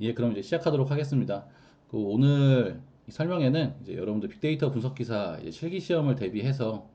예, 그럼 이제 시작하도록 하겠습니다. 오늘 이 설명에는 이제 여러분들 빅데이터 분석 기사 이제 실기 시험을 대비해서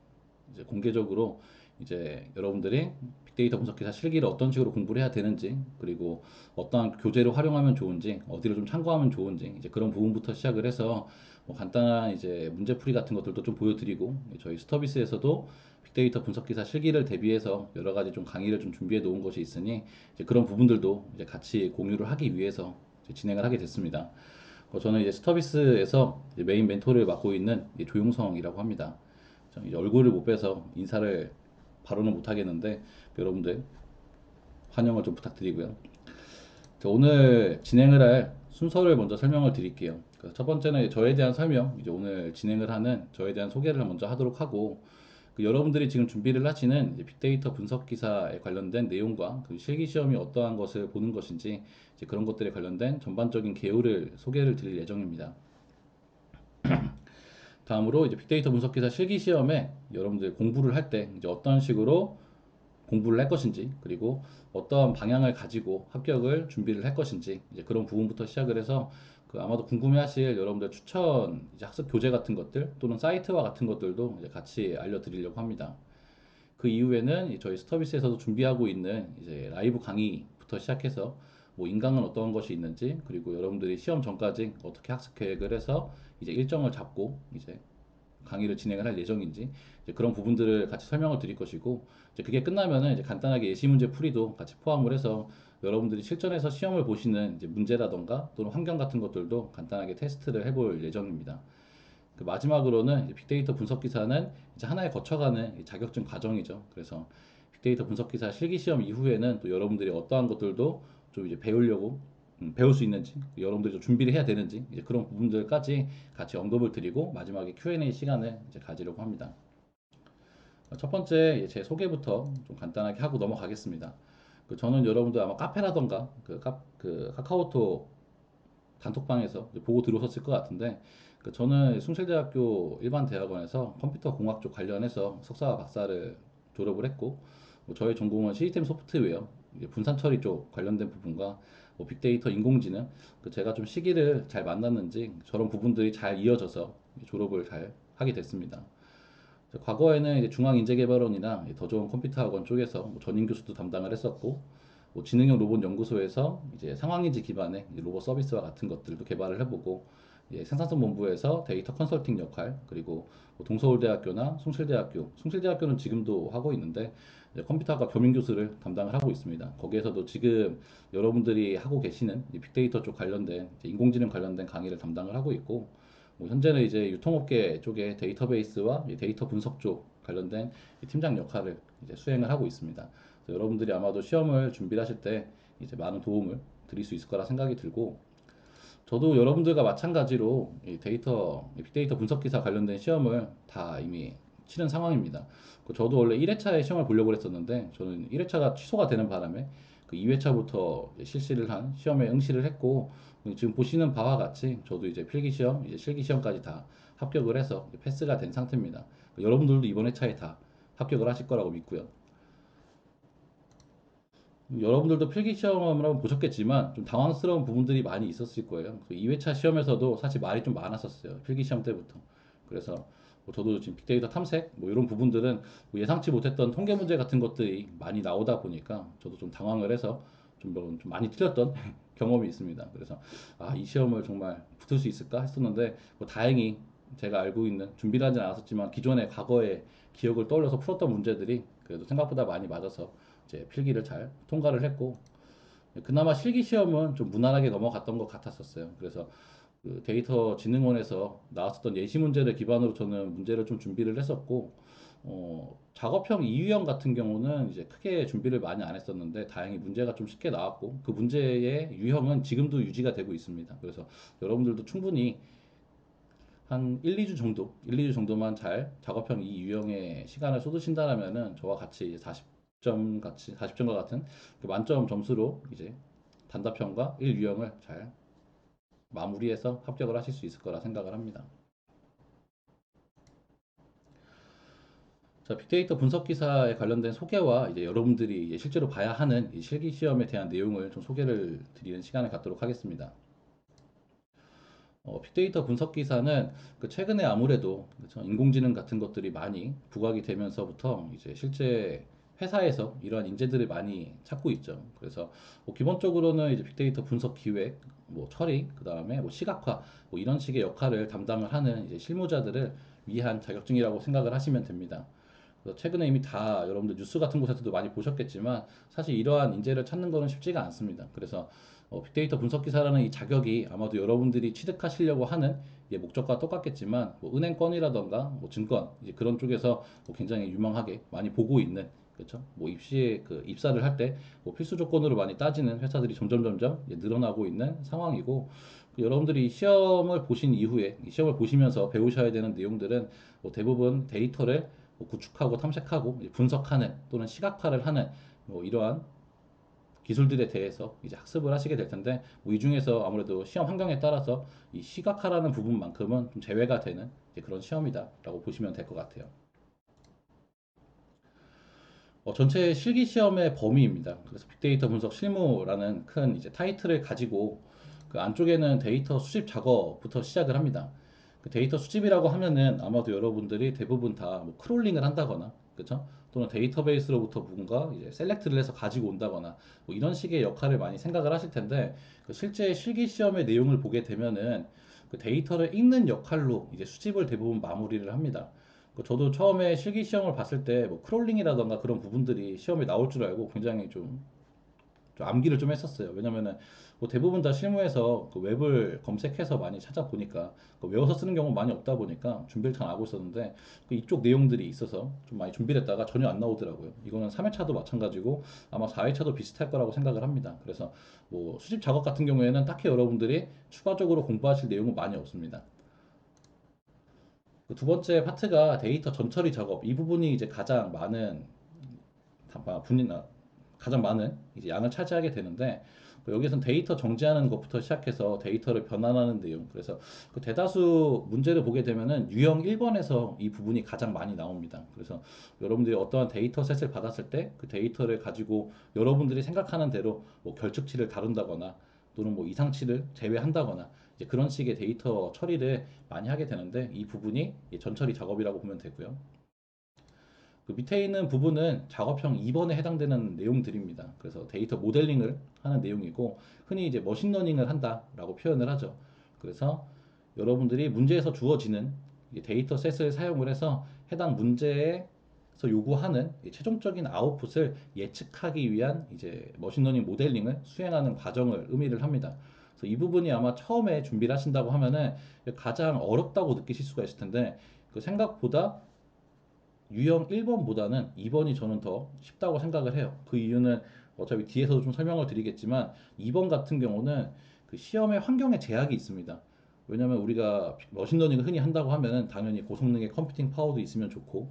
이제 공개적으로 이제 여러분들이 빅데이터 분석 기사 실기를 어떤 식으로 공부를 해야 되는지, 그리고 어떠한 교재를 활용하면 좋은지, 어디를 좀 참고하면 좋은지, 이제 그런 부분부터 시작을 해서 뭐 간단한 이제 문제풀이 같은 것들도 좀 보여드리고, 저희 스터비스에서도 빅데이터 분석 기사 실기를 대비해서 여러 가지 좀 강의를 좀 준비해 놓은 것이 있으니, 이제 그런 부분들도 이제 같이 공유를 하기 위해서 이제 진행을 하게 됐습니다. 저는 이제 스터비스에서 이제 메인 멘토를 맡고 있는 이제 조용성이라고 합니다. 저는 이제 얼굴을 못 뵈서 인사를 바로는 못 하겠는데 여러분들 환영을 좀 부탁드리고요. 오늘 진행을 할 순서를 먼저 설명을 드릴게요. 첫 번째는 저에 대한 설명, 이제 오늘 진행을 하는 저에 대한 소개를 먼저 하도록 하고, 여러분들이 지금 준비를 하시는 이제 빅데이터 분석 기사에 관련된 내용과 그 실기 시험이 어떠한 것을 보는 것인지, 이제 그런 것들에 관련된 전반적인 개요를 소개를 드릴 예정입니다. 다음으로 이제 빅데이터 분석 기사 실기 시험에 여러분들 공부를 할 때 이제 어떤 식으로 공부를 할 것인지, 그리고 어떠한 방향을 가지고 합격을 준비를 할 것인지, 이제 그런 부분부터 시작을 해서 아마도 궁금해하실 여러분들 추천 이제 학습 교재 같은 것들 또는 사이트와 같은 것들도 이제 같이 알려드리려고 합니다. 그 이후에는 저희 스터비스에서도 준비하고 있는 이제 라이브 강의부터 시작해서 뭐 인강은 어떤 것이 있는지, 그리고 여러분들이 시험 전까지 어떻게 학습 계획을 해서 이제 일정을 잡고 이제 강의를 진행을 할 예정인지, 이제 그런 부분들을 같이 설명을 드릴 것이고, 이제 그게 끝나면은 이제 간단하게 예시 문제 풀이도 같이 포함을 해서 여러분들이 실전에서 시험을 보시는 이제 문제라던가 또는 환경 같은 것들도 간단하게 테스트를 해볼 예정입니다. 마지막으로는 빅데이터 분석 기사는 이제 하나의 거쳐가는 자격증 과정이죠. 그래서 빅데이터 분석 기사 실기 시험 이후에는 또 여러분들이 어떠한 것들도 좀 이제 배우려고 배울 수 있는지, 여러분들이 좀 준비를 해야 되는지, 이제 그런 부분들까지 같이 언급을 드리고 마지막에 Q&A 시간을 이제 가지려고 합니다. 첫 번째 제 소개부터 좀 간단하게 하고 넘어가겠습니다. 저는 여러분들 아마 카페라던가 그 카카오톡 단톡방에서 보고 들어오셨을 것 같은데, 저는 숭실대학교 일반대학원에서 컴퓨터 공학 쪽 관련해서 석사와 박사를 졸업을 했고, 저의 전공은 시스템 소프트웨어, 분산 처리 쪽 관련된 부분과 빅데이터 인공지능, 제가 좀 시기를 잘 만났는지 저런 부분들이 잘 이어져서 졸업을 잘 하게 됐습니다. 과거에는 이제 중앙인재개발원이나 더 좋은 컴퓨터학원 쪽에서 전임 교수도 담당을 했었고, 지능형 로봇 연구소에서 이제 상황인지 기반의 로봇 서비스와 같은 것들도 개발을 해보고, 생산성 본부에서 데이터 컨설팅 역할, 그리고 동서울대학교나 숭실대학교는 지금도 하고 있는데 컴퓨터학과 겸임 교수를 담당을 하고 있습니다. 거기에서도 지금 여러분들이 하고 계시는 빅데이터 쪽 관련된 인공지능 관련된 강의를 담당을 하고 있고, 현재는 이제 유통업계 쪽에 데이터베이스와 데이터 분석 쪽 관련된 팀장 역할을 이제 수행을 하고 있습니다. 그래서 여러분들이 아마도 시험을 준비를 하실 때 이제 많은 도움을 드릴 수 있을 거라 생각이 들고, 저도 여러분들과 마찬가지로 빅데이터 분석 기사 관련된 시험을 다 이미 치른 상황입니다. 저도 원래 1회차에 시험을 보려고 했었는데, 저는 1회차가 취소가 되는 바람에 2회차부터 실시를 한 시험에 응시를 했고, 지금 보시는 바와 같이 저도 이제 필기 시험, 이제 실기 시험까지 다 합격을 해서 패스가 된 상태입니다. 여러분들도 이번 회차에 다 합격을 하실 거라고 믿고요. 여러분들도 필기 시험을 한번 보셨겠지만 좀 당황스러운 부분들이 많이 있었을 거예요. 2회차 시험에서도 사실 말이 좀 많았었어요. 필기 시험 때부터. 그래서 저도 지금 빅데이터 탐색 이런 부분들은 예상치 못했던 통계 문제 같은 것들이 많이 나오다 보니까 저도 좀 당황을 해서 좀 많이 틀렸던 경험이 있습니다. 그래서 이 시험을 정말 붙을 수 있을까 했었는데, 다행히 제가 알고 있는 준비를 하진 않았었지만 기존의 과거의 기억을 떠올려서 풀었던 문제들이 그래도 생각보다 많이 맞아서 이제 필기를 잘 통과를 했고, 그나마 실기 시험은 좀 무난하게 넘어갔던 것 같았었어요. 그래서 데이터 진흥원에서 나왔었던 예시 문제를 기반으로 저는 문제를 좀 준비를 했었고, 작업형 이유형 같은 경우는 이제 크게 준비를 많이 안 했었는데 다행히 문제가 좀 쉽게 나왔고, 그 문제의 유형은 지금도 유지가 되고 있습니다. 그래서 여러분들도 충분히 한 1, 2주 정도만 잘 작업형 이 유형의 시간을 쏟으신다라면은 저와 같이 40점과 같은 그 만점 점수로 이제 단답형과 1유형을 잘 마무리해서 합격을 하실 수 있을 거라 생각을 합니다. 자, 빅데이터 분석 기사에 관련된 소개와 이제 여러분들이 이제 실제로 봐야 하는 이 실기 시험에 대한 내용을 좀 소개를 드리는 시간을 갖도록 하겠습니다. 빅데이터 분석 기사는 그 최근에 아무래도 그쵸, 인공지능 같은 것들이 많이 부각이 되면서부터 이제 실제 회사에서 이러한 인재들을 많이 찾고 있죠. 그래서 뭐 기본적으로는 이제 빅데이터 분석 기획, 뭐 처리, 그 다음에 뭐 시각화, 뭐 이런 식의 역할을 담당을 하는 이제 실무자들을 위한 자격증이라고 생각을 하시면 됩니다. 그래서 최근에 이미 다 여러분들 뉴스 같은 곳에서도 많이 보셨겠지만 사실 이러한 인재를 찾는 거는 쉽지가 않습니다. 그래서 빅데이터 분석 기사라는 이 자격이 아마도 여러분들이 취득하시려고 하는 목적과 똑같겠지만 뭐 은행권이라던가 뭐 증권 이제 그런 쪽에서 뭐 굉장히 유망하게 많이 보고 있는 그렇죠. 뭐 입시에 그 입사를 할 때 뭐 필수 조건으로 많이 따지는 회사들이 점점 늘어나고 있는 상황이고 여러분들이 시험을 보신 이후에 이 시험을 보시면서 배우셔야 되는 내용들은 뭐 대부분 데이터를 뭐 구축하고 탐색하고 분석하는 또는 시각화를 하는 뭐 이러한 기술들에 대해서 이제 학습을 하시게 될 텐데 뭐이 중에서 아무래도 시험 환경에 따라서 이 시각화라는 부분만큼은 좀 제외가 되는 그런 시험이다라고 보시면 될 것 같아요. 전체 실기 시험의 범위입니다. 그래서 빅데이터 분석 실무라는 큰 이제 타이틀을 가지고 그 안쪽에는 데이터 수집 작업부터 시작을 합니다. 그 데이터 수집이라고 하면은 아마도 여러분들이 대부분 다뭐 크롤링을 한다거나, 그렇죠? 또는 데이터베이스로부터 뭔가 이제 셀렉트를 해서 가지고 온다거나 뭐 이런 식의 역할을 많이 생각을 하실 텐데 그 실제 실기 시험의 내용을 보게 되면은 그 데이터를 읽는 역할로 이제 수집을 대부분 마무리를 합니다. 저도 처음에 실기 시험을 봤을 때 뭐 크롤링이라던가 그런 부분들이 시험에 나올 줄 알고 굉장히 좀 암기를 좀 했었어요. 왜냐면은 뭐 대부분 다 실무에서 그 웹을 검색해서 많이 찾아보니까 그 외워서 쓰는 경우 많이 없다 보니까 준비를 잘 하고 있었는데 그 이쪽 내용들이 있어서 좀 많이 준비를 했다가 전혀 안 나오더라고요. 이거는 3회차도 마찬가지고 아마 4회차도 비슷할 거라고 생각을 합니다. 그래서 뭐 수집 작업 같은 경우에는 딱히 여러분들이 추가적으로 공부하실 내용은 많이 없습니다. 그두 번째 파트가 데이터 전처리 작업. 이 부분이 이제 가장 많은 분이나 가장 많은 이제 양을 차지하게 되는데 여기서는 데이터 정지하는 것부터 시작해서 데이터를 변환하는 내용. 그래서 그 대다수 문제를 보게 되면은 유형 1번에서 이 부분이 가장 많이 나옵니다. 그래서 여러분들이 어떠한 데이터셋을 받았을 때 그 데이터를 가지고 여러분들이 생각하는 대로 뭐 결측치를 다룬다거나 또는 뭐 이상치를 제외한다거나 이제 그런 식의 데이터 처리를 많이 하게 되는데 이 부분이 전처리 작업이라고 보면 되고요. 그 밑에 있는 부분은 작업형 2번에 해당되는 내용들입니다. 그래서 데이터 모델링을 하는 내용이고 흔히 이제 머신러닝을 한다라고 표현을 하죠. 그래서 여러분들이 문제에서 주어지는 데이터셋을 사용을 해서 해당 문제에서 요구하는 최종적인 아웃풋을 예측하기 위한 이제 머신러닝 모델링을 수행하는 과정을 의미를 합니다. 그래서 이 부분이 아마 처음에 준비를 하신다고 하면은 가장 어렵다고 느끼실 수가 있을 텐데 그 생각보다 유형 1번보다는 2번이 저는 더 쉽다고 생각을 해요. 그 이유는 어차피 뒤에서도 좀 설명을 드리겠지만 2번 같은 경우는 그 시험의 환경에 제약이 있습니다. 왜냐면 우리가 머신러닝을 흔히 한다고 하면은 당연히 고성능의 컴퓨팅 파워도 있으면 좋고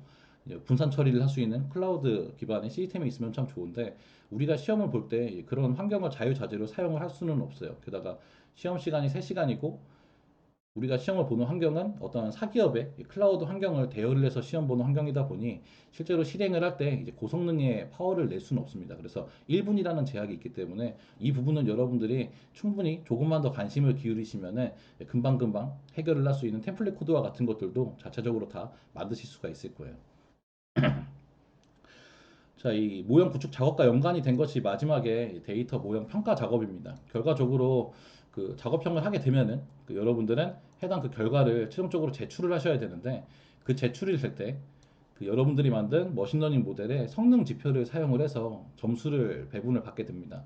분산 처리를 할 수 있는 클라우드 기반의 시스템이 있으면 참 좋은데 우리가 시험을 볼 때 그런 환경을 자유자재로 사용을 할 수는 없어요. 게다가 시험 시간이 3시간이고 우리가 시험을 보는 환경은 어떤 사기업의 클라우드 환경을 대여를 해서 시험 보는 환경이다 보니 실제로 실행을 할 때 이제 고성능의 파워를 낼 수는 없습니다. 그래서 1분이라는 제약이 있기 때문에 이 부분은 여러분들이 충분히 조금만 더 관심을 기울이시면은 금방금방 해결을 할 수 있는 템플릿 코드와 같은 것들도 자체적으로 다 만드실 수가 있을 거예요. 자, 이 모형 구축 작업과 연관이 된 것이 마지막에 데이터 모형 평가 작업입니다. 결과적으로 그 작업형을 하게 되면은 그 여러분들은 해당 그 결과를 최종적으로 제출을 하셔야 되는데 그 제출이 될 때 그 여러분들이 만든 머신러닝 모델의 성능 지표를 사용을 해서 점수를 배분을 받게 됩니다.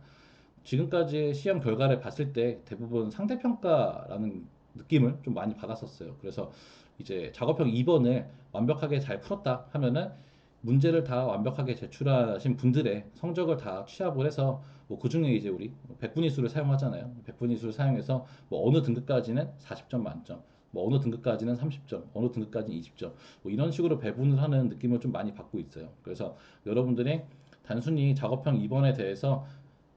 지금까지 시험 결과를 봤을 때 대부분 상대평가라는 느낌을 좀 많이 받았었어요. 그래서 이제 작업형 2번을 완벽하게 잘 풀었다 하면은 문제를 다 완벽하게 제출하신 분들의 성적을 다 취합을 해서 뭐 그중에 이제 우리 백분위수를 사용하잖아요. 백분위수를 사용해서 뭐 어느 등급까지는 40점 만점, 뭐 어느 등급까지는 30점, 어느 등급까지는 20점, 뭐 이런 식으로 배분을 하는 느낌을 좀 많이 받고 있어요. 그래서 여러분들이 단순히 작업형 2번에 대해서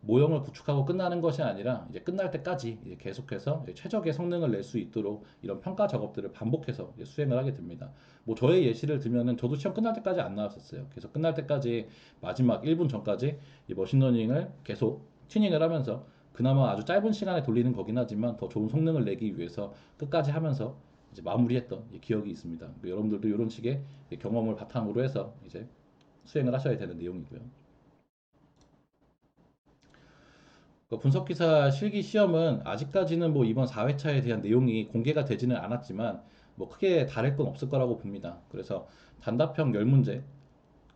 모형을 구축하고 끝나는 것이 아니라 이제 끝날 때까지 이제 계속해서 이제 최적의 성능을 낼 수 있도록 이런 평가 작업들을 반복해서 이제 수행을 하게 됩니다. 뭐 저의 예시를 들면은 저도 시험 끝날 때까지 안 나왔었어요. 계속 끝날 때까지 마지막 1분 전까지 이 머신러닝을 계속 튜닝을 하면서 그나마 아주 짧은 시간에 돌리는 거긴 하지만 더 좋은 성능을 내기 위해서 끝까지 하면서 이제 마무리했던 기억이 있습니다. 여러분들도 이런 식의 경험을 바탕으로 해서 이제 수행을 하셔야 되는 내용이고요. 그 분석기사 실기 시험은 아직까지는 뭐 이번 4회차에 대한 내용이 공개가 되지는 않았지만 뭐 크게 다를 건 없을 거라고 봅니다. 그래서 단답형 10문제,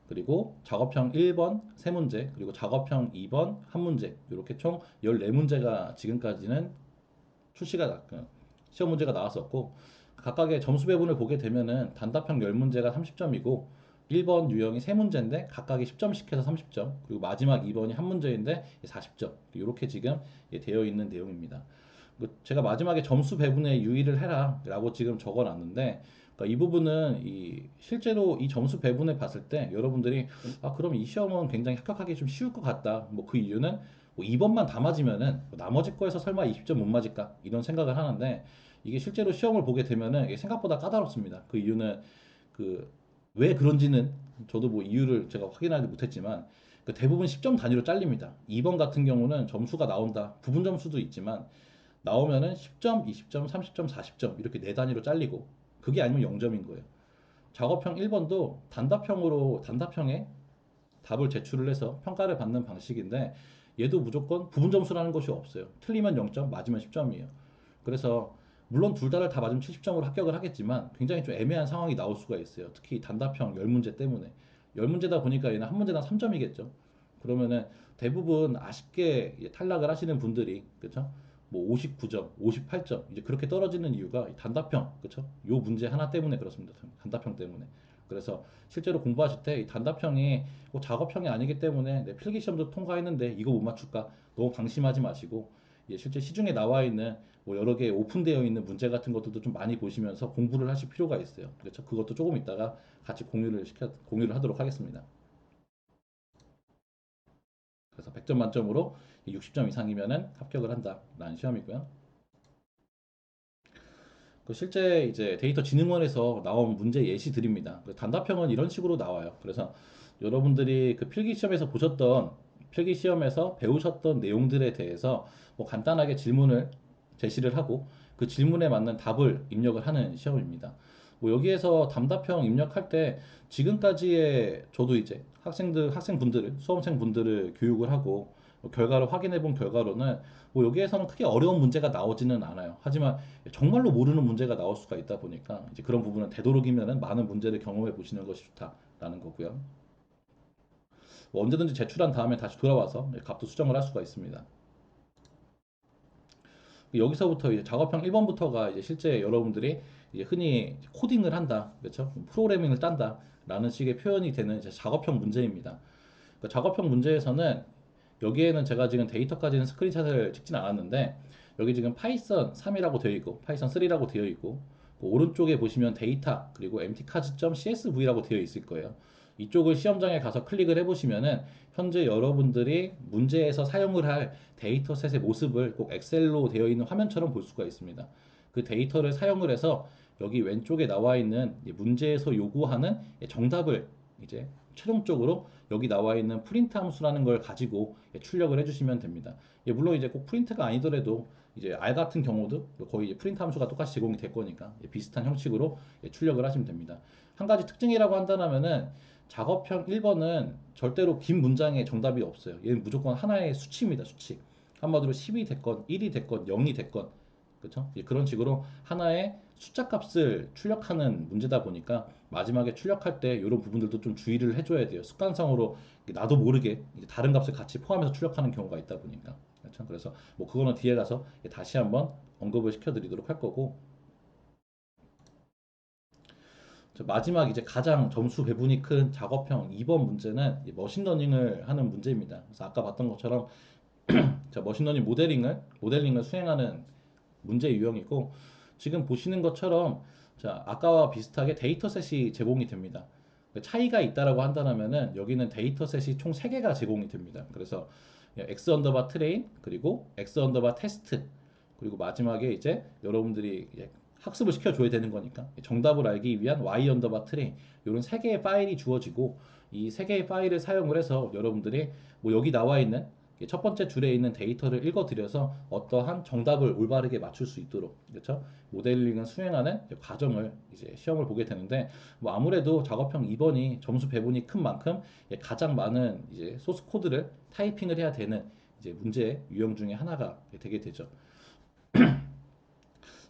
그리고 작업형 1번 3문제, 그리고 작업형 2번 1문제, 이렇게 총 14문제가 지금까지는 시험 문제가 나왔었고, 각각의 점수 배분을 보게 되면은 단답형 10문제가 30점이고 1번 유형이 3문제인데 각각이 10점씩 해서 30점, 그리고 마지막 2번이 한 문제인데 40점, 이렇게 지금 되어 있는 내용입니다. 제가 마지막에 점수 배분에 유의를 해라 라고 지금 적어 놨는데, 그러니까 이 부분은 실제로 이 점수 배분을 봤을 때 여러분들이 그럼 이 시험은 굉장히 합격하기 좀 쉬울 것 같다, 뭐 그 이유는 뭐 2번만 다 맞으면은 뭐 나머지 거에서 설마 20점 못 맞을까 이런 생각을 하는데, 이게 실제로 시험을 보게 되면은 이게 생각보다 까다롭습니다. 그 이유는 그 왜 그런지는 저도 뭐 이유를 제가 확인하지 못했지만, 그 대부분 10점 단위로 잘립니다. 2번 같은 경우는 점수가 나온다, 부분 점수도 있지만 나오면은 10점, 20점, 30점, 40점 이렇게 네 단위로 잘리고, 그게 아니면 0점인 거예요. 작업형 1번도 단답형에 답을 제출을 해서 평가를 받는 방식인데, 얘도 무조건 부분 점수라는 것이 없어요. 틀리면 0점, 맞으면 10점이에요. 그래서 물론 둘 다를 다 맞으면 70점으로 합격을 하겠지만 굉장히 좀 애매한 상황이 나올 수가 있어요. 특히 단답형 10문제 때문에. 10문제다 보니까 얘는 한 문제당 3점이겠죠. 그러면은 대부분 아쉽게 탈락을 하시는 분들이, 그렇죠? 뭐 59점, 58점 이제 그렇게 떨어지는 이유가 단답형, 그렇죠? 요 문제 하나 때문에 그렇습니다. 단답형 때문에. 그래서 실제로 공부하실 때 이 단답형이 꼭 작업형이 아니기 때문에 내 필기 시험도 통과했는데 이거 못 맞출까 너무 방심하지 마시고, 실제 시중에 나와 있는 뭐 여러 개 오픈되어 있는 문제 같은 것들도 좀 많이 보시면서 공부를 하실 필요가 있어요. 그렇죠? 그것도 조금 이따가 같이 공유를 하도록 하겠습니다. 그래서 100점 만점으로 60점 이상이면은 합격을 한다라는 시험이고요. 그 실제 이제 데이터진흥원에서 나온 문제 예시들입니다. 그 단답형은 이런 식으로 나와요. 그래서 여러분들이 그 필기 시험에서 보셨던, 필기 시험에서 배우셨던 내용들에 대해서 뭐 간단하게 질문을 제시를 하고 그 질문에 맞는 답을 입력을 하는 시험입니다. 뭐 여기에서 단답형 입력할 때 지금까지의 저도 이제 학생분들을, 수험생분들을 교육을 하고 결과를 확인해 본 결과로는 뭐 여기에서는 크게 어려운 문제가 나오지는 않아요. 하지만 정말로 모르는 문제가 나올 수가 있다 보니까 이제 그런 부분은 되도록이면은 많은 문제를 경험해 보시는 것이 좋다라는 거고요. 뭐 언제든지 제출한 다음에 다시 돌아와서 값도 수정을 할 수가 있습니다. 여기서부터 이제 작업형 1번부터가 이제 실제 여러분들이 이제 흔히 코딩을 한다, 그렇죠? 프로그래밍을 딴다라는 식의 표현이 되는 이제 작업형 문제입니다. 그 작업형 문제에서는 여기에는 제가 지금 데이터까지는 스크린샷을 찍진 않았는데, 여기 지금 파이썬 3이라고 되어 있고 파이썬 3라고 되어 있고, 그 오른쪽에 보시면 데이터 그리고 mtcars.csv라고 되어 있을 거예요. 이쪽을 시험장에 가서 클릭을 해보시면은 현재 여러분들이 문제에서 사용을 할 데이터셋의 모습을 꼭 엑셀로 되어 있는 화면처럼 볼 수가 있습니다. 그 데이터를 사용을 해서 여기 왼쪽에 나와 있는 문제에서 요구하는 정답을 이제 최종적으로 여기 나와 있는 프린트 함수라는 걸 가지고 출력을 해주시면 됩니다. 물론 이제 꼭 프린트가 아니더라도 이제 R 같은 경우도 거의 이제 프린트 함수가 똑같이 제공이 될 거니까 비슷한 형식으로 출력을 하시면 됩니다. 한 가지 특징이라고 한다면은 작업형 1번은 절대로 긴 문장에 정답이 없어요. 얘는 무조건 하나의 수치입니다. 수치. 한마디로 10이 됐건 1이 됐건 0이 됐건, 그렇죠? 그런 식으로 하나의 숫자 값을 출력하는 문제다 보니까 마지막에 출력할 때 이런 부분들도 좀 주의를 해줘야 돼요. 습관성으로 나도 모르게 이제 다른 값을 같이 포함해서 출력하는 경우가 있다 보니까. 그렇죠? 그래서 뭐 그거는 뒤에 가서 다시 한번 언급을 시켜드리도록 할 거고, 마지막 이제 가장 점수 배분이 큰 작업형 2번 문제는 머신러닝을 하는 문제입니다. 그래서 아까 봤던 것처럼 머신러닝 모델링을 수행하는 문제 유형이고, 지금 보시는 것처럼 아까와 비슷하게 데이터셋이 제공이 됩니다. 차이가 있다라고 한다면은 여기는 데이터셋이 총 3개가 제공이 됩니다. 그래서 x 언더바 트레인 그리고 x 언더바 테스트 그리고 마지막에 이제 여러분들이 이제 학습을 시켜줘야 되는 거니까 정답을 알기 위한 y 언더바 트레인 이런 세 개의 파일이 주어지고 이 세 개의 파일을 사용을 해서 여러분들이 뭐 여기 나와 있는 첫 번째 줄에 있는 데이터를 읽어드려서 어떠한 정답을 올바르게 맞출 수 있도록 그렇죠? 모델링을 수행하는 과정을 이제 시험을 보게 되는데 뭐 아무래도 작업형 2번이 점수 배분이 큰 만큼 가장 많은 이제 소스 코드를 타이핑을 해야 되는 이제 문제 유형 중에 하나가 되게 되죠.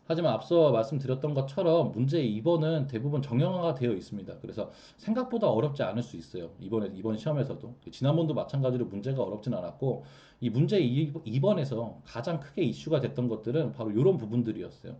하지만 앞서 말씀드렸던 것처럼 문제 2번은 대부분 정형화가 되어 있습니다. 그래서 생각보다 어렵지 않을 수 있어요. 이번 시험에서도. 지난번도 마찬가지로 문제가 어렵진 않았고, 이 문제 2번에서 가장 크게 이슈가 됐던 것들은 바로 이런 부분들이었어요.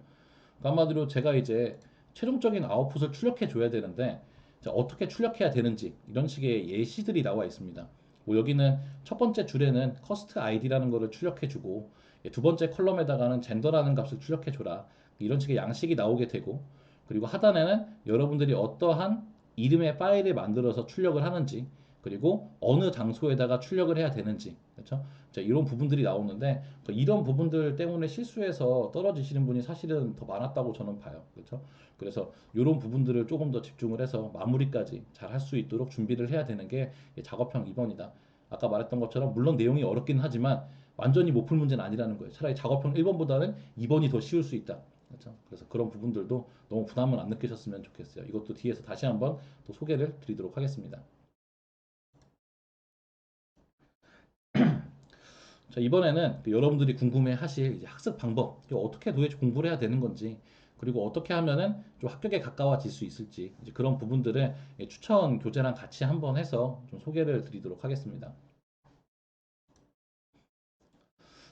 그러니까 한마디로 제가 이제 최종적인 아웃풋을 출력해 줘야 되는데, 자, 어떻게 출력해야 되는지 이런 식의 예시들이 나와 있습니다. 뭐 여기는 첫 번째 줄에는 커스트 아이디라는 거를 출력해 주고 두 번째 컬럼에다가는 젠더라는 값을 출력해 줘라. 이런 식의 양식이 나오게 되고 그리고 하단에는 여러분들이 어떠한 이름의 파일을 만들어서 출력을 하는지 그리고 어느 장소에다가 출력을 해야 되는지 그렇죠? 자, 이런 부분들이 나오는데 이런 부분들 때문에 실수해서 떨어지시는 분이 사실은 더 많았다고 저는 봐요. 그렇죠? 그래서 이런 부분들을 조금 더 집중을 해서 마무리까지 잘 할 수 있도록 준비를 해야 되는 게 작업형 2번이다. 아까 말했던 것처럼 물론 내용이 어렵긴 하지만 완전히 못 풀 문제는 아니라는 거예요. 차라리 작업형 1번보다는 2번이 더 쉬울 수 있다. 그렇죠? 그래서 그런 부분들도 너무 부담을 안 느끼셨으면 좋겠어요. 이것도 뒤에서 다시 한번 또 소개를 드리도록 하겠습니다. 자, 이번에는 여러분들이 궁금해 하실 이제 학습 방법, 이거 어떻게 도대체 공부를 해야 되는 건지, 그리고 어떻게 하면은 좀 합격에 가까워질 수 있을지, 이제 그런 부분들을 추천 교재랑 같이 한번 해서 좀 소개를 드리도록 하겠습니다.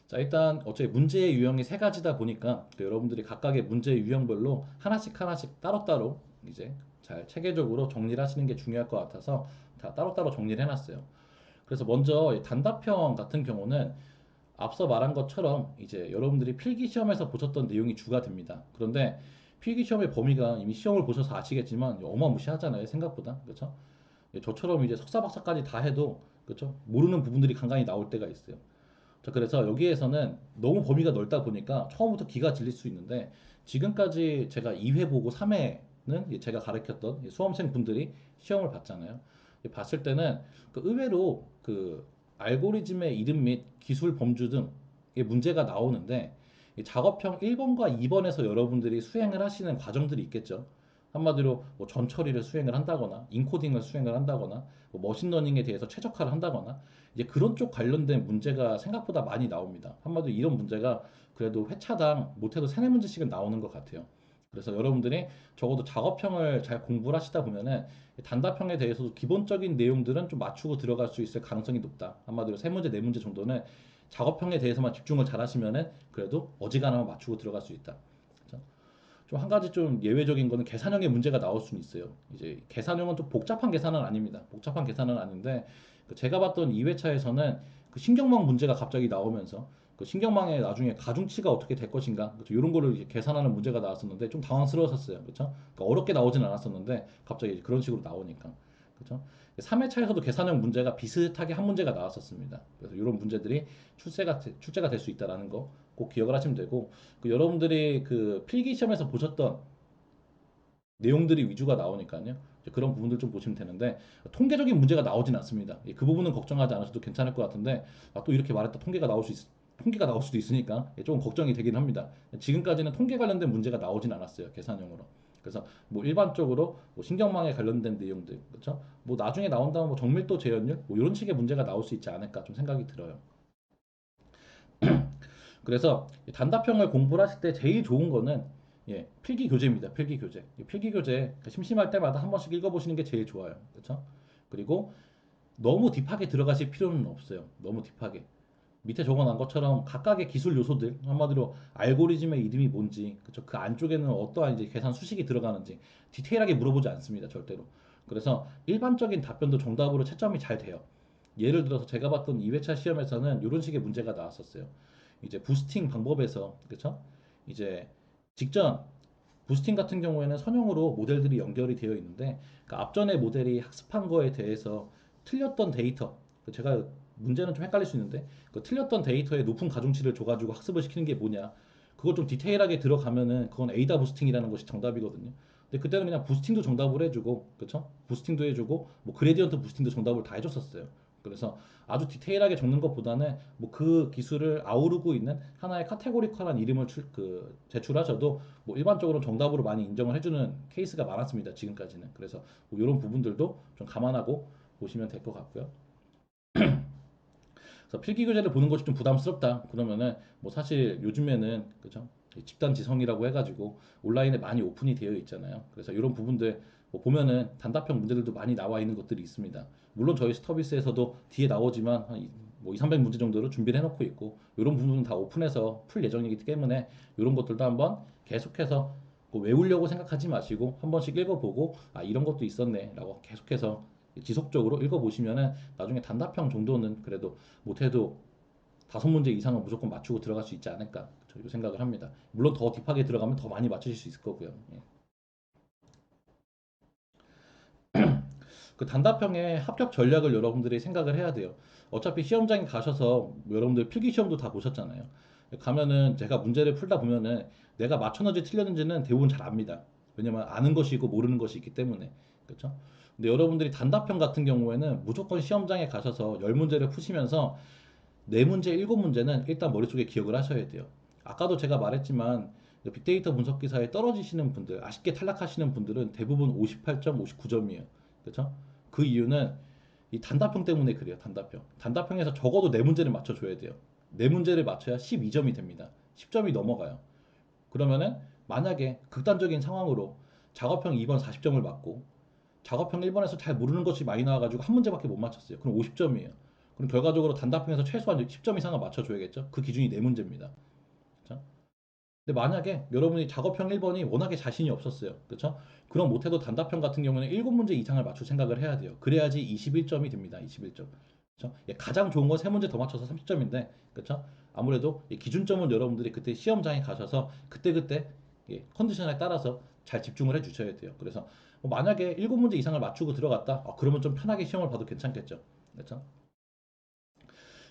자, 일단 어차피 문제의 유형이 세 가지다 보니까 또 여러분들이 각각의 문제 유형별로 하나씩 하나씩 따로따로 이제 잘 체계적으로 정리를 하시는 게 중요할 것 같아서 다 따로따로 정리를 해놨어요. 그래서 먼저 단답형 같은 경우는 앞서 말한 것처럼 이제 여러분들이 필기 시험에서 보셨던 내용이 주가 됩니다. 그런데 필기 시험의 범위가 이미 시험을 보셔서 아시겠지만 어마무시하잖아요. 생각보다. 그렇죠? 저처럼 이제 석사 박사까지 다 해도 그렇죠? 모르는 부분들이 간간히 나올 때가 있어요. 자, 그래서 여기에서는 너무 범위가 넓다 보니까 처음부터 기가 질릴 수 있는데 지금까지 제가 2회 보고 3회는 제가 가르쳤던 수험생 분들이 시험을 봤잖아요. 봤을 때는 의외로 그 알고리즘의 이름 및 기술 범주 등의 문제가 나오는데 이 작업형 1번과 2번에서 여러분들이 수행을 하시는 과정들이 있겠죠. 한마디로 뭐 전처리를 수행을 한다거나 인코딩을 수행을 한다거나 뭐 머신러닝에 대해서 최적화를 한다거나 이제 그런 쪽 관련된 문제가 생각보다 많이 나옵니다. 한마디로 이런 문제가 그래도 회차당 못해도 세네 문제씩은 나오는 것 같아요. 그래서 여러분들이 적어도 작업형을 잘 공부를 하시다 보면은 단답형에 대해서도 기본적인 내용들은 좀 맞추고 들어갈 수 있을 가능성이 높다. 한마디로 세 문제, 네 문제 정도는 작업형에 대해서만 집중을 잘 하시면은 그래도 어지간하면 맞추고 들어갈 수 있다. 그렇죠? 좀 한 가지 좀 예외적인 거는 계산형의 문제가 나올 수는 있어요. 이제 계산형은 좀 복잡한 계산은 아닙니다. 복잡한 계산은 아닌데 제가 봤던 2회차에서는 그 신경망 문제가 갑자기 나오면서 그 신경망에 나중에 가중치가 어떻게 될 것인가 그렇죠? 이런 거를 이제 계산하는 문제가 나왔었는데 좀 당황스러웠었어요. 그렇죠? 그러니까 어렵게 나오진 않았었는데 갑자기 그런 식으로 나오니까 그렇죠? 3회차에서도 계산형 문제가 비슷하게 한 문제가 나왔었습니다. 그래서 이런 문제들이 출제가 될 수 있다라는 거 꼭 기억을 하시면 되고 여러분들이 그 필기 시험에서 보셨던 내용들이 위주가 나오니까요. 그런 부분들 좀 보시면 되는데 통계적인 문제가 나오진 않습니다. 그 부분은 걱정하지 않으셔도 괜찮을 것 같은데 또 이렇게 말했다 통계가 나올 수도 있으니까 조금 걱정이 되긴 합니다. 지금까지는 통계 관련된 문제가 나오진 않았어요. 계산형으로. 그래서 뭐 일반적으로 뭐 신경망에 관련된 내용들, 그렇죠? 뭐 나중에 나온다면 뭐 정밀도 재현율 뭐 이런 식의 문제가 나올 수 있지 않을까 좀 생각이 들어요. 그래서 단답형을 공부를 하실 때 제일 좋은 거는 필기 교재입니다. 필기 교재. 필기 교재 그러니까 심심할 때마다 한 번씩 읽어보시는 게 제일 좋아요. 그렇죠? 그리고 너무 딥하게 들어가실 필요는 없어요. 너무 딥하게. 밑에 적어놓은 것처럼 각각의 기술 요소들 한마디로 알고리즘의 이름이 뭔지 그쵸? 그 안쪽에는 어떠한 이제 계산 수식이 들어가는지 디테일하게 물어보지 않습니다. 절대로. 그래서 일반적인 답변도 정답으로 채점이 잘 돼요. 예를 들어서 제가 봤던 2회차 시험에서는 이런 식의 문제가 나왔었어요. 이제 부스팅 방법에서 그쵸? 이제 직전 부스팅 같은 경우에는 선형으로 모델들이 연결이 되어 있는데 그 앞전에 모델이 학습한 거에 대해서 틀렸던 데이터 제가 문제는 좀 헷갈릴 수 있는데 그 틀렸던 데이터에 높은 가중치를 줘가지고 학습을 시키는 게 뭐냐. 그걸 좀 디테일하게 들어가면은 그건 에이다 부스팅이라는 것이 정답이거든요. 근데 그때는 그냥 부스팅도 정답을 해주고, 그쵸? 부스팅도 해주고, 뭐 그레디언트 부스팅도 정답을 다 해줬었어요. 그래서 아주 디테일하게 적는 것보다는 뭐 그 기술을 아우르고 있는 하나의 카테고리컬한 이름을 제출하셔도 뭐 일반적으로 정답으로 많이 인정을 해주는 케이스가 많았습니다. 지금까지는. 그래서 뭐 이런 부분들도 좀 감안하고 보시면 될 것 같고요. 그래서 필기 교재를 보는 것이 좀 부담스럽다. 그러면은 뭐 사실 요즘에는 그죠? 집단 지성이라고 해가지고 온라인에 많이 오픈이 되어 있잖아요. 그래서 이런 부분들 뭐 보면은 단답형 문제들도 많이 나와 있는 것들이 있습니다. 물론 저희 스터비스에서도 뒤에 나오지만 뭐 2, 300문제 정도를 준비를 해놓고 있고 이런 부분은 다 오픈해서 풀 예정이기 때문에 이런 것들도 한번 계속해서 뭐 외우려고 생각하지 마시고 한 번씩 읽어보고 아 이런 것도 있었네 라고 계속해서 지속적으로 읽어보시면은 나중에 단답형 정도는 그래도 못해도 5문제 이상은 무조건 맞추고 들어갈 수 있지 않을까 저희 생각을 합니다. 물론 더 딥하게 들어가면 더 많이 맞추실 수 있을 거고요. 예. 그 단답형의 합격 전략을 여러분들이 생각을 해야 돼요. 어차피 시험장에 가셔서 여러분들 필기 시험도 다 보셨잖아요. 가면은 제가 문제를 풀다 보면은 내가 맞췄는지 틀렸는지는 대부분 잘 압니다. 왜냐면 아는 것이 있고 모르는 것이 있기 때문에. 그렇죠? 근데 여러분들이 단답형 같은 경우에는 무조건 시험장에 가셔서 10문제를 푸시면서 4문제, 7문제는 일단 머릿속에 기억을 하셔야 돼요. 아까도 제가 말했지만 빅데이터 분석 기사에 떨어지시는 분들, 아쉽게 탈락하시는 분들은 대부분 58점, 59점이에요. 그렇죠? 그 이유는 이 단답형 때문에 그래요. 단답형. 단답형에서 적어도 4문제를 맞춰줘야 돼요. 4문제를 맞춰야 12점이 됩니다. 10점이 넘어가요. 그러면은 만약에 극단적인 상황으로 작업형 2번 40점을 맞고 작업형 1번에서 잘 모르는 것이 많이 나와가지고 한 문제밖에 못 맞췄어요. 그럼 50점이에요. 그럼 결과적으로 단답형에서 최소한 10점 이상을 맞춰줘야겠죠? 그 기준이 4문제입니다. 그렇죠? 근데 만약에 여러분이 작업형 1번이 워낙에 자신이 없었어요. 그렇죠? 그럼 못해도 단답형 같은 경우는 7문제 이상을 맞출 생각을 해야 돼요. 그래야지 21점이 됩니다. 21점. 그렇죠? 예, 가장 좋은 건 3문제 더 맞춰서 30점인데, 그렇죠? 아무래도 기준점은 여러분들이 그때 시험장에 가셔서 그때그때 컨디션에 따라서 잘 집중을 해 주셔야 돼요. 그래서 뭐 만약에 7문제 이상을 맞추고 들어갔다? 그러면 좀 편하게 시험을 봐도 괜찮겠죠. 그렇죠?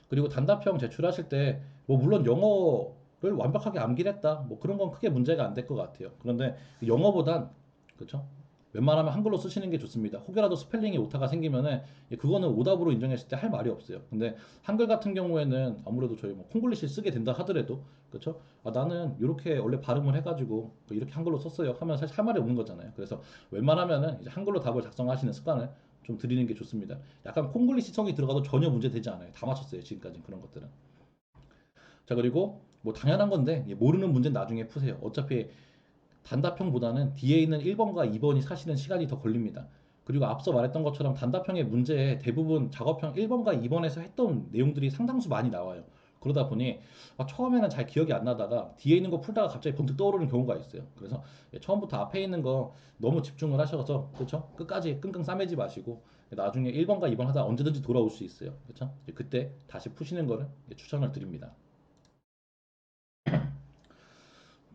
그리고 단답형 제출하실 때 뭐 물론 영어를 완벽하게 암기를 했다 뭐 그런 건 크게 문제가 안 될 것 같아요. 그런데 영어보단 그렇죠? 웬만하면 한글로 쓰시는 게 좋습니다. 혹여라도 스펠링에 오타가 생기면은 그거는 오답으로 인정했을 때 할 말이 없어요. 근데 한글 같은 경우에는 아무래도 저희 뭐 콩글리시 쓰게 된다 하더라도 그렇죠? 아, 나는 이렇게 원래 발음을 해가지고 뭐 이렇게 한글로 썼어요 하면 사실 할 말이 없는 거잖아요. 그래서 웬만하면은 이제 한글로 답을 작성하시는 습관을 좀 들이는 게 좋습니다. 약간 콩글리시성이 들어가도 전혀 문제 되지 않아요. 다 맞췄어요. 지금까지 그런 것들은. 자, 그리고 뭐 당연한 건데 모르는 문제는 나중에 푸세요. 어차피 단답형보다는 뒤에 있는 1번과 2번이 사실은 시간이 더 걸립니다. 그리고 앞서 말했던 것처럼 단답형의 문제에 대부분 작업형 1번과 2번에서 했던 내용들이 상당수 많이 나와요. 그러다 보니 처음에는 잘 기억이 안 나다가 뒤에 있는 거 풀다가 갑자기 번뜩 떠오르는 경우가 있어요. 그래서 처음부터 앞에 있는 거 너무 집중을 하셔서 그렇죠? 끝까지 끙끙 싸매지 마시고 나중에 1번과 2번 하다 언제든지 돌아올 수 있어요. 그렇죠? 그때 다시 푸시는 거를 추천을 드립니다.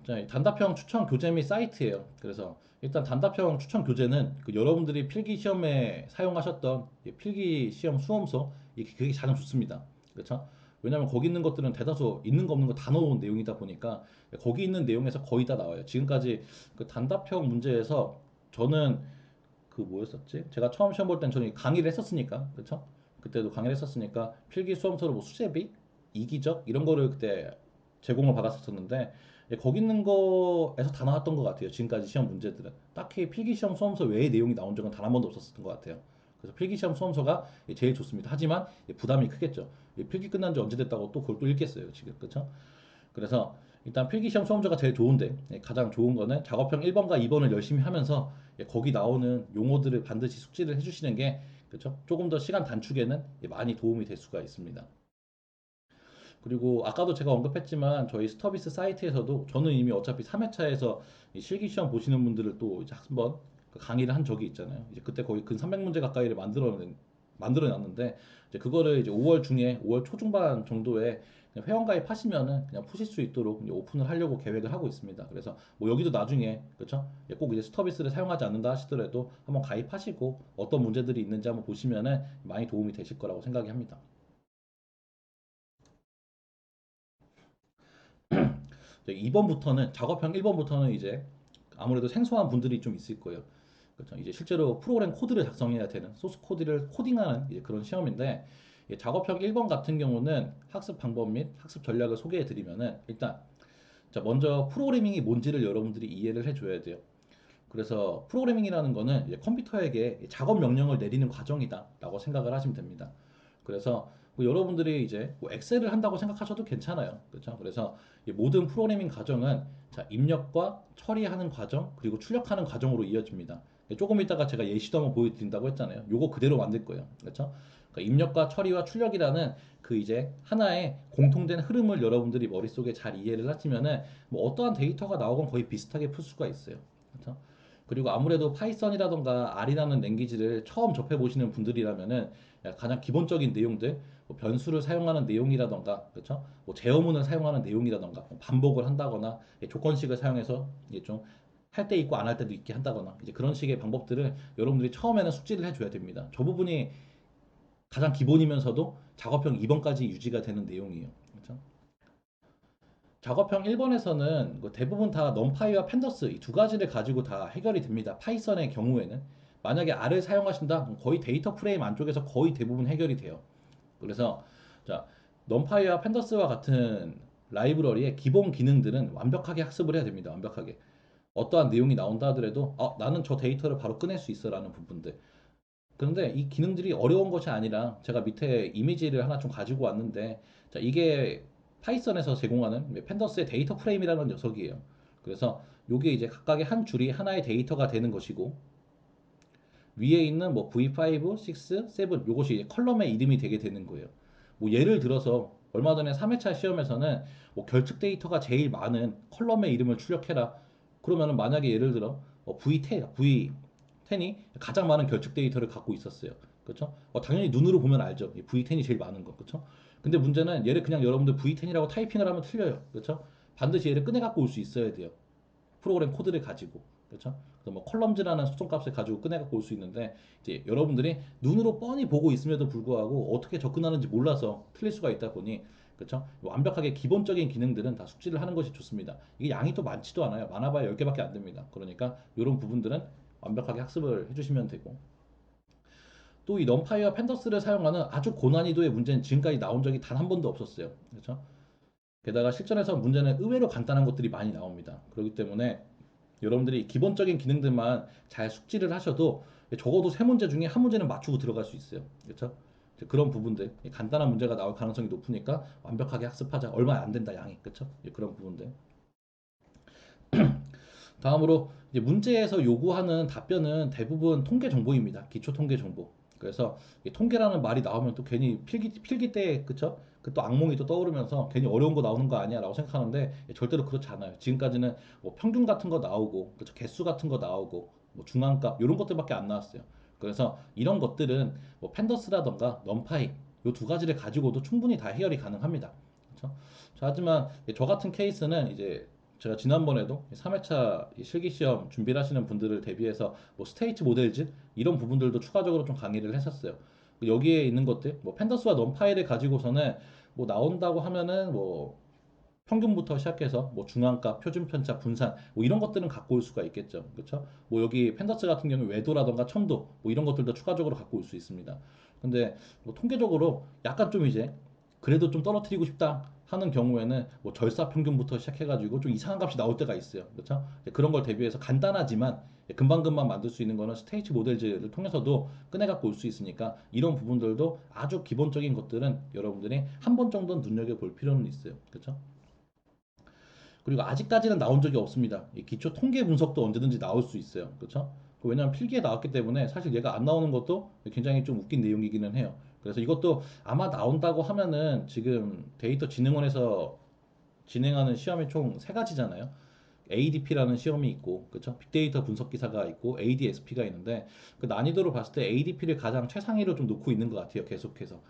자, 단답형 추천 교재 및 사이트예요. 그래서 일단 단답형 추천 교재는 그 여러분들이 필기 시험에 사용하셨던 필기 시험 수험서 그게 가장 좋습니다. 그렇죠? 왜냐하면 거기 있는 것들은 대다수 있는 거 없는 거 다 넣어놓은 내용이다 보니까 거기 있는 내용에서 거의 다 나와요. 지금까지 그 단답형 문제에서 저는 그 뭐였었지? 제가 처음 시험 볼 땐 저는 강의를 했었으니까, 그렇죠? 그때도 강의를 했었으니까 필기 수험서로 뭐 수제비, 이기적 이런 거를 그때 제공을 받았었는데 거기 있는 거에서 다 나왔던 것 같아요. 지금까지 시험 문제들은 딱히 필기 시험 수험서 외의 내용이 나온 적은 단 한 번도 없었던 것 같아요. 그래서 필기 시험 수험서가 제일 좋습니다. 하지만 부담이 크겠죠. 필기 끝난 지 언제 됐다고 또 그걸 또 읽겠어요, 지금 그렇죠? 그래서 일단 필기시험 수험자가 제일 좋은데 가장 좋은 거는 작업형 1번과 2번을 열심히 하면서 거기 나오는 용어들을 반드시 숙지를 해주시는 게 그렇죠? 조금 더 시간 단축에는 많이 도움이 될 수가 있습니다. 그리고 아까도 제가 언급했지만 저희 스터비스 사이트에서도 저는 이미 어차피 3회차에서 실기시험 보시는 분들을 또 이제 한번 그 강의를 한 적이 있잖아요. 이제 그때 거의 근 300문제 가까이를 만들어 놨는데 이제 그거를 이제 5월 중에 5월 초중반 정도에 그냥 회원 가입하시면은 그냥 푸실 수 있도록 이제 오픈을 하려고 계획을 하고 있습니다. 그래서 뭐 여기도 나중에 그렇죠? 꼭 이제 스터비스를 사용하지 않는다 하시더라도 한번 가입하시고 어떤 문제들이 있는지 한번 보시면은 많이 도움이 되실 거라고 생각이 합니다. 2번부터는 작업형 1번부터는 이제 아무래도 생소한 분들이 좀 있을 거예요. 그렇죠. 이제 실제로 프로그램 코드를 작성해야 되는 소스 코드를 코딩하는 이제 그런 시험인데 작업형 1번 같은 경우는 학습 방법 및 학습 전략을 소개해 드리면은 일단 자 먼저 프로그래밍이 뭔지를 여러분들이 이해를 해줘야 돼요. 그래서 프로그래밍이라는 거는 이제 컴퓨터에게 작업 명령을 내리는 과정이다라고 생각을 하시면 됩니다. 그래서 뭐 여러분들이 이제 뭐 엑셀을 한다고 생각하셔도 괜찮아요. 그렇죠? 그래서 이 모든 프로그래밍 과정은 자, 입력과 처리하는 과정 그리고 출력하는 과정으로 이어집니다. 조금 이따가 제가 예시도 한번 보여드린다고 했잖아요. 요거 그대로 만들 거예요. 그렇죠? 그러니까 입력과 처리와 출력이라는 그 이제 하나의 공통된 흐름을 여러분들이 머릿속에 잘 이해를 하시면은 뭐 어떠한 데이터가 나오건 거의 비슷하게 풀 수가 있어요. 그렇죠? 그리고 아무래도 파이썬이라던가 R이라는 랭귀지를 처음 접해 보시는 분들이라면은 가장 기본적인 내용들, 뭐 변수를 사용하는 내용이라던가, 그렇죠? 뭐 제어문을 사용하는 내용이라던가, 뭐 반복을 한다거나, 조건식을 사용해서 이게 좀 할 때 있고 안 할 때도 있게 한다거나, 이제 그런 식의 방법들을 여러분들이 처음에는 숙지를 해줘야 됩니다. 저 부분이 가장 기본이면서도 작업형 2번까지 유지가 되는 내용이에요. 그렇죠? 작업형 1번에서는 대부분 다 넘파이와 팬더스 이 두 가지를 가지고 다 해결이 됩니다. 파이썬의 경우에는 만약에 R을 사용하신다 그럼 거의 데이터 프레임 안쪽에서 거의 대부분 해결이 돼요. 그래서 자 넘파이와 팬더스와 같은 라이브러리의 기본 기능들은 완벽하게 학습을 해야 됩니다. 완벽하게 어떠한 내용이 나온다 하더라도 나는 저 데이터를 바로 꺼낼 수 있어라는 부분들. 그런데 이 기능들이 어려운 것이 아니라 제가 밑에 이미지를 하나 좀 가지고 왔는데 자, 이게 파이썬에서 제공하는 팬더스의 데이터 프레임이라는 녀석이에요. 그래서 이게 이제 각각의 한 줄이 하나의 데이터가 되는 것이고 위에 있는 뭐 V5, 6, 7 이것이 컬럼의 이름이 되게 되는 거예요. 뭐 예를 들어서 얼마 전에 3회차 시험에서는 뭐 결측 데이터가 제일 많은 컬럼의 이름을 출력해라. 그러면은 만약에 예를 들어 V10이 가장 많은 결측 데이터를 갖고 있었어요. 그렇죠? 당연히 눈으로 보면 알죠. 이 V10이 제일 많은 거. 그렇죠? 근데 문제는 얘를 그냥 여러분들 V10이라고 타이핑을 하면 틀려요. 그렇죠? 반드시 얘를 꺼내 갖고 올 수 있어야 돼요. 프로그램 코드를 가지고. 그렇죠? 그래서 뭐 컬럼즈라는 수정값을 가지고 꺼내 갖고 올 수 있는데 이제 여러분들이 눈으로 뻔히 보고 있음에도 불구하고 어떻게 접근하는지 몰라서 틀릴 수가 있다 보니 그렇죠? 완벽하게 기본적인 기능들은 다 숙지를 하는 것이 좋습니다. 이게 양이 또 많지도 않아요. 많아봐야 10개밖에 안 됩니다. 그러니까 이런 부분들은 완벽하게 학습을 해주시면 되고 또 이 넘파이와 팬더스를 사용하는 아주 고난이도의 문제는 지금까지 나온 적이 단 한 번도 없었어요. 그렇죠? 게다가 실전에서 문제는 의외로 간단한 것들이 많이 나옵니다. 그렇기 때문에 여러분들이 기본적인 기능들만 잘 숙지를 하셔도 적어도 세 문제 중에 한 문제는 맞추고 들어갈 수 있어요. 그렇죠? 그런 부분들 간단한 문제가 나올 가능성이 높으니까 완벽하게 학습하자. 얼마 안 된다 양이 그렇죠? 그런 부분들. 다음으로 이제 문제에서 요구하는 답변은 대부분 통계 정보입니다. 기초 통계 정보. 그래서 이 통계라는 말이 나오면 또 괜히 필기 때 그쵸? 그 또 악몽이 또 떠오르면서 괜히 어려운 거 나오는 거 아니야라고 생각하는데 절대로 그렇지 않아요. 지금까지는 뭐 평균 같은 거 나오고 그쵸? 개수 같은 거 나오고 뭐 중앙값 이런 것들밖에 안 나왔어요. 그래서 이런 것들은 뭐 팬더스라던가 넘파이 요 두 가지를 가지고도 충분히 다 해결이 가능합니다. 그렇죠? 하지만 저 같은 케이스는 이제 제가 지난번에도 3회차 실기시험 준비를 하시는 분들을 대비해서 뭐 스테이트 모델즈 이런 부분들도 추가적으로 좀 강의를 했었어요. 여기에 있는 것들, 뭐 팬더스와 넘파이를 가지고서는 뭐 나온다고 하면은 뭐 평균부터 시작해서 뭐 중앙값, 표준편차, 분산 뭐 이런 것들은 갖고 올 수가 있겠죠. 그렇죠? 뭐 여기 팬더스 같은 경우 외도라던가 첨도 뭐 이런 것들도 추가적으로 갖고 올 수 있습니다. 근데 뭐 통계적으로 약간 좀 이제 그래도 좀 떨어뜨리고 싶다 하는 경우에는 뭐 절사 평균부터 시작해가지고 좀 이상한 값이 나올 때가 있어요. 그렇죠? 그런 걸 대비해서 간단하지만 금방금방 만들 수 있는 거는 스테이치 모델즈를 통해서도 꺼내 갖고 올 수 있으니까 이런 부분들도 아주 기본적인 것들은 여러분들이 한 번 정도는 눈여겨볼 필요는 있어요. 그렇죠? 그리고 아직까지는 나온 적이 없습니다. 이 기초 통계 분석도 언제든지 나올 수 있어요. 그렇죠? 왜냐하면 필기에 나왔기 때문에 사실 얘가 안 나오는 것도 굉장히 좀 웃긴 내용이기는 해요. 그래서 이것도 아마 나온다고 하면은 지금 데이터진흥원에서 진행하는 시험이 총 세 가지잖아요. ADP라는 시험이 있고, 그렇죠? 빅데이터 분석 기사가 있고, ADSP가 있는데 그 난이도로 봤을 때 ADP를 가장 최상위로 좀 놓고 있는 것 같아요. 계속해서.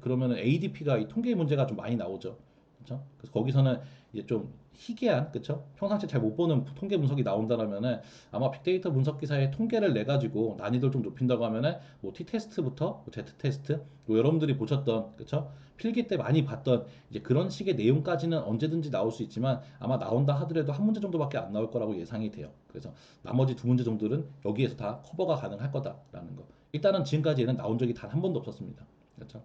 그러면은 ADP가 이 통계 문제가 좀 많이 나오죠. 그렇죠? 그래서 거기서는 이제 좀 희귀한, 그렇죠? 평상시 잘 못 보는 통계 분석이 나온다라면은 아마 빅데이터 분석 기사의 통계를 내 가지고 난이도를 좀 높인다고 하면은 뭐 T 테스트부터 뭐 Z 테스트, 뭐 여러분들이 보셨던, 그렇죠? 필기 때 많이 봤던 이제 그런 식의 내용까지는 언제든지 나올 수 있지만 아마 나온다 하더라도 한 문제 정도밖에 안 나올 거라고 예상이 돼요. 그래서 나머지 두 문제 정도는 여기에서 다 커버가 가능할 거다라는 거. 일단은 지금까지는 나온 적이 단 한 번도 없었습니다. 그렇죠?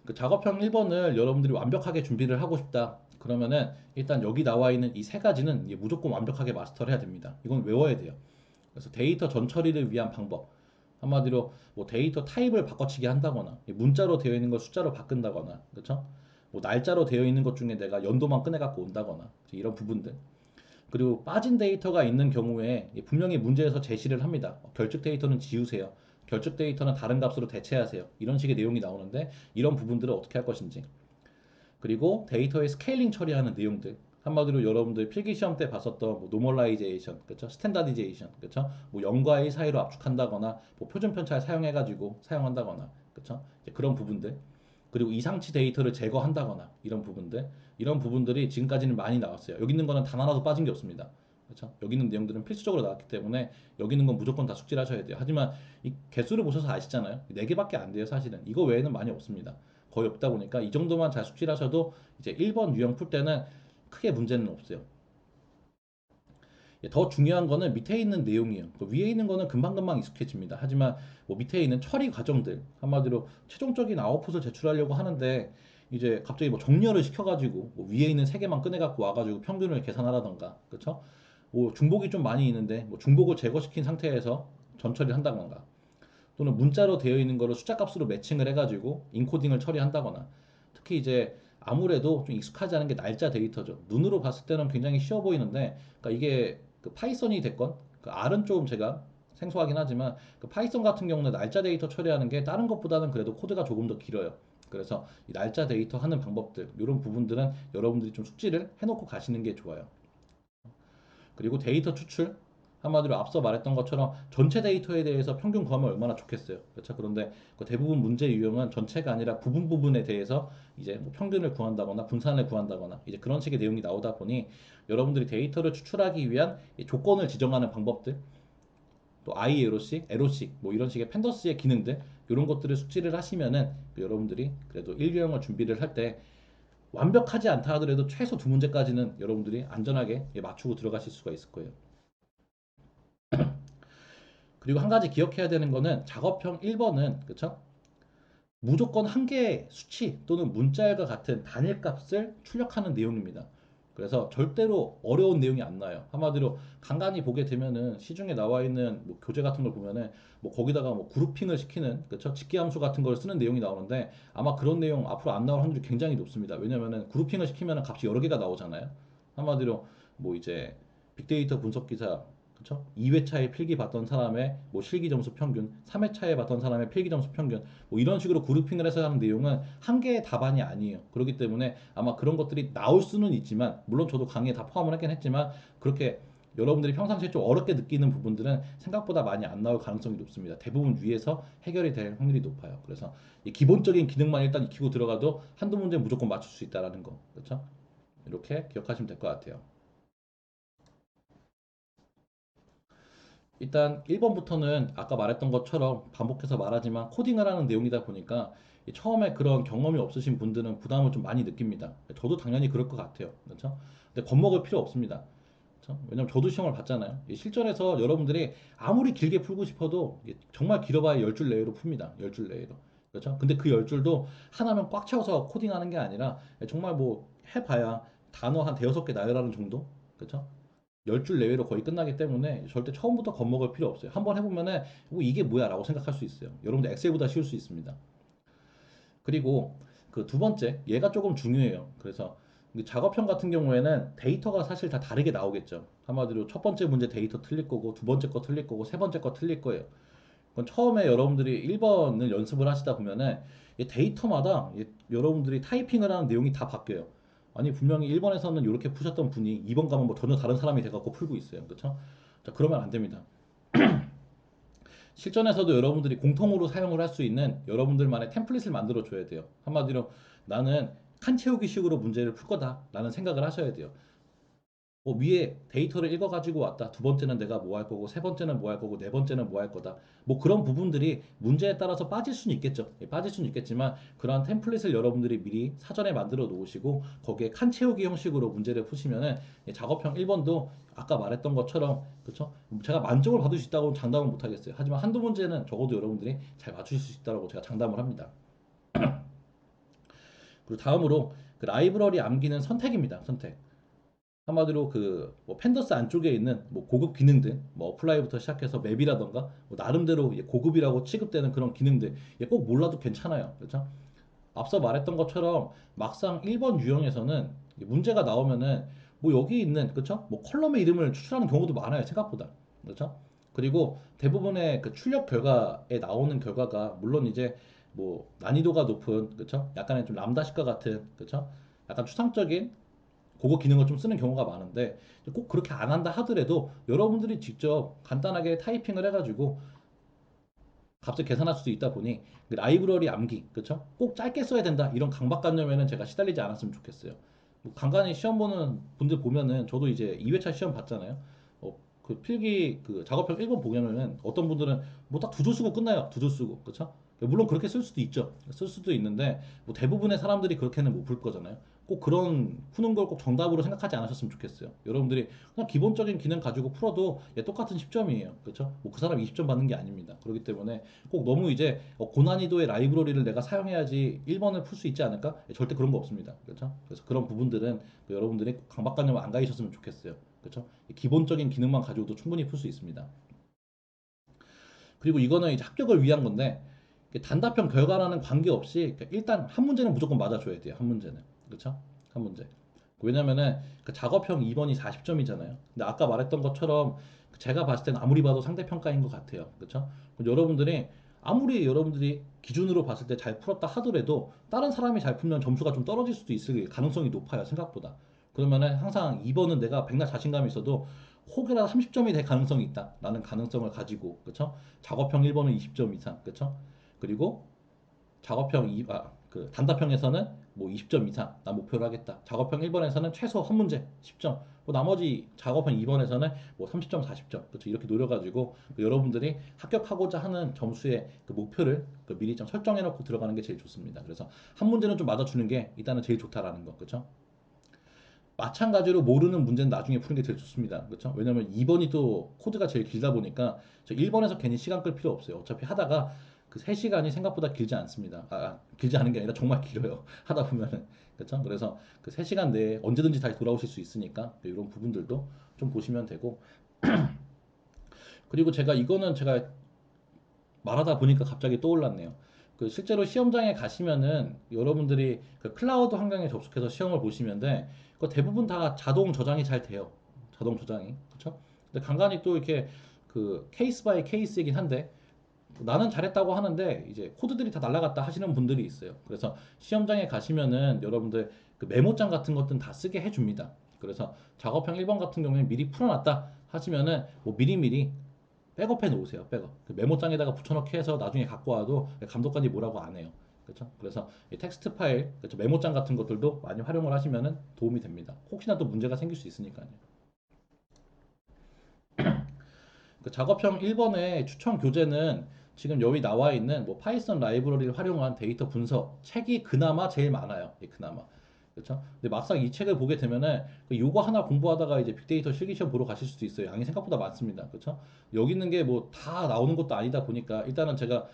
그 작업형 1번을 여러분들이 완벽하게 준비를 하고 싶다. 그러면은 일단 여기 나와 있는 이 세 가지는 이제 무조건 완벽하게 마스터를 해야 됩니다. 이건 외워야 돼요. 그래서 데이터 전처리를 위한 방법. 한마디로 뭐 데이터 타입을 바꿔치기 한다거나 문자로 되어 있는 걸 숫자로 바꾼다거나 그렇죠? 뭐 날짜로 되어 있는 것 중에 내가 연도만 꺼내 갖고 온다거나 이런 부분들. 그리고 빠진 데이터가 있는 경우에 분명히 문제에서 제시를 합니다. 결축 데이터는 지우세요. 결축 데이터는 다른 값으로 대체하세요. 이런 식의 내용이 나오는데 이런 부분들을 어떻게 할 것인지. 그리고 데이터의 스케일링 처리하는 내용들. 한마디로 여러분들 필기 시험 때 봤었던 뭐 노멀라이제이션, 그렇죠? 스탠다디제이션, 그렇죠? 뭐 0과 1 사이로 압축한다거나 뭐 표준 편차를 사용해 가지고 사용한다거나, 그렇죠? 그런 부분들. 그리고 이상치 데이터를 제거한다거나 이런 부분들. 이런 부분들이 지금까지는 많이 나왔어요. 여기 있는 거는 단 하나도 빠진 게 없습니다. 그렇죠? 여기 있는 내용들은 필수적으로 나왔기 때문에 여기 있는 건 무조건 다 숙지를 하셔야 돼요. 하지만 이 개수를 보셔서 아시잖아요. 4개밖에 안 돼요, 사실은. 이거 외에는 많이 없습니다. 거의 없다 보니까 이 정도만 잘 숙지를 하셔도 이제 1번 유형 풀 때는 크게 문제는 없어요. 더 중요한 거는 밑에 있는 내용이에요. 그 위에 있는 거는 금방금방 익숙해집니다. 하지만 뭐 밑에 있는 처리 과정들, 한마디로 최종적인 아웃풋을 제출하려고 하는데 이제 갑자기 뭐 정렬을 시켜가지고 뭐 위에 있는 세 개만 꺼내갖고 와가지고 평균을 계산하라던가, 그렇죠? 뭐 중복이 좀 많이 있는데 뭐 중복을 제거시킨 상태에서 전처리를 한다던가, 또는 문자로 되어 있는 거를 숫자 값으로 매칭을 해가지고 인코딩을 처리한다거나. 특히 이제 아무래도 좀 익숙하지 않은 게 날짜 데이터죠. 눈으로 봤을 때는 굉장히 쉬워 보이는데, 그러니까 이게 그 파이썬이 됐건 그 R은 좀 제가 생소하긴 하지만 그 파이썬 같은 경우는 날짜 데이터 처리하는 게 다른 것보다는 그래도 코드가 조금 더 길어요. 그래서 이 날짜 데이터 하는 방법들, 이런 부분들은 여러분들이 좀 숙지를 해놓고 가시는 게 좋아요. 그리고 데이터 추출, 한마디로 앞서 말했던 것처럼 전체 데이터에 대해서 평균 구하면 얼마나 좋겠어요. 그렇죠? 그런데 그 대부분 문제 유형은 전체가 아니라 부분 부분에 대해서 이제 뭐 평균을 구한다거나 분산을 구한다거나 이제 그런 식의 내용이 나오다 보니 여러분들이 데이터를 추출하기 위한 이 조건을 지정하는 방법들, 또 I 에로식, 에로식 뭐 이런 식의 펜더스의 기능들, 이런 것들을 숙지를 하시면은 여러분들이 그래도 1유형을 준비를 할 때 완벽하지 않다 하더라도 최소 두 문제까지는 여러분들이 안전하게 맞추고 들어가실 수가 있을 거예요. 그리고 한 가지 기억해야 되는 거는 작업형 1번은, 그쵸? 무조건 한 개의 수치 또는 문자열과 같은 단일값을 출력하는 내용입니다. 그래서 절대로 어려운 내용이 안 나요. 한마디로 간간히 보게 되면은 시중에 나와 있는 뭐 교재 같은 걸 보면은 뭐 거기다가 뭐 그룹핑을 시키는, 그쵸? 직계함수 같은 걸 쓰는 내용이 나오는데 아마 그런 내용 앞으로 안 나올 확률이 굉장히 높습니다. 왜냐면은 그룹핑을 시키면은 값이 여러 개가 나오잖아요. 한마디로 뭐 이제 빅데이터 분석 기사, 그쵸? 2회차에 필기 봤던 사람의 뭐 실기 점수 평균, 3회차에 봤던 사람의 필기 점수 평균, 뭐 이런 식으로 그룹핑을 해서 하는 내용은 한 개의 답안이 아니에요. 그렇기 때문에 아마 그런 것들이 나올 수는 있지만, 물론 저도 강의에 다 포함을 하긴 했지만, 그렇게 여러분들이 평상시에 좀 어렵게 느끼는 부분들은 생각보다 많이 안 나올 가능성이 높습니다. 대부분 위에서 해결이 될 확률이 높아요. 그래서 이 기본적인 기능만 일단 익히고 들어가도 한두 문제 무조건 맞출 수 있다라는 거, 그렇죠? 이렇게 기억하시면 될 것 같아요. 일단 1번부터는 아까 말했던 것처럼 반복해서 말하지만 코딩을 하는 내용이다 보니까 처음에 그런 경험이 없으신 분들은 부담을 좀 많이 느낍니다. 저도 당연히 그럴 것 같아요. 그렇죠? 근데 겁먹을 필요 없습니다. 그렇죠? 왜냐면 저도 시험을 봤잖아요. 실전에서 여러분들이 아무리 길게 풀고 싶어도 정말 길어봐야 10줄 내외로 풉니다. 10줄 내외로. 그렇죠? 근데 그 10줄도 하나면 꽉 채워서 코딩하는 게 아니라 정말 뭐 해봐야 단어 한 대여섯 개 나열하는 정도? 그렇죠? 10줄 내외로 거의 끝나기 때문에 절대 처음부터 겁먹을 필요 없어요. 한번 해보면은 이게 뭐야 라고 생각할 수 있어요. 여러분들 엑셀보다 쉬울 수 있습니다. 그리고 그 두 번째, 얘가 조금 중요해요. 그래서 이 작업형 같은 경우에는 데이터가 사실 다 다르게 나오겠죠. 한마디로 첫 번째 문제 데이터 틀릴 거고, 두 번째 거 틀릴 거고, 세 번째 거 틀릴 거예요. 그건 처음에 여러분들이 1번을 연습을 하시다 보면은 이 데이터마다 여러분들이 타이핑을 하는 내용이 다 바뀌어요. 아니 분명히 1번에서는 이렇게 푸셨던 분이 2번 가면 뭐 전혀 다른 사람이 돼갖고 풀고 있어요. 그렇죠? 자, 그러면 안 됩니다. 실전에서도 여러분들이 공통으로 사용을 할 수 있는 여러분들만의 템플릿을 만들어 줘야 돼요. 한마디로 나는 칸 채우기 식으로 문제를 풀 거다라는 생각을 하셔야 돼요. 뭐 위에 데이터를 읽어가지고 왔다. 두 번째는 내가 뭐 할 거고, 세 번째는 뭐 할 거고, 네 번째는 뭐 할 거다. 뭐 그런 부분들이 문제에 따라서 빠질 수는 있겠죠. 예, 빠질 수는 있겠지만 그러한 템플릿을 여러분들이 미리 사전에 만들어 놓으시고 거기에 칸 채우기 형식으로 문제를 푸시면은 예, 작업형 1번도 아까 말했던 것처럼 그렇죠? 제가 만족을 받을 수 있다고 장담은 못 하겠어요. 하지만 한두 문제는 적어도 여러분들이 잘 맞추실 수 있다고 제가 장담을 합니다. 그리고 다음으로 그 라이브러리 암기는 선택입니다. 선택. 한마디로 그 뭐 팬더스 안쪽에 있는 뭐 고급 기능들 뭐 어플라이부터 시작해서 맵이라던가 뭐 나름대로 고급이라고 취급되는 그런 기능들 꼭 몰라도 괜찮아요. 그렇죠? 앞서 말했던 것처럼 막상 1번 유형에서는 문제가 나오면은 뭐 여기 있는 그렇죠? 뭐 컬럼의 이름을 추출하는 경우도 많아요. 생각보다. 그렇죠? 그리고 대부분의 그 출력 결과에 나오는 결과가 물론 이제 뭐 난이도가 높은 그렇죠? 약간의 좀 람다식과 같은 그렇죠? 약간 추상적인 그거 기능을 좀 쓰는 경우가 많은데 꼭 그렇게 안 한다 하더라도 여러분들이 직접 간단하게 타이핑을 해가지고 값을 계산할 수도 있다 보니 그 라이브러리 암기 그쵸? 꼭 짧게 써야 된다 이런 강박관념에는 제가 시달리지 않았으면 좋겠어요. 뭐 간간히 시험 보는 분들 보면은 저도 이제 2회차 시험 봤잖아요. 그 필기 그 작업형 1번 보면은 어떤 분들은 뭐 딱 두 줄 쓰고 끝나요. 두 줄 쓰고 그쵸? 물론 그렇게 쓸 수도 있죠. 쓸 수도 있는데 뭐 대부분의 사람들이 그렇게는 못 풀 거잖아요. 꼭 그런 푸는 걸 꼭 정답으로 생각하지 않으셨으면 좋겠어요. 여러분들이 그냥 기본적인 기능 가지고 풀어도 예, 똑같은 10점이에요. 그렇죠? 뭐 그 사람 20점 받는 게 아닙니다. 그렇기 때문에 꼭 너무 이제 고난이도의 라이브러리를 내가 사용해야지 1번을 풀 수 있지 않을까? 예, 절대 그런 거 없습니다. 그렇죠? 그래서 그런 부분들은 여러분들이 강박관념을 안 가지셨으면 좋겠어요. 그렇죠? 기본적인 기능만 가지고도 충분히 풀 수 있습니다. 그리고 이거는 이제 합격을 위한 건데 단답형 결과라는 관계없이 일단 한 문제는 무조건 맞아줘야 돼요. 한 문제는. 그렇죠? 한 문제. 왜냐면은 그 작업형 2번이 40점이잖아요. 근데 아까 말했던 것처럼 제가 봤을 때는 아무리 봐도 상대평가인 것 같아요. 그렇죠? 여러분들이 아무리 여러분들이 기준으로 봤을 때 잘 풀었다 하더라도 다른 사람이 잘 풀면 점수가 좀 떨어질 수도 있을 가능성이 높아요. 생각보다. 그러면은 항상 2번은 내가 백날 자신감이 있어도 혹여나 30점이 될 가능성이 있다. 라는 가능성을 가지고 그렇죠? 작업형 1번은 20점 이상. 그렇죠? 그리고 작업형 그 단답형에서는 뭐 20점 이상 나 목표로 하겠다. 작업형 1번에서는 최소 한 문제 10점. 뭐 나머지 작업형 2번에서는 뭐 30점, 40점. 그렇죠. 이렇게 노려가지고 그 여러분들이 합격하고자 하는 점수의 그 목표를 그 미리 좀 설정해 놓고 들어가는 게 제일 좋습니다. 그래서 한 문제는 좀 맞아주는 게 일단은 제일 좋다라는 거. 그렇죠? 마찬가지로 모르는 문제는 나중에 푸는 게 제일 좋습니다. 그렇죠? 왜냐면 2번이 또 코드가 제일 길다 보니까 저 1번에서 괜히 시간 끌 필요 없어요. 어차피 하다가 그 3시간이 생각보다 길지 않습니다. 길지 않은 게 아니라 정말 길어요. 하다 보면은. 그렇죠? 그래서 그 3시간 내에 언제든지 다시 돌아오실 수 있으니까 이런 부분들도 좀 보시면 되고 그리고 제가 말하다 보니까 갑자기 떠올랐네요. 그 실제로 시험장에 가시면은 여러분들이 그 클라우드 환경에 접속해서 시험을 보시면데 그 대부분 다 자동 저장이 잘 돼요. 자동 저장이. 그렇죠? 근데 간간이 또 이렇게 그 케이스 바이 케이스이긴 한데 나는 잘했다고 하는데 이제 코드들이 다 날라갔다 하시는 분들이 있어요. 그래서 시험장에 가시면은 여러분들 그 메모장 같은 것들은 다 쓰게 해줍니다. 그래서 작업형 1번 같은 경우에 미리 풀어놨다 하시면은 뭐 미리미리 백업해 놓으세요. 백업. 그 메모장에다가 붙여넣기 해서 나중에 갖고 와도 감독관이 뭐라고 안 해요. 그렇죠? 그래서 이 텍스트 파일, 그렇죠? 메모장 같은 것들도 많이 활용을 하시면 도움이 됩니다. 혹시나 또 문제가 생길 수 있으니까요. 그 작업형 1번의 추천 교재는 지금 여기 나와 있는 뭐 파이썬 라이브러리를 활용한 데이터 분석 책이 그나마 제일 많아요. 예, 그나마. 그렇죠? 근데 막상 이 책을 보게 되면은 그 요거 하나 공부하다가 이제 빅데이터 실기시험 보러 가실 수도 있어요. 양이 생각보다 많습니다. 그렇죠? 여기 있는 게 뭐 다 나오는 것도 아니다 보니까 일단은 제가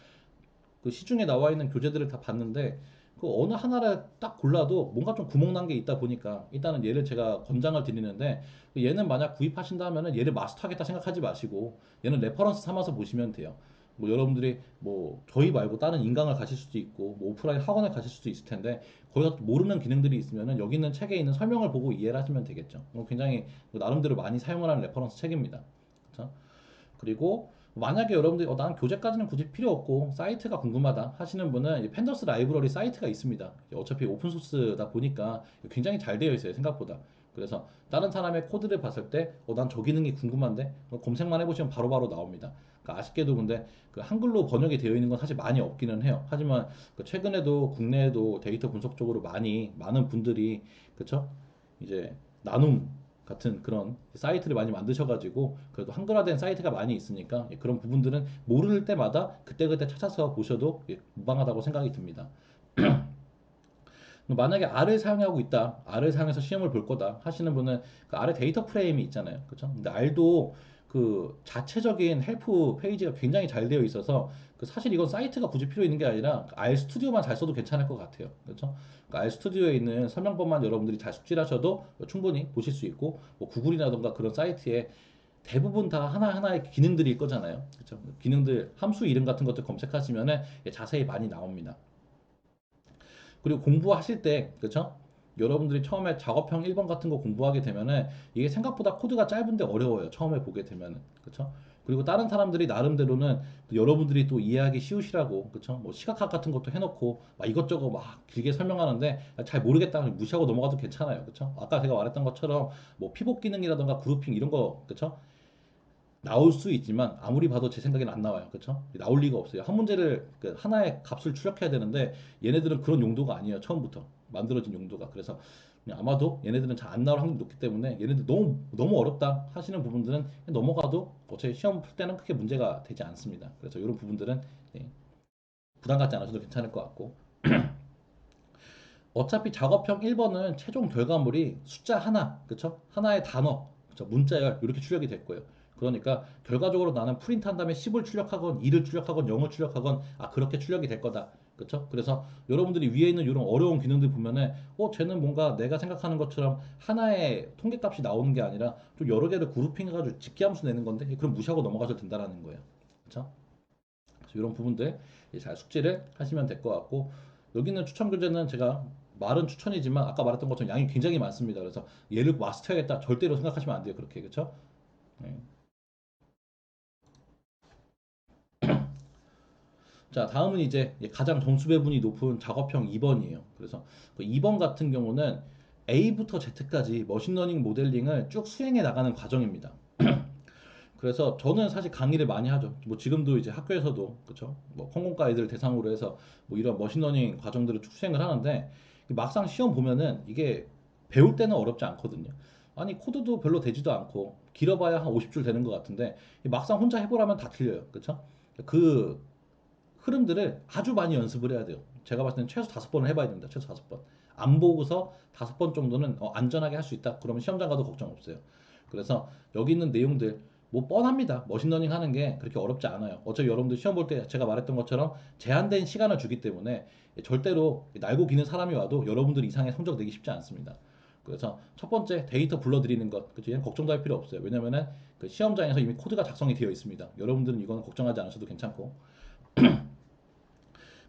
그 시중에 나와 있는 교재들을 다 봤는데 그 어느 하나를 딱 골라도 뭔가 좀 구멍 난 게 있다 보니까 일단은 얘를 제가 권장을 드리는데 얘는 만약 구입하신다 하면은 얘를 마스터하겠다 생각하지 마시고 얘는 레퍼런스 삼아서 보시면 돼요. 뭐 여러분들이 뭐 저희 말고 다른 인강을 가실 수도 있고 뭐 오프라인 학원을 가실 수도 있을 텐데 거기서 모르는 기능들이 있으면은 여기 있는 책에 있는 설명을 보고 이해를 하시면 되겠죠. 굉장히 나름대로 많이 사용을 하는 레퍼런스 책입니다. 그렇죠? 그리고 만약에 여러분들이 난 교재까지는 굳이 필요 없고 사이트가 궁금하다 하시는 분은 이 팬더스 라이브러리 사이트가 있습니다. 어차피 오픈소스다 보니까 굉장히 잘 되어 있어요 생각보다. 그래서 다른 사람의 코드를 봤을 때 난 저 기능이 궁금한데 검색만 해보시면 바로바로 나옵니다. 그러니까 아쉽게도 근데 그 한글로 번역이 되어 있는 건 사실 많이 없기는 해요. 하지만 그 최근에도 국내에도 데이터 분석 쪽으로 많은 분들이 그쵸? 이제 나눔 같은 그런 사이트를 많이 만드셔가지고 그래도 한글화된 사이트가 많이 있으니까 그런 부분들은 모를 때마다 그때그때 찾아서 보셔도 무방하다고 생각이 듭니다. 만약에 R을 사용하고 있다, R을 사용해서 시험을 볼 거다 하시는 분은 그 R의 데이터 프레임이 있잖아요. 그렇죠? 근데 R도 그 자체적인 헬프 페이지가 굉장히 잘 되어 있어서 그 사실 이건 사이트가 굳이 필요 있는 게 아니라 R 스튜디오만 잘 써도 괜찮을 것 같아요. 그렇죠? 그러니까 R 스튜디오에 있는 설명법만 여러분들이 잘 숙지하셔도 충분히 보실 수 있고 뭐 구글이라던가 그런 사이트에 대부분 다 하나하나의 기능들이 있 거잖아요. 그렇죠? 기능들 함수 이름 같은 것들 검색하시면은 자세히 많이 나옵니다. 그리고 공부하실 때, 그쵸? 여러분들이 처음에 작업형 1번 같은 거 공부하게 되면은 이게 생각보다 코드가 짧은데 어려워요. 처음에 보게 되면은. 그쵸? 그리고 다른 사람들이 나름대로는 또 여러분들이 또 이해하기 쉬우시라고, 그쵸? 뭐 시각화 같은 것도 해놓고 막 이것저것 막 길게 설명하는데 잘 모르겠다 무시하고 넘어가도 괜찮아요. 그쵸? 아까 제가 말했던 것처럼 뭐 피봇 기능이라던가 그룹핑 이런 거, 그쵸? 나올 수 있지만 아무리 봐도 제 생각에는 안 나와요. 그렇죠? 나올 리가 없어요. 한 문제를 그 하나의 값을 출력해야 되는데 얘네들은 그런 용도가 아니에요. 처음부터 만들어진 용도가. 그래서 아마도 얘네들은 잘 안 나올 확률이 높기 때문에 얘네들 너무 너무 어렵다 하시는 부분들은 넘어가도 어차피 시험 풀 때는 크게 문제가 되지 않습니다. 그래서 이런 부분들은 부담 갖지 않으셔도 괜찮을 것 같고 어차피 작업형 1번은 최종 결과물이 숫자 하나, 그쵸? 하나의 단어, 그쵸? 문자열 이렇게 출력이 될 거예요. 그러니까 결과적으로 나는 프린트 한 다음에 10을 출력하건 2를 출력하건 0을 출력하건 그렇게 출력이 될 거다. 그쵸? 그래서 여러분들이 위에 있는 이런 어려운 기능들 보면은 쟤는 뭔가 내가 생각하는 것처럼 하나의 통계값이 나오는 게 아니라 좀 여러 개를 그룹핑해가지고 집계함수 내는 건데 그럼 무시하고 넘어가셔도 된다라는 거예요. 그쵸? 그래서 이런 부분들 잘 숙지를 하시면 될 것 같고 여기는 추천 교재는 제가 말은 추천이지만 아까 말했던 것처럼 양이 굉장히 많습니다. 그래서 얘를 마스터해야겠다 절대로 생각하시면 안 돼요. 그렇게 그렇죠? 네. 자 다음은 이제 가장 점수 배분이 높은 작업형 2번이에요. 그래서 그 2번 같은 경우는 A부터 Z까지 머신러닝 모델링을 쭉 수행해 나가는 과정입니다. 그래서 저는 사실 강의를 많이 하죠. 뭐 지금도 이제 학교에서도 그렇죠. 뭐 컴공과 아이들 대상으로 해서 뭐 이런 머신러닝 과정들을 쭉 수행을 하는데 막상 시험 보면은 이게 배울 때는 어렵지 않거든요. 아니 코드도 별로 되지도 않고 길어봐야 한 50줄 되는 것 같은데 막상 혼자 해보라면 다 틀려요. 그렇죠? 그 흐름들을 아주 많이 연습을 해야 돼요. 제가 봤을 때는 최소 5번을 해봐야 됩니다. 최소 5번. 안 보고서 5번 정도는 안전하게 할 수 있다. 그러면 시험장 가도 걱정 없어요. 그래서 여기 있는 내용들 뭐 뻔합니다. 머신러닝 하는 게 그렇게 어렵지 않아요. 어차피 여러분들 시험 볼 때 제가 말했던 것처럼 제한된 시간을 주기 때문에 절대로 날고 기는 사람이 와도 여러분들 이상의 성적 내기 쉽지 않습니다. 그래서 첫 번째 데이터 불러드리는 것, 그죠? 얘는 걱정도 할 필요 없어요. 왜냐면은 그 시험장에서 이미 코드가 작성이 되어 있습니다. 여러분들은 이거는 걱정하지 않으셔도 괜찮고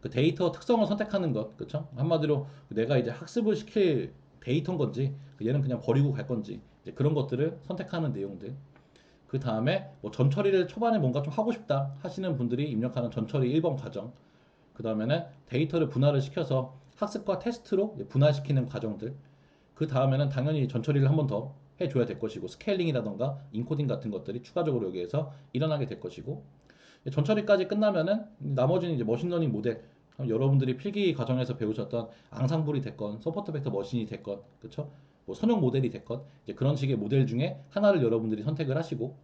그 데이터 특성을 선택하는 것, 그렇죠? 한마디로 내가 이제 학습을 시킬 데이터인 건지, 얘는 그냥 버리고 갈 건지, 이제 그런 것들을 선택하는 내용들. 그 다음에 뭐 전처리를 초반에 뭔가 좀 하고 싶다 하시는 분들이 입력하는 전처리 1번 과정. 그 다음에는 데이터를 분할을 시켜서 학습과 테스트로 분할시키는 과정들. 그 다음에는 당연히 전처리를 한 번 더 해줘야 될 것이고 스케일링이라던가 인코딩 같은 것들이 추가적으로 여기에서 일어나게 될 것이고 전처리까지 끝나면은 나머지는 이제 머신러닝 모델 여러분들이 필기 과정에서 배우셨던 앙상블이 됐건 서포트 벡터 머신이 됐건 그쵸? 뭐 선형 모델이 됐건 이제 그런 식의 모델 중에 하나를 여러분들이 선택을 하시고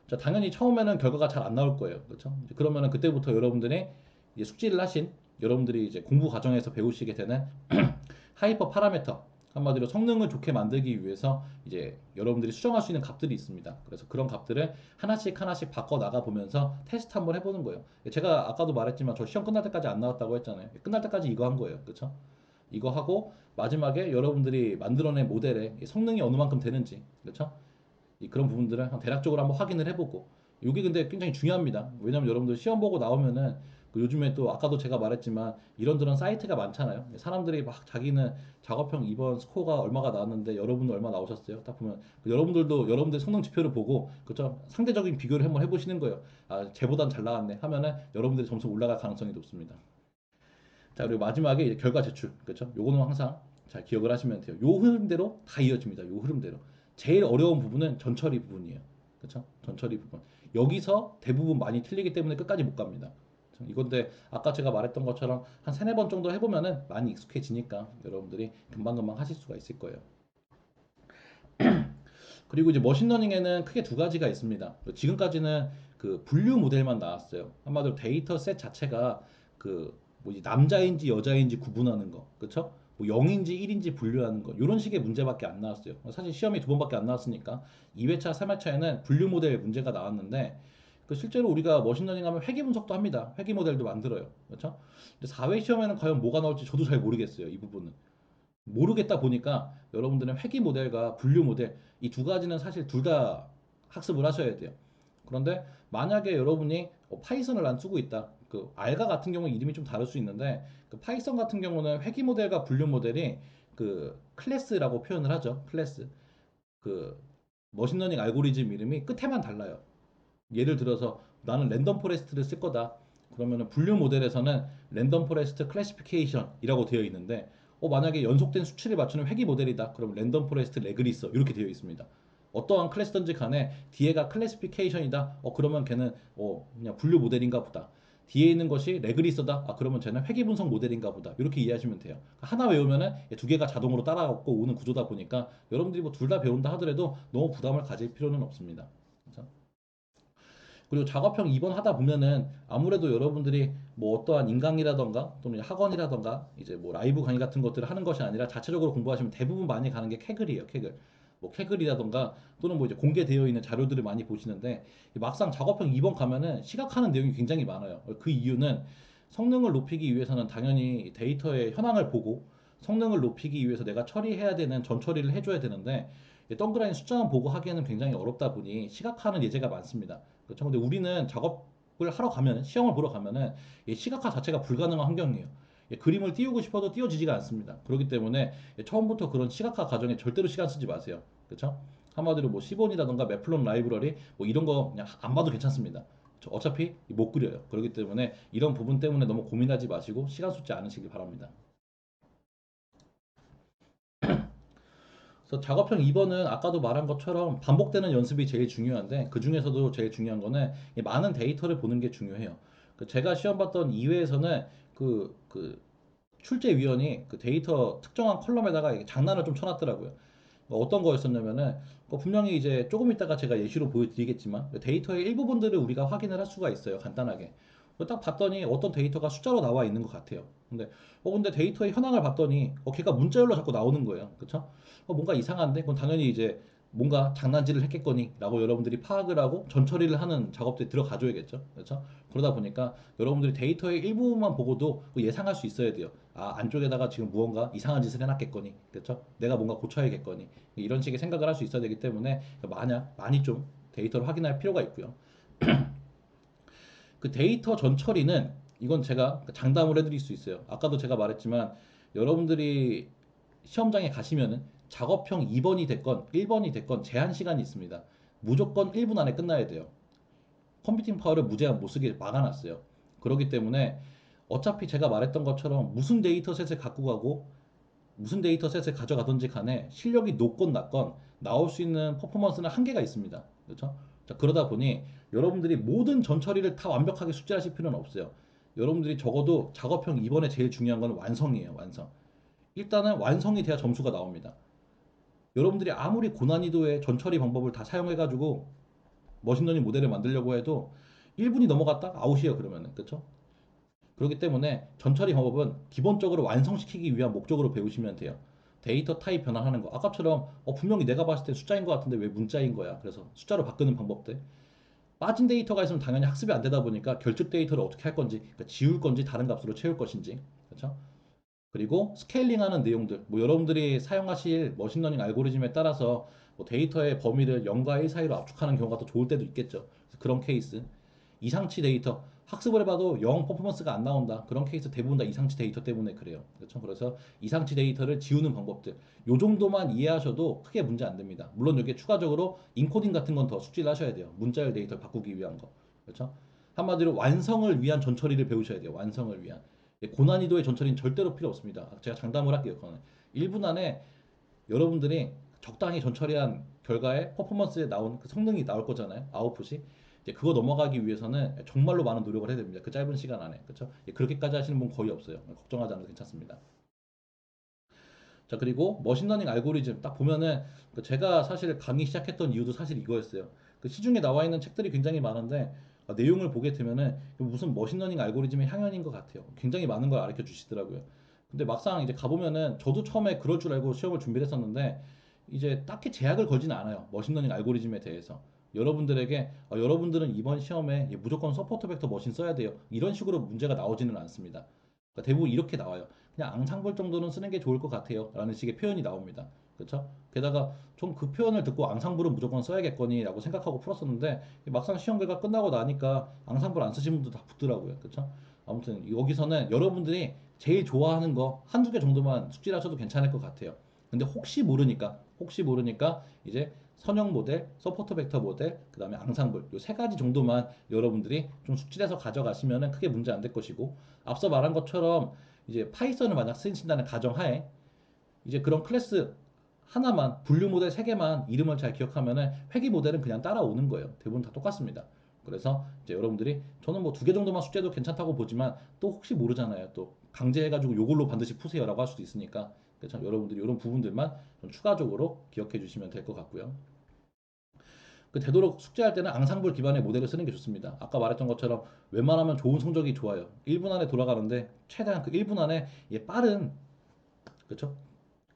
자, 당연히 처음에는 결과가 잘 안 나올 거예요. 그렇죠? 그러면은 그때부터 여러분들이 이제 숙지를 하신 여러분들이 이제 공부 과정에서 배우시게 되는 하이퍼 파라메터 한마디로 성능을 좋게 만들기 위해서 이제 여러분들이 수정할 수 있는 값들이 있습니다. 그래서 그런 값들을 하나씩 하나씩 바꿔 나가 보면서 테스트 한번 해보는 거예요. 제가 아까도 말했지만 저 시험 끝날 때까지 안 나왔다고 했잖아요. 끝날 때까지 이거 한 거예요. 그렇죠? 이거 하고 마지막에 여러분들이 만들어낸 모델의 성능이 어느 만큼 되는지 그렇죠? 그런 부분들을 대략적으로 한번 확인을 해보고 이게 근데 굉장히 중요합니다. 왜냐면 여러분들 시험 보고 나오면은 그 요즘에 또 아까도 제가 말했지만 이런저런 사이트가 많잖아요. 사람들이 막 자기는 작업형 2번 스코어가 얼마가 나왔는데 여러분은 얼마 나오셨어요? 딱 보면 그 여러분들도 여러분들 성능 지표를 보고 그죠 상대적인 비교를 한번 해보시는 거예요. 쟤보단 잘 나왔네 하면은 여러분들의 점수 올라갈 가능성이 높습니다. 자 그리고 마지막에 이제 결과 제출 그렇죠? 요거는 항상 잘 기억을 하시면 돼요. 요 흐름대로 다 이어집니다. 요 흐름대로 제일 어려운 부분은 전처리 부분이에요. 그렇죠? 전처리 부분 여기서 대부분 많이 틀리기 때문에 끝까지 못 갑니다. 이건데 아까 제가 말했던 것처럼 한 세네 번 정도 해보면은 많이 익숙해지니까 여러분들이 금방금방 하실 수가 있을 거예요. 그리고 이제 머신러닝에는 크게 두 가지가 있습니다. 지금까지는 그 분류 모델만 나왔어요. 한마디로 데이터 셋 자체가 그 뭐지 남자인지 여자인지 구분하는 거, 그렇죠? 뭐 0인지 1인지 분류하는 거 이런 식의 문제밖에 안 나왔어요. 사실 시험이 두 번밖에 안 나왔으니까 2회차, 3회차에는 분류 모델 문제가 나왔는데 그 실제로 우리가 머신러닝 하면 회귀 분석도 합니다. 회귀 모델도 만들어요. 그렇죠? 근데 4회 시험에는 과연 뭐가 나올지 저도 잘 모르겠어요. 이 부분은. 모르겠다 보니까 여러분들은 회귀 모델과 분류 모델 이 두 가지는 사실 둘 다 학습을 하셔야 돼요. 그런데 만약에 여러분이 파이썬을 안 쓰고 있다. 그 알가 같은 경우는 이름이 좀 다를 수 있는데 그 파이썬 같은 경우는 회귀 모델과 분류 모델이 그 클래스라고 표현을 하죠. 클래스. 그 머신러닝 알고리즘 이름이 끝에만 달라요. 예를 들어서 나는 랜덤 포레스트를 쓸 거다. 그러면은 분류 모델에서는 랜덤 포레스트 클래시피케이션이라고 되어 있는데 만약에 연속된 수치를 맞추는 회귀 모델이다. 그럼 랜덤 포레스트 레그리서 이렇게 되어 있습니다. 어떠한 클래스든지 간에 뒤에가 클래시피케이션이다. 그러면 걔는 그냥 분류 모델인가 보다. 뒤에 있는 것이 레그리서다. 그러면 쟤는 회귀 분석 모델인가 보다. 이렇게 이해하시면 돼요. 하나 외우면은 두 개가 자동으로 따라가고 오는 구조다 보니까 여러분들이 뭐 둘 다 배운다 하더라도 너무 부담을 가질 필요는 없습니다. 그렇죠? 그리고 작업형 2번 하다 보면은 아무래도 여러분들이 뭐 어떠한 인강이라던가 또는 학원이라던가 이제 뭐 라이브 강의 같은 것들을 하는 것이 아니라 자체적으로 공부하시면 대부분 많이 가는 게 캐글이에요, 캐글. 뭐 캐글이라던가 또는 뭐 이제 공개되어 있는 자료들을 많이 보시는데 막상 작업형 2번 가면은 시각하는 내용이 굉장히 많아요. 그 이유는 성능을 높이기 위해서는 당연히 데이터의 현황을 보고 성능을 높이기 위해서 내가 처리해야 되는 전 처리를 해줘야 되는데 동그라미 숫자만 보고 하기에는 굉장히 어렵다 보니 시각화하는 예제가 많습니다. 그렇죠. 근데 우리는 작업을 하러 가면 시험을 보러 가면은 이 시각화 자체가 불가능한 환경이에요. 그림을 띄우고 싶어도 띄워지지가 않습니다. 그렇기 때문에 처음부터 그런 시각화 과정에 절대로 시간 쓰지 마세요. 그렇죠? 한마디로 뭐 시본이라던가 매플론 라이브러리 뭐 이런 거 그냥 안 봐도 괜찮습니다. 어차피 못 그려요. 그렇기 때문에 이런 부분 때문에 너무 고민하지 마시고 시간 쏟지 않으시길 바랍니다. 그래서 작업형 2번은 아까도 말한 것처럼 반복되는 연습이 제일 중요한데 그 중에서도 제일 중요한 거는 이 많은 데이터를 보는 게 중요해요. 제가 시험 봤던 2회에서는 그 출제위원이 그 데이터 특정한 컬럼에다가 이게 장난을 좀 쳐놨더라고요. 어떤 거였었냐면은 분명히 이제 조금 이따가 제가 예시로 보여드리겠지만 데이터의 일부분들을 우리가 확인을 할 수가 있어요. 간단하게. 딱 봤더니 어떤 데이터가 숫자로 나와 있는 것 같아요. 근데 데이터의 현황을 봤더니 걔가 문자열로 자꾸 나오는 거예요. 그쵸? 뭔가 이상한데? 그건 당연히 이제 뭔가 장난질을 했겠거니 라고 여러분들이 파악을 하고 전처리를 하는 작업들이 들어가줘야겠죠. 그렇죠? 그러다 보니까 여러분들이 데이터의 일부분만 보고도 예상할 수 있어야 돼요. 안쪽에다가 지금 무언가 이상한 짓을 해놨겠거니. 그렇죠? 내가 뭔가 고쳐야겠거니. 이런 식의 생각을 할 수 있어야 되기 때문에 많이 좀 데이터를 확인할 필요가 있고요. 그 데이터 전처리는 이건 제가 장담을 해드릴 수 있어요. 아까도 제가 말했지만 여러분들이 시험장에 가시면은 작업형 2번이 됐건 1번이 됐건 제한 시간이 있습니다. 무조건 1분 안에 끝나야 돼요. 컴퓨팅 파워를 무제한 못 쓰게 막아놨어요. 그렇기 때문에 어차피 제가 말했던 것처럼 무슨 데이터셋을 갖고 가고 무슨 데이터셋을 가져가든지 간에 실력이 높건 낮건 나올 수 있는 퍼포먼스는 한계가 있습니다. 그렇죠? 자, 그러다 보니 여러분들이 모든 전처리를 다 완벽하게 숙지하실 필요는 없어요. 여러분들이 적어도 작업형 이번에 제일 중요한 건 완성이에요. 완성. 일단은 완성이 돼야 점수가 나옵니다. 여러분들이 아무리 고난이도의 전처리 방법을 다 사용해가지고 머신러닝 모델을 만들려고 해도 1분이 넘어갔다? 아웃이에요, 그러면은. 그쵸? 그렇기 때문에 전처리 방법은 기본적으로 완성시키기 위한 목적으로 배우시면 돼요. 데이터 타입 변환하는 거. 아까처럼 분명히 내가 봤을 때 숫자인 것 같은데 왜 문자인 거야. 그래서 숫자로 바꾸는 방법들. 빠진 데이터가 있으면 당연히 학습이 안 되다 보니까 결집 데이터를 어떻게 할 건지, 그러니까 지울 건지 다른 값으로 채울 것인지. 그렇죠? 그리고 스케일링하는 내용들, 뭐 여러분들이 사용하실 머신러닝 알고리즘에 따라서 뭐 데이터의 범위를 0과 1 사이로 압축하는 경우가 더 좋을 때도 있겠죠. 그래서 그런 케이스. 이상치 데이터, 학습을 해봐도 0 퍼포먼스가 안 나온다. 그런 케이스 대부분 다 이상치 데이터 때문에 그래요. 그렇죠? 그래서 이상치 데이터를 지우는 방법들. 요 정도만 이해하셔도 크게 문제 안 됩니다. 물론 여기에 추가적으로 인코딩 같은 건 더 숙지를 하셔야 돼요. 문자열 데이터를 바꾸기 위한 거. 그렇죠? 한마디로 완성을 위한 전처리를 배우셔야 돼요. 완성을 위한. 고난이도의 전처리는 절대로 필요 없습니다. 제가 장담을 할게요. 그거는 1분 안에 여러분들이 적당히 전처리한 결과에 퍼포먼스에 나온 그 성능이 나올 거잖아요. 아웃풋이. 이제 그거 넘어가기 위해서는 정말로 많은 노력을 해야 됩니다. 그 짧은 시간 안에. 그렇죠? 그렇게까지 하시는 분 거의 없어요. 걱정하지 않아도 괜찮습니다. 자, 그리고 머신러닝 알고리즘 딱 보면은 제가 사실 강의 시작했던 이유도 사실 이거였어요. 그 시중에 나와 있는 책들이 굉장히 많은데 내용을 보게 되면은 무슨 머신러닝 알고리즘의 향연인 것 같아요. 굉장히 많은 걸 가르쳐 주시더라고요. 근데 막상 이제 가보면은 저도 처음에 그럴 줄 알고 시험을 준비를 했었는데 이제 딱히 제약을 걸지는 않아요. 머신러닝 알고리즘에 대해서. 여러분들에게 여러분들은 이번 시험에 무조건 서포트 벡터 머신 써야 돼요. 이런 식으로 문제가 나오지는 않습니다. 그러니까 대부분 이렇게 나와요. 그냥 앙상블 정도는 쓰는 게 좋을 것 같아요. 라는 식의 표현이 나옵니다. 그렇죠? 게다가 좀 그 표현을 듣고 앙상블은 무조건 써야겠거니 라고 생각하고 풀었었는데 막상 시험 결과 끝나고 나니까 앙상블 안 쓰신 분들 다 붙더라고요. 그렇죠? 아무튼 여기서는 여러분들이 제일 좋아하는 거 한두 개 정도만 숙지를 하셔도 괜찮을 것 같아요. 근데 혹시 모르니까 이제 선형 모델, 서포트 벡터 모델, 그 다음에 앙상블 요 세 가지 정도만 여러분들이 좀 숙지해서 가져가시면 크게 문제 안 될 것이고 앞서 말한 것처럼 이제 파이썬을 만약 쓰신다는 가정하에 이제 그런 클래스 하나만 분류 모델 세 개만 이름을 잘 기억하면은 회귀 모델은 그냥 따라오는 거예요. 대부분 다 똑같습니다. 그래서 이제 여러분들이 저는 뭐 두 개 정도만 숙제도 괜찮다고 보지만 또 혹시 모르잖아요. 또 강제해가지고 요걸로 반드시 푸세요라고 할 수도 있으니까 그래서 여러분들이 이런 부분들만 좀 추가적으로 기억해 주시면 될 것 같고요. 되도록 숙제할 때는 앙상블 기반의 모델을 쓰는 게 좋습니다. 아까 말했던 것처럼 웬만하면 좋은 성적이 좋아요. 1분 안에 돌아가는데 최대한 그 1분 안에 빠른 그렇죠?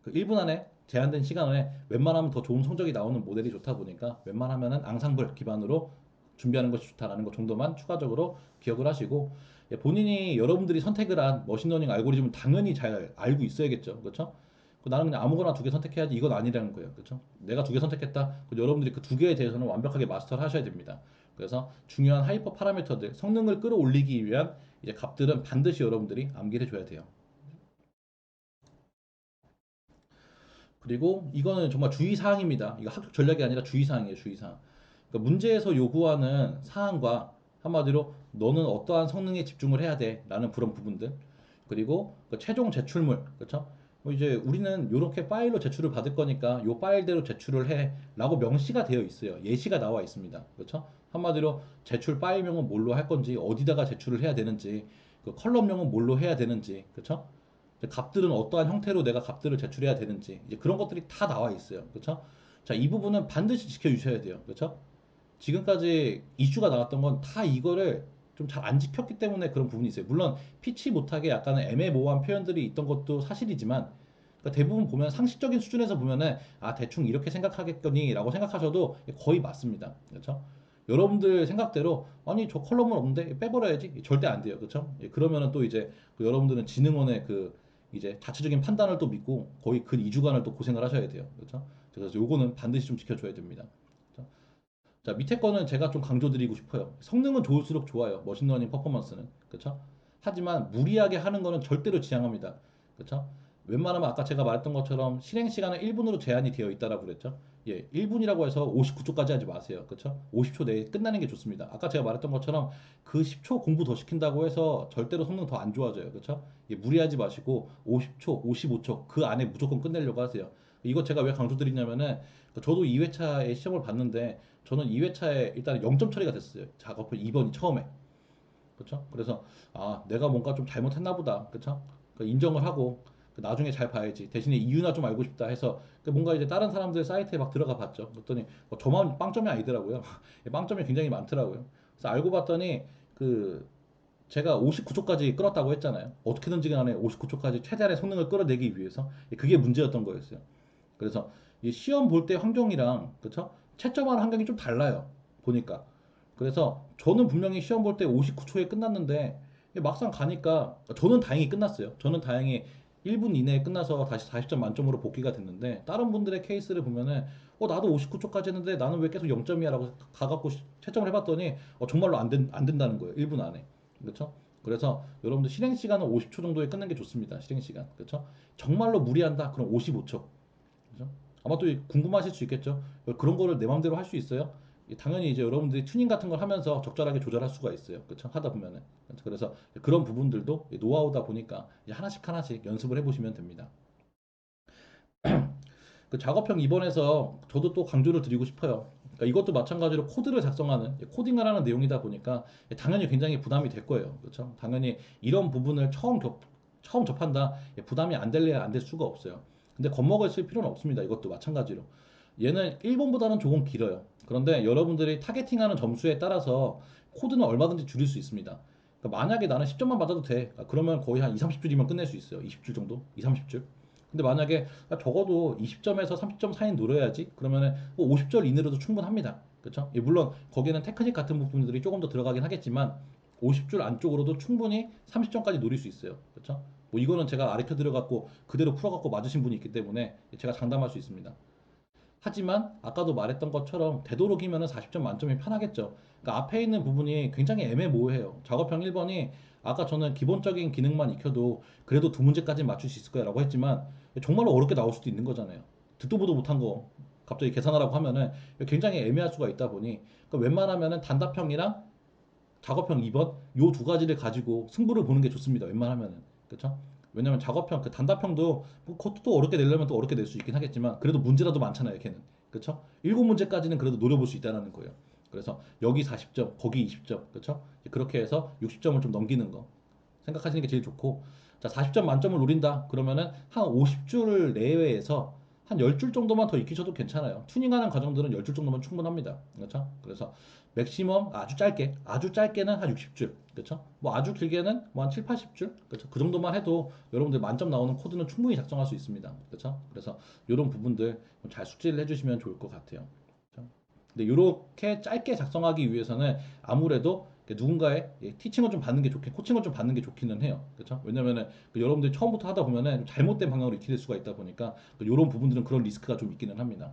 그 1분 안에 제한된 시간 안에 웬만하면 더 좋은 성적이 나오는 모델이 좋다 보니까 웬만하면은 앙상블 기반으로 준비하는 것이 좋다라는 것 정도만 추가적으로 기억을 하시고 본인이 여러분들이 선택을 한 머신러닝 알고리즘은 당연히 잘 알고 있어야겠죠. 그렇죠? 나는 그냥 아무거나 두 개 선택해야지 이건 아니라는 거예요. 그렇죠? 내가 두 개 선택했다. 여러분들이 그 두 개에 대해서는 완벽하게 마스터를 하셔야 됩니다. 그래서 중요한 하이퍼 파라미터들, 성능을 끌어올리기 위한 이제 값들은 반드시 여러분들이 암기를 해줘야 돼요. 그리고 이거는 정말 주의사항입니다. 이거 학습 전략이 아니라 주의사항이에요, 주의사항. 그러니까 문제에서 요구하는 사항과 한마디로 너는 어떠한 성능에 집중을 해야 돼 라는 그런 부분들. 그리고 그 최종 제출물, 그렇죠? 뭐 이제 우리는 이렇게 파일로 제출을 받을 거니까 요 파일대로 제출을 해 라고 명시가 되어 있어요. 예시가 나와 있습니다. 그렇죠? 한마디로 제출 파일명은 뭘로 할 건지, 어디다가 제출을 해야 되는지, 그 컬럼명은 뭘로 해야 되는지, 그렇죠? 값들은 어떠한 형태로 내가 값들을 제출해야 되는지 이제 그런 것들이 다 나와 있어요. 그렇죠? 자, 이 부분은 반드시 지켜주셔야 돼요. 그렇죠? 지금까지 이슈가 나왔던 건 다 이거를 좀 잘 안 지켰기 때문에 그런 부분이 있어요. 물론 피치 못하게 약간은 애매모호한 표현들이 있던 것도 사실이지만 그러니까 대부분 보면 상식적인 수준에서 보면은 대충 이렇게 생각하겠거니라고 생각하셔도 거의 맞습니다. 그렇죠? 여러분들 생각대로 아니 저 컬럼은 없는데 빼버려야지 절대 안 돼요. 그렇죠? 그러면은 또 이제 여러분들은 지능원의 그 이제 자체적인 판단을 또 믿고 거의 근 2주간을 또 고생을 하셔야 돼요. 그렇죠? 그래서 요거는 반드시 좀 지켜줘야 됩니다. 그렇죠? 자, 밑에 거는 제가 좀 강조드리고 싶어요. 성능은 좋을수록 좋아요. 머신러닝 퍼포먼스는. 그렇죠? 하지만 무리하게 하는 거는 절대로 지향합니다. 그렇죠? 웬만하면 아까 제가 말했던 것처럼 실행 시간은 1분으로 제한이 되어 있다라고 그랬죠? 1분이라고 해서 59초까지 하지 마세요. 그렇죠? 50초 내에 끝나는 게 좋습니다. 아까 제가 말했던 것처럼 그 10초 공부 더 시킨다고 해서 절대로 성능 더 안 좋아져요. 그렇죠? 무리하지 마시고 50초, 55초 그 안에 무조건 끝내려고 하세요. 이거 제가 왜 강조드리냐면은 저도 2회차에 시험을 봤는데 저는 2회차에 일단 0점 처리가 됐어요. 작업을 2번이 처음에. 그렇죠? 그래서 내가 뭔가 좀 잘못했나 보다. 그렇죠? 인정을 하고 나중에 잘 봐야지. 대신에 이유나 좀 알고 싶다 해서 뭔가 이제 다른 사람들 사이트에 막 들어가 봤죠. 그랬더니 저만 빵점이 아니더라고요. 빵점이 굉장히 많더라고요. 그래서 알고 봤더니 그 제가 59초까지 끌었다고 했잖아요. 어떻게든지 간에 59초까지 최대한의 성능을 끌어내기 위해서 그게 문제였던 거였어요. 그래서 이 시험 볼 때 환경이랑 그쵸? 채점하는 환경이 좀 달라요. 보니까. 그래서 저는 분명히 시험 볼 때 59초에 끝났는데 막상 가니까 저는 다행히 끝났어요. 저는 다행히 1분 이내에 끝나서 다시 40점 만점으로 복귀가 됐는데 다른 분들의 케이스를 보면은 나도 59초까지 했는데 나는 왜 계속 0점이야 라고 가갖고 채점을 해봤더니 정말로 안 된다는 거예요. 1분 안에. 그렇죠? 그래서 여러분들 실행 시간은 50초 정도에 끝낸 게 좋습니다. 실행 시간. 그렇죠? 정말로 무리한다. 그럼 55초. 그죠? 아마 또 궁금하실 수 있겠죠. 그런 거를 내 맘대로 할 수 있어요? 당연히 이제 여러분들이 튜닝 같은 걸 하면서 적절하게 조절할 수가 있어요. 그렇죠? 하다 보면은. 그래서 그런 부분들도 노하우다 보니까 이제 하나씩 하나씩 연습을 해보시면 됩니다. 작업형 2번에서 저도 또 강조를 드리고 싶어요. 그러니까 이것도 마찬가지로 코드를 작성하는 코딩을 하는 내용이다 보니까 당연히 굉장히 부담이 될 거예요. 그렇죠? 당연히 이런 부분을 처음 접한다. 부담이 안 될래야 안 될 수가 없어요. 근데 겁먹을 쓸 필요는 없습니다. 이것도 마찬가지로. 얘는 일본보다는 조금 길어요. 그런데 여러분들이 타겟팅하는 점수에 따라서 코드는 얼마든지 줄일 수 있습니다. 그러니까 만약에 나는 10점만 받아도 돼. 그러면 거의 한 2, 30줄이면 끝낼 수 있어요. 20줄 정도? 2, 30줄. 근데 만약에 적어도 20점에서 30점 사이는 노려야지. 그러면은 50절 이내로도 충분합니다. 그렇죠? 물론 거기는 테크닉 같은 부분들이 조금 더 들어가긴 하겠지만 50줄 안쪽으로도 충분히 30점까지 노릴 수 있어요. 그렇죠? 뭐 이거는 제가 가르쳐 드려갖고 그대로 풀어갖고 맞으신 분이 있기 때문에 제가 장담할 수 있습니다. 하지만 아까도 말했던 것처럼 되도록이면 40점 만점이 편하겠죠. 그러니까 앞에 있는 부분이 굉장히 애매모호해요. 작업형 1번이 아까 저는 기본적인 기능만 익혀도 그래도 두 문제까지는 맞출 수 있을 거라고 했지만 정말로 어렵게 나올 수도 있는 거잖아요. 듣도 보도 못한 거 갑자기 계산하라고 하면은 굉장히 애매할 수가 있다 보니 그러니까 웬만하면은 단답형이랑 작업형 2번 요 두 가지를 가지고 승부를 보는 게 좋습니다. 웬만하면은. 그렇죠? 왜냐면 작업형 그 단답형도 뭐 그것도 또 어렵게 내려면 또 어렵게 낼 수 있긴 하겠지만 그래도 문제라도 많잖아요, 걔는. 그렇죠? 7문제까지는 그래도 노려볼 수 있다는 거예요. 그래서 여기 40점, 거기 20점. 그렇죠? 그렇게 해서 60점을 좀 넘기는 거 생각하시는 게 제일 좋고 자, 40점 만점을 노린다. 그러면은 한 50줄 내외에서 한 10줄 정도만 더 익히셔도 괜찮아요. 튜닝하는 과정들은 10줄 정도면 충분합니다. 그렇죠? 그래서 맥시멈 아주 짧게는 한 60줄. 그렇죠? 뭐 아주 길게는 뭐 한 7, 80줄. 그렇죠? 그 정도만 해도 여러분들 만점 나오는 코드는 충분히 작성할 수 있습니다. 그렇죠? 그래서 이런 부분들 잘 숙지를 해주시면 좋을 것 같아요. 그렇죠? 근데 이렇게 짧게 작성하기 위해서는 아무래도 누군가의 티칭을 좀 받는 게 좋긴, 코칭을 좀 받는 게 좋기는 해요. 그렇죠? 왜냐면은 여러분들이 처음부터 하다 보면은 잘못된 방향으로 익힐 수가 있다 보니까 이런 부분들은 그런 리스크가 좀 있기는 합니다.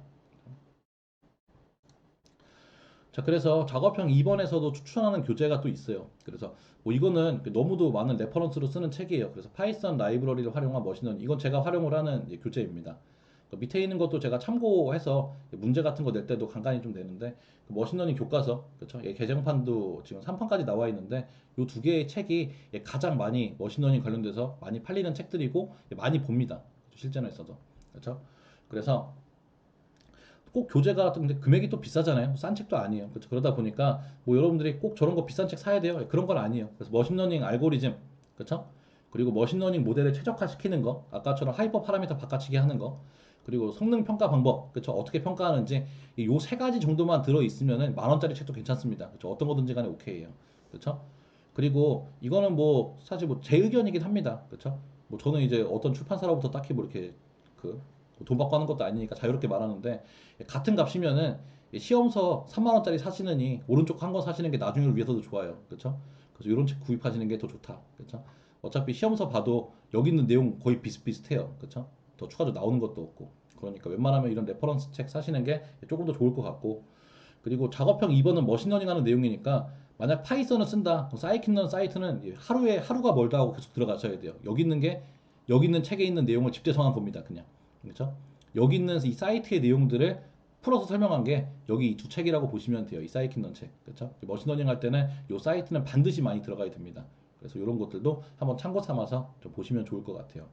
자, 그래서 작업형 2번에서도 추천하는 교재가 또 있어요. 그래서 뭐 이거는 너무도 많은 레퍼런스로 쓰는 책이에요. 그래서 파이썬 라이브러리를 활용한 머신러닝 이건 제가 활용을 하는 교재입니다. 그 밑에 있는 것도 제가 참고해서 문제 같은 거 낼 때도 간간히 좀 내는데 그 머신러닝 교과서 그렇죠? 개정판도 지금 3판까지 나와 있는데 이 두 개의 책이 가장 많이 머신러닝 관련돼서 많이 팔리는 책들이고 많이 봅니다. 실전에서도 그렇죠? 그래서 꼭 교재가 근데 금액이 또 비싸잖아요. 싼 책도 아니에요. 그렇죠? 그러다 보니까 뭐 여러분들이 꼭 저런 거 비싼 책 사야 돼요. 그런 건 아니에요. 그래서 머신러닝 알고리즘, 그렇죠? 그리고 머신러닝 모델을 최적화시키는 거, 아까처럼 하이퍼 파라미터 바꿔치기 하는 거, 그리고 성능 평가 방법, 그렇죠? 어떻게 평가하는지 요 세 가지 정도만 들어 있으면은 10,000원짜리 책도 괜찮습니다. 그렇죠? 어떤 거든지 간에 오케이예요. 그렇죠? 그리고 이거는 뭐 사실 뭐 제 의견이긴 합니다. 그렇죠? 뭐 저는 이제 어떤 출판사로부터 딱히 뭐 이렇게 그 돈 받고 하는 것도 아니니까 자유롭게 말하는데 같은 값이면은 시험서 3만 원짜리 사시느니 오른쪽 한 권 사시는 게 나중을 위해서도 좋아요. 그렇죠? 그래서 이런 책 구입하시는 게 더 좋다. 그렇죠? 어차피 시험서 봐도 여기 있는 내용 거의 비슷비슷해요. 그렇죠? 더 추가로 나오는 것도 없고. 그러니까 웬만하면 이런 레퍼런스 책 사시는 게 조금 더 좋을 것 같고. 그리고 작업형 2번은 머신러닝 하는 내용이니까 만약 파이썬을 쓴다. 사이킨런 사이트는 하루에 하루가 멀다 하고 계속 들어가셔야 돼요. 여기 있는 책에 있는 내용을 집대성한 겁니다. 그냥. 그렇죠? 여기 있는 이 사이트의 내용들을 풀어서 설명한 게 여기 이 두 책이라고 보시면 돼요. 이 사이킨런 책. 그렇죠? 머신러닝 할 때는 이 사이트는 반드시 많이 들어가야 됩니다. 그래서 이런 것들도 한번 참고 삼아서 좀 보시면 좋을 것 같아요.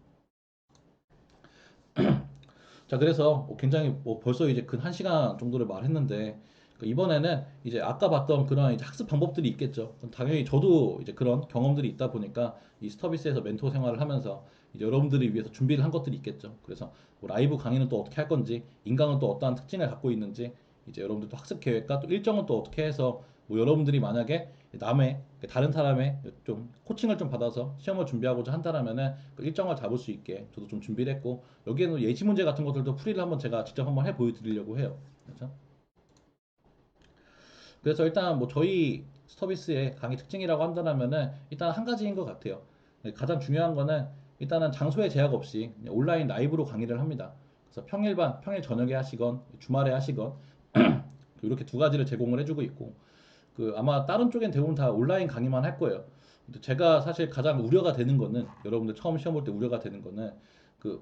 자, 그래서 굉장히 뭐 벌써 이제 근 1시간 정도를 말했는데 이번에는 이제 아까 봤던 그런 이제 학습 방법들이 있겠죠. 당연히 저도 이제 그런 경험들이 있다 보니까 이 스터비스에서 멘토 생활을 하면서 이제 여러분들을 위해서 준비를 한 것들이 있겠죠. 그래서 뭐 라이브 강의는 또 어떻게 할 건지, 인강은 또 어떠한 특징을 갖고 있는지, 이제 여러분들 또 학습 계획과 또 일정은 또 어떻게 해서 뭐 여러분들이 만약에 남의 다른 사람의 좀 코칭을 좀 받아서 시험을 준비하고자 한다라면은 그 일정을 잡을 수 있게 저도 좀 준비를 했고 여기에는 예시 문제 같은 것들도 풀이를 한번 제가 직접 한번 해 보여드리려고 해요. 그렇죠? 그래서 일단 뭐 저희 서비스의 강의 특징이라고 한다면은 일단 한 가지인 것 같아요. 가장 중요한 거는 일단은 장소에 제약 없이 그냥 온라인 라이브로 강의를 합니다. 그래서 평일 저녁에 하시건 주말에 하시건 이렇게 두 가지를 제공을 해주고 있고 아마 다른 쪽엔 대부분 다 온라인 강의만 할 거예요. 근데 제가 사실 가장 우려가 되는 거는 여러분들 처음 시험 볼 때 우려가 되는 거는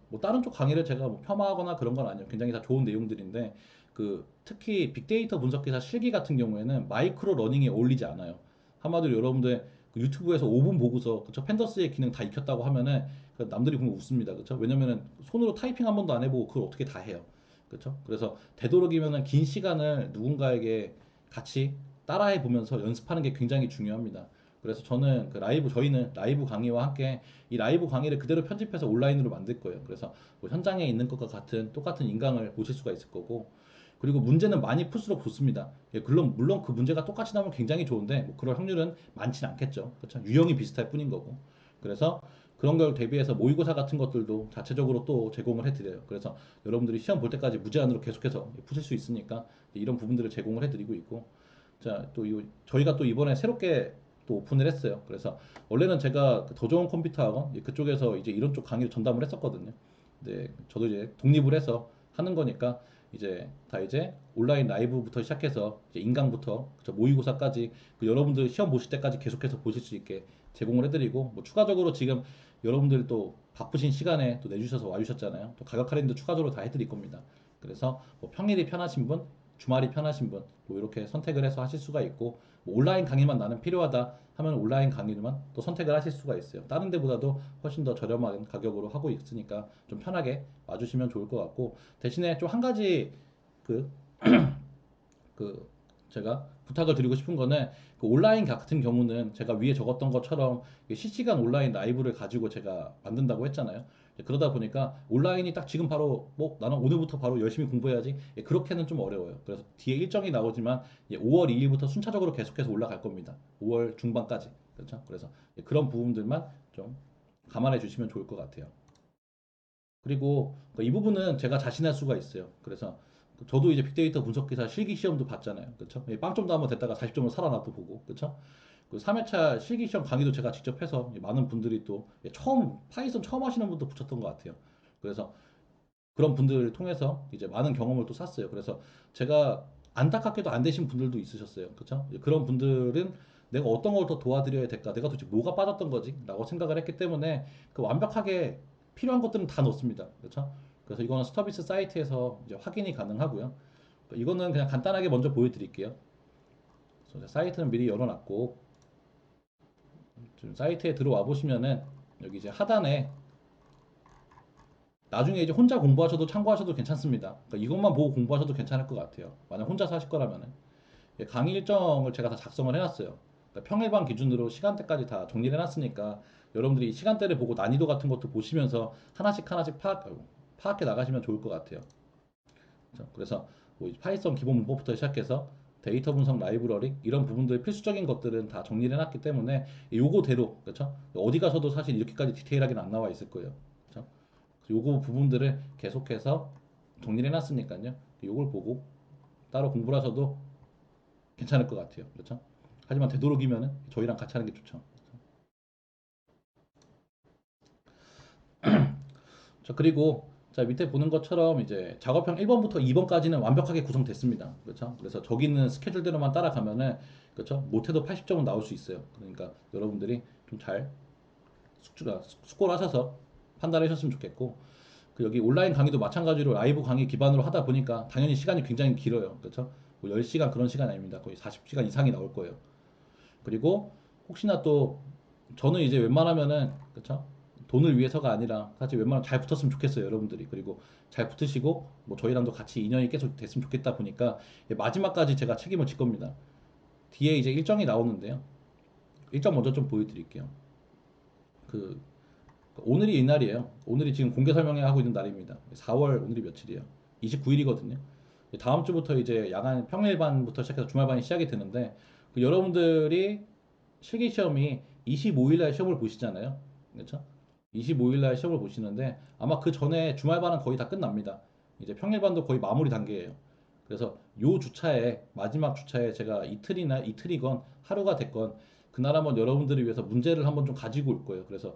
뭐 다른 쪽 강의를 제가 뭐 폄하하거나 그런 건 아니에요. 굉장히 다 좋은 내용들인데 특히 빅데이터 분석기사 실기 같은 경우에는 마이크로 러닝에 어울리지 않아요. 한마디로 여러분들 유튜브에서 5분 보고서 그쵸 펜더스의 기능 다 익혔다고 하면은 남들이 보면 웃습니다. 그쵸? 왜냐면은 손으로 타이핑 한 번도 안 해보고 그걸 어떻게 다 해요. 그렇죠? 그래서 되도록이면은 긴 시간을 누군가에게 같이 따라해 보면서 연습하는 게 굉장히 중요합니다. 그래서 저는 저희는 라이브 강의와 함께 이 라이브 강의를 그대로 편집해서 온라인으로 만들 거예요. 그래서 뭐 현장에 있는 것과 같은 똑같은 인강을 보실 수가 있을 거고, 그리고 문제는 많이 풀수록 좋습니다. 예, 물론 그 문제가 똑같이 나오면 굉장히 좋은데 뭐 그럴 확률은 많지는 않겠죠. 그렇죠? 유형이 비슷할 뿐인 거고. 그래서 그런 걸 대비해서 모의고사 같은 것들도 자체적으로 또 제공을 해드려요. 그래서 여러분들이 시험 볼 때까지 무제한으로 계속해서 푸실 수 있으니까 이런 부분들을 제공을 해드리고 있고, 자, 저희가 또 이번에 새롭게 또 오픈을 했어요. 그래서 원래는 제가 그더 좋은 컴퓨터 학원 그쪽에서 이제 이런 쪽 강의를 전담을 했었거든요. 근데 저도 이제 독립을 해서 하는 거니까 이제 온라인 라이브부터 시작해서 이제 인강부터 그쵸, 모의고사까지 여러분들 시험 보실 때까지 계속해서 보실 수 있게 제공을 해드리고, 뭐 추가적으로 지금 여러분들 또 바쁘신 시간에 또 내주셔서 와주셨잖아요. 또 가격 할인도 추가적으로 다 해드릴 겁니다. 그래서 뭐 평일이 편하신 분, 주말이 편하신 분, 뭐 이렇게 선택을 해서 하실 수가 있고, 뭐 온라인 강의만 나는 필요하다 하면 온라인 강의만 또 선택을 하실 수가 있어요. 다른 데보다도 훨씬 더 저렴한 가격으로 하고 있으니까 좀 편하게 와주시면 좋을 것 같고, 대신에 좀 한 가지 그, 그 제가 부탁을 드리고 싶은 거는, 그 온라인 같은 경우는 제가 위에 적었던 것처럼 실시간 온라인 라이브를 가지고 제가 만든다고 했잖아요. 그러다 보니까 온라인이 딱 지금 바로 뭐 나는 오늘부터 바로 열심히 공부해야지, 그렇게는 좀 어려워요. 그래서 뒤에 일정이 나오지만 5월 2일부터 순차적으로 계속해서 올라갈 겁니다. 5월 중반까지. 그렇죠? 그래서 그런 부분들만 좀 감안해 주시면 좋을 것 같아요. 그리고 이 부분은 제가 자신할 수가 있어요. 그래서 저도 이제 빅데이터 분석기사 실기 시험도 봤잖아요. 그렇죠? 빵점도 한번 됐다가 40점으로 살아나도 보고, 그렇죠? 그 3회차 실기 시험 강의도 제가 직접 해서 많은 분들이 또 처음 파이썬 처음 하시는 분도 붙였던 것 같아요. 그래서 그런 분들을 통해서 이제 많은 경험을 또 샀어요. 그래서 제가 안타깝게도 안 되신 분들도 있으셨어요. 그렇죠? 그런 분들은 내가 어떤 걸 더 도와드려야 될까? 내가 도대체 뭐가 빠졌던 거지? 라고 생각을 했기 때문에 그 완벽하게 필요한 것들은 다 넣습니다. 그렇죠? 그래서 이거는 스터비스 사이트에서 이제 확인이 가능하고요. 이거는 그냥 간단하게 먼저 보여드릴게요. 그래서 사이트는 미리 열어놨고, 지금 사이트에 들어와 보시면은 여기 이제 하단에 나중에 이제 혼자 공부하셔도 참고하셔도 괜찮습니다. 그러니까 이것만 보고 공부하셔도 괜찮을 것 같아요. 만약 혼자서 하실 거라면은. 강의 일정을 제가 다 작성을 해놨어요. 그러니까 평일반 기준으로 시간대까지 다 정리를 해놨으니까 여러분들이 시간대를 보고 난이도 같은 것도 보시면서 하나씩 하나씩 파악해 나가시면 좋을 것 같아요. 그렇죠? 그래서 뭐 파이썬 기본 문법부터 시작해서 데이터 분석 라이브러리 이런 부분들 필수적인 것들은 다 정리를 해놨기 때문에 요거대로, 그렇죠? 어디 가서도 사실 이렇게까지 디테일하게는 안 나와 있을 거예요. 그렇죠? 요거 부분들을 계속해서 정리를 해놨으니까요. 요걸 보고 따로 공부를 하셔도 괜찮을 것 같아요. 그렇죠? 하지만 되도록이면은 저희랑 같이 하는 게 좋죠. 자, 그리고 자, 밑에 보는 것처럼 이제 작업형 1번부터 2번까지는 완벽하게 구성됐습니다. 그렇죠? 그래서 저기 있는 스케줄대로만 따라가면은, 그렇죠? 못해도 80점은 나올 수 있어요. 그러니까 여러분들이 좀 잘 숙고를 하셔서 판단해 주셨으면 좋겠고, 여기 온라인 강의도 마찬가지로 라이브 강의 기반으로 하다 보니까 당연히 시간이 굉장히 길어요. 그렇죠? 뭐 10시간 그런 시간 아닙니다. 거의 40시간 이상이 나올 거예요. 그리고 혹시나 또 저는 이제 웬만하면은, 그쵸? 돈을 위해서가 아니라 사실 웬만하면 잘 붙었으면 좋겠어요, 여러분들이. 그리고 잘 붙으시고 뭐 저희랑도 같이 인연이 계속 됐으면 좋겠다 보니까 마지막까지 제가 책임을 질 겁니다. 뒤에 이제 일정이 나오는데요. 일정 먼저 좀 보여드릴게요. 그 오늘이 이날이에요. 오늘이 지금 공개 설명회 하고 있는 날입니다. 4월 오늘이 며칠이에요? 29일이거든요. 다음 주부터 이제 야간 평일반부터 시작해서 주말반이 시작이 되는데, 여러분들이 실기 시험이 25일 날 시험을 보시잖아요. 그렇죠? 25일 날 시험을 보시는데 아마 그 전에 주말반은 거의 다 끝납니다. 이제 평일반도 거의 마무리 단계예요. 그래서 요 주차에 마지막 주차에 제가 이틀이건 하루가 됐건 그날 한번 여러분들을 위해서 문제를 한번 좀 가지고 올 거예요. 그래서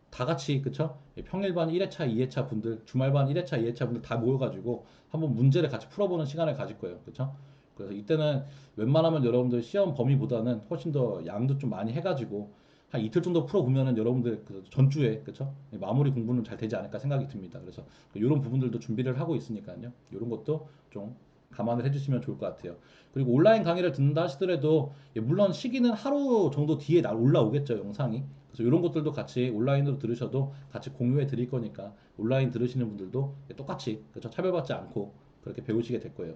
다 같이, 그쵸? 평일반 1회차, 2회차 분들, 주말반 1회차, 2회차 분들 다 모여가지고 한번 문제를 같이 풀어보는 시간을 가질 거예요. 그쵸? 그래서 이때는 웬만하면 여러분들 시험 범위보다는 훨씬 더 양도 좀 많이 해가지고 한 이틀 정도 풀어보면은 여러분들 그 전주에, 그쵸? 마무리 공부는 잘 되지 않을까 생각이 듭니다. 그래서 이런 부분들도 준비를 하고 있으니까요. 이런 것도 좀 감안을 해주시면 좋을 것 같아요. 그리고 온라인 강의를 듣는다 하시더라도 물론 시기는 하루 정도 뒤에 올라오겠죠, 영상이. 그래서 이런 것들도 같이 온라인으로 들으셔도 같이 공유해 드릴 거니까 온라인 들으시는 분들도 똑같이, 그렇죠? 차별받지 않고 그렇게 배우시게 될 거예요.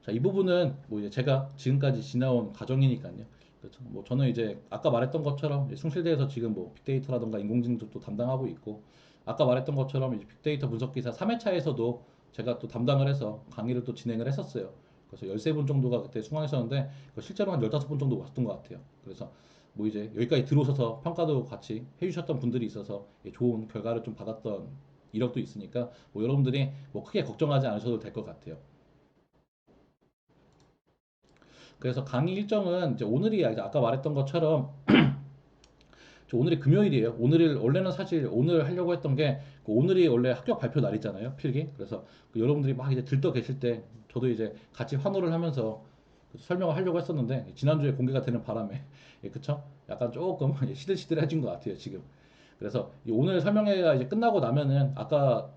자, 이 부분은 뭐 이제 제가 지금까지 지나온 과정이니까요. 그렇죠. 뭐 저는 이제 아까 말했던 것처럼 이제 숭실대에서 지금 뭐 빅데이터라든가 인공지능도 담당하고 있고, 아까 말했던 것처럼 이제 빅데이터 분석기사 3회차에서도 제가 또 담당을 해서 강의를 또 진행을 했었어요. 그래서 13분 정도가 그때 수강했었는데 실제로 한 15분 정도 왔던 것 같아요. 그래서 뭐 이제 여기까지 들어오셔서 평가도 같이 해주셨던 분들이 있어서 좋은 결과를 좀 받았던 이력도 있으니까 뭐 여러분들이 뭐 크게 걱정하지 않으셔도 될 것 같아요. 그래서 강의 일정은 이제 오늘이 아까 말했던 것처럼 오늘이 금요일이에요. 오늘 원래는 사실 오늘 하려고 했던 게 오늘이 원래 합격 발표 날이잖아요. 필기. 그래서 여러분들이 막 이제 들떠 계실 때 저도 이제 같이 환호를 하면서 설명을 하려고 했었는데 지난주에 공개가 되는 바람에 예, 그쵸? 약간 조금 시들시들해진 것 같아요 지금. 그래서 오늘 설명회가 이제 끝나고 나면은 아까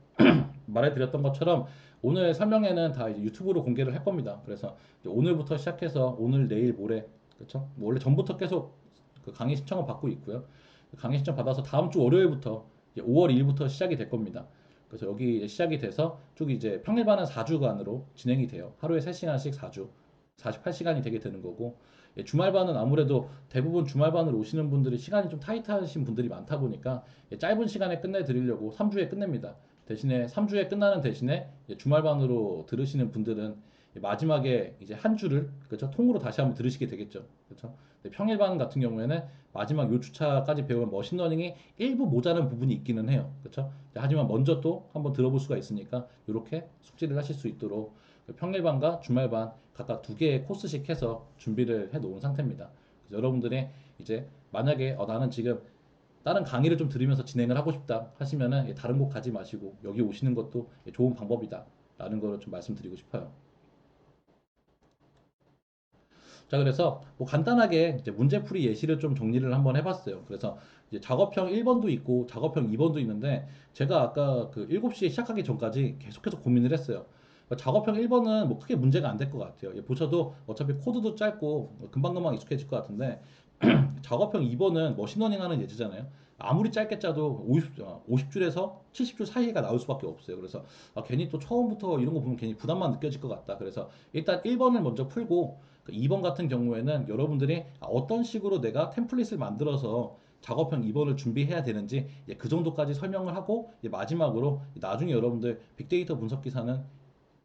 말해드렸던 것처럼 오늘 설명회는 다 이제 유튜브로 공개를 할 겁니다. 그래서 이제 오늘부터 시작해서 오늘, 내일, 모레, 그렇죠? 뭐 원래 전부터 계속 그 강의 신청을 받고 있고요. 강의 신청 받아서 다음 주 월요일부터 이제 5월 2일부터 시작이 될 겁니다. 그래서 여기 시작이 돼서 쭉 이제 평일반은 4주간으로 진행이 돼요. 하루에 3시간씩 4주, 48시간이 되게 되는 거고, 예, 주말반은 아무래도 대부분 주말반으로 오시는 분들이 시간이 좀 타이트하신 분들이 많다 보니까 예, 짧은 시간에 끝내드리려고 3주에 끝냅니다. 대신에 3주에 끝나는 대신에 주말반으로 들으시는 분들은 마지막에 이제 한 주를 그렇죠? 통으로 다시 한번 들으시게 되겠죠. 그렇죠? 평일반 같은 경우에는 마지막 요 주차까지 배운 머신러닝이 일부 모자란 부분이 있기는 해요. 그렇죠? 하지만 먼저 또 한번 들어볼 수가 있으니까 이렇게 숙지를 하실 수 있도록 평일반과 주말반 각각 두 개의 코스씩 해서 준비를 해 놓은 상태입니다. 그래서 여러분들이 이제 만약에 나는 지금 다른 강의를 좀 들으면서 진행을 하고 싶다 하시면은 다른 곳 가지 마시고 여기 오시는 것도 좋은 방법이다 라는 거를 좀 말씀드리고 싶어요. 자, 그래서 뭐 간단하게 이제 문제풀이 예시를 좀 정리를 한번 해봤어요. 그래서 이제 작업형 1번도 있고 작업형 2번도 있는데 제가 아까 그 7시에 시작하기 전까지 계속해서 고민을 했어요. 작업형 1번은 뭐 크게 문제가 안 될 것 같아요. 보셔도 어차피 코드도 짧고 금방금방 익숙해질 것 같은데 작업형 2번은 머신러닝 하는 예제잖아요. 아무리 짧게 짜도 50줄에서 70줄 사이가 나올 수밖에 없어요. 그래서 괜히 또 처음부터 이런 거 보면 괜히 부담만 느껴질 것 같다. 그래서 일단 1번을 먼저 풀고 2번 같은 경우에는 여러분들이 어떤 식으로 내가 템플릿을 만들어서 작업형 2번을 준비해야 되는지 그 정도까지 설명을 하고 마지막으로 나중에 여러분들 빅데이터 분석 기사는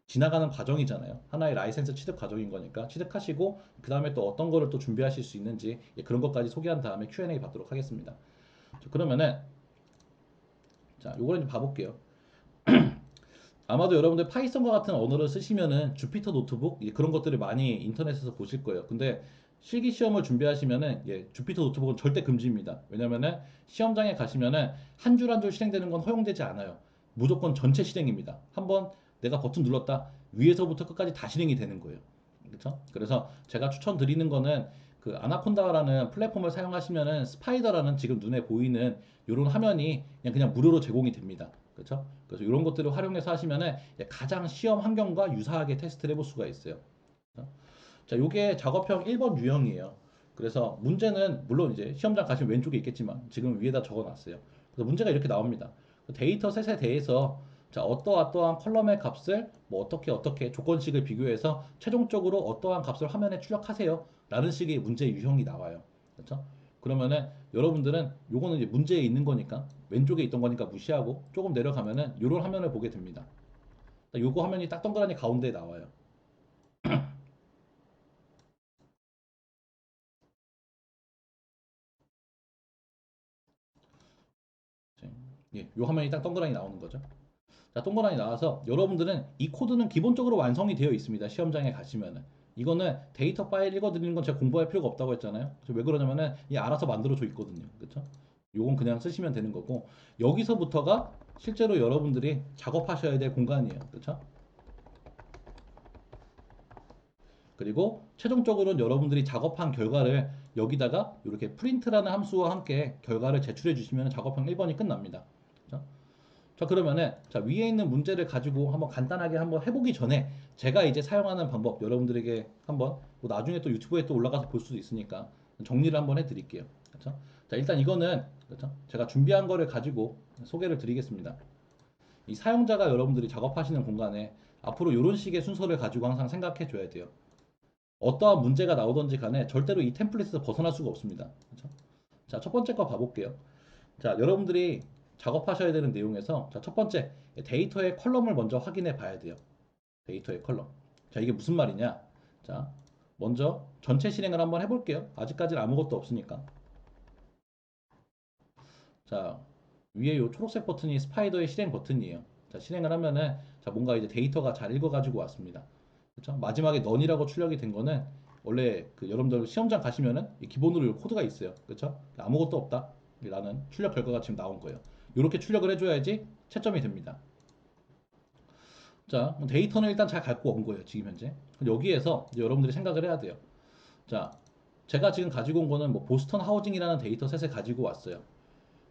지나가는 과정이잖아요. 하나의 라이센스 취득 과정인 거니까 취득하시고 그 다음에 또 어떤 거를 또 준비하실 수 있는지 그런 것까지 소개한 다음에 Q&A 받도록 하겠습니다. 그러면은 자, 요거를 좀 봐볼게요. 아마도 여러분들 파이썬과 같은 언어를 쓰시면은 주피터 노트북 그런 것들을 많이 인터넷에서 보실 거예요. 근데 실기 시험을 준비하시면은 주피터 노트북은 절대 금지입니다. 왜냐면은 시험장에 가시면은 한 줄 한 줄 실행되는 건 허용되지 않아요. 무조건 전체 실행입니다. 한번 내가 버튼 눌렀다 위에서부터 끝까지 다 실행이 되는 거예요. 그렇죠? 그래서 제가 추천드리는 거는 그 아나콘다라는 플랫폼을 사용하시면은 스파이더라는 지금 눈에 보이는 이런 화면이 그냥 무료로 제공이 됩니다. 그렇죠? 그래서 이런 것들을 활용해서 하시면은 가장 시험 환경과 유사하게 테스트를 해볼 수가 있어요. 자, 요게 작업형 1번 유형이에요. 그래서 문제는 물론 이제 시험장 가시면 왼쪽에 있겠지만 지금 위에다 적어놨어요. 그래서 문제가 이렇게 나옵니다. 데이터 셋에 대해서 자, 어떠한 컬럼의 값을 뭐 어떻게 조건식을 비교해서 최종적으로 어떠한 값을 화면에 출력하세요. 라는 식의 문제 유형이 나와요. 그렇죠? 그러면은 여러분들은 요거는 이제 문제에 있는 거니까 왼쪽에 있던 거니까 무시하고 조금 내려가면은 요런 화면을 보게 됩니다. 요거 화면이 딱 동그라니 가운데에 나와요. 요 화면이 딱 동그라니 나오는 거죠. 자, 동그라니 나와서 여러분들은 이 코드는 기본적으로 완성이 되어 있습니다. 시험장에 가시면은. 이거는 데이터 파일 읽어드리는 건 제가 공부할 필요가 없다고 했잖아요. 그래서 왜 그러냐면은 이 알아서 만들어져 있거든요. 그렇죠? 요건 그냥 쓰시면 되는 거고 여기서부터가 실제로 여러분들이 작업하셔야 될 공간이에요. 그렇죠? 그리고 최종적으로는 여러분들이 작업한 결과를 여기다가 이렇게 프린트라는 함수와 함께 결과를 제출해 주시면 작업형 1번이 끝납니다. 그렇죠? 자, 그러면은 자, 위에 있는 문제를 가지고 한번 간단하게 한번 해보기 전에 제가 이제 사용하는 방법 여러분들에게 한번 뭐 나중에 또 유튜브에 또 올라가서 볼 수도 있으니까 정리를 한번 해드릴게요. 그렇죠? 자, 일단 이거는 그렇죠? 제가 준비한 거를 가지고 소개를 드리겠습니다. 이 사용자가 여러분들이 작업하시는 공간에 앞으로 이런 식의 순서를 가지고 항상 생각해 줘야 돼요. 어떠한 문제가 나오든지 간에 절대로 이 템플릿에서 벗어날 수가 없습니다. 그렇죠? 자, 첫 번째 거 봐볼게요. 자, 여러분들이 작업하셔야 되는 내용에서 자, 첫 번째 데이터의 컬럼을 먼저 확인해 봐야 돼요. 데이터의 컬럼. 자, 이게 무슨 말이냐? 자, 먼저 전체 실행을 한번 해볼게요. 아직까지는 아무것도 없으니까. 자, 위에 요 초록색 버튼이 스파이더의 실행 버튼이에요. 자, 실행을 하면은 자, 뭔가 이제 데이터가 잘 읽어가지고 왔습니다. 그렇죠? 마지막에 넌이라고 출력이 된 거는 원래 그 여러분들 시험장 가시면은 기본으로 요 코드가 있어요. 그렇죠? 아무것도 없다. 라는 출력 결과가 지금 나온 거예요. 이렇게 출력을 해줘야지 채점이 됩니다. 자, 데이터는 일단 잘 갖고 온 거예요. 지금 현재. 여기에서 이제 여러분들이 생각을 해야 돼요. 자, 제가 지금 가지고 온 거는 뭐 보스턴 하우징이라는 데이터셋을 가지고 왔어요.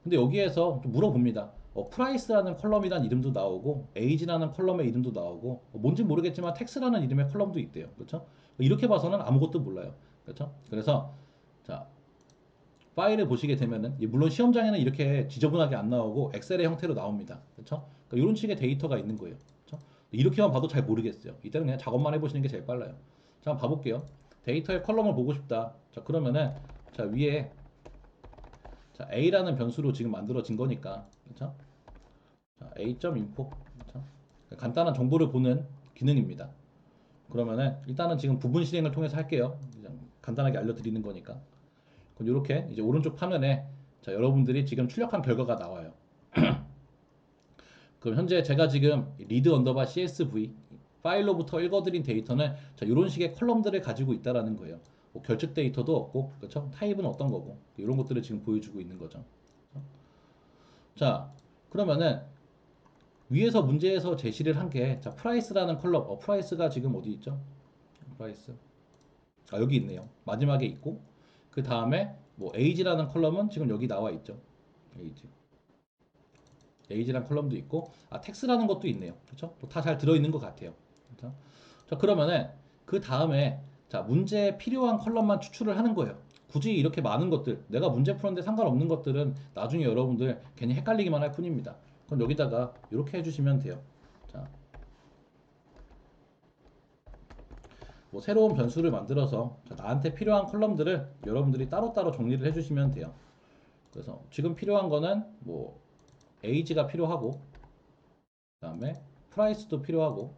근데 여기에서 좀 물어봅니다. 프라이스라는 컬럼이란 이름도 나오고 에이지라는 컬럼의 이름도 나오고 뭔지 모르겠지만 텍스라는 이름의 컬럼도 있대요. 그렇죠? 이렇게 봐서는 아무것도 몰라요. 그렇죠? 그래서 자, 파일을 보시게 되면은 물론 시험장에는 이렇게 지저분하게 안 나오고 엑셀의 형태로 나옵니다. 그렇죠? 그러니까 이런 식의 데이터가 있는 거예요. 그렇죠? 이렇게만 봐도 잘 모르겠어요. 이때는 그냥 작업만 해보시는 게 제일 빨라요. 자, 한번 봐볼게요. 데이터의 컬럼을 보고 싶다. 자, 그러면은 자, 위에 자, a라는 변수로 지금 만들어진 거니까 그렇죠? 자, a.info 그렇죠? 간단한 정보를 보는 기능입니다. 그러면은 일단은 지금 부분 실행을 통해서 할게요. 그냥 간단하게 알려드리는 거니까. 그럼 이렇게 이제 오른쪽 화면에 자, 여러분들이 지금 출력한 결과가 나와요. 그럼 현재 제가 지금 리드 언더바 CSV 파일로부터 읽어드린 데이터는 자, 이런 식의 컬럼들을 가지고 있다라는 거예요. 뭐 결측 데이터도 없고, 그렇죠? 타입은 어떤 거고, 이런 것들을 지금 보여주고 있는 거죠. 자, 그러면은 위에서 문제에서 제시를 한 게, 자, 프라이스라는 컬럼, 프라이스가 지금 어디 있죠? 프라이스. 아, 여기 있네요. 마지막에 있고, 그 다음에 뭐 에이지라는 컬럼은 지금 여기 나와 있죠. 에이지. 에이지라는 컬럼도 있고, 아, 텍스라는 것도 있네요. 그렇죠? 다 잘 들어있는 것 같아요. 그렇죠? 자, 그러면은 그 다음에 자, 문제에 필요한 컬럼만 추출을 하는 거예요. 굳이 이렇게 많은 것들, 내가 문제 푸는데 상관없는 것들은 나중에 여러분들 괜히 헷갈리기만 할 뿐입니다. 그럼 여기다가 이렇게 해주시면 돼요. 자, 뭐 새로운 변수를 만들어서 자, 나한테 필요한 컬럼들을 여러분들이 따로따로 정리를 해주시면 돼요. 그래서 지금 필요한 거는 뭐 에이지가 필요하고, 그 다음에 프라이스도 필요하고,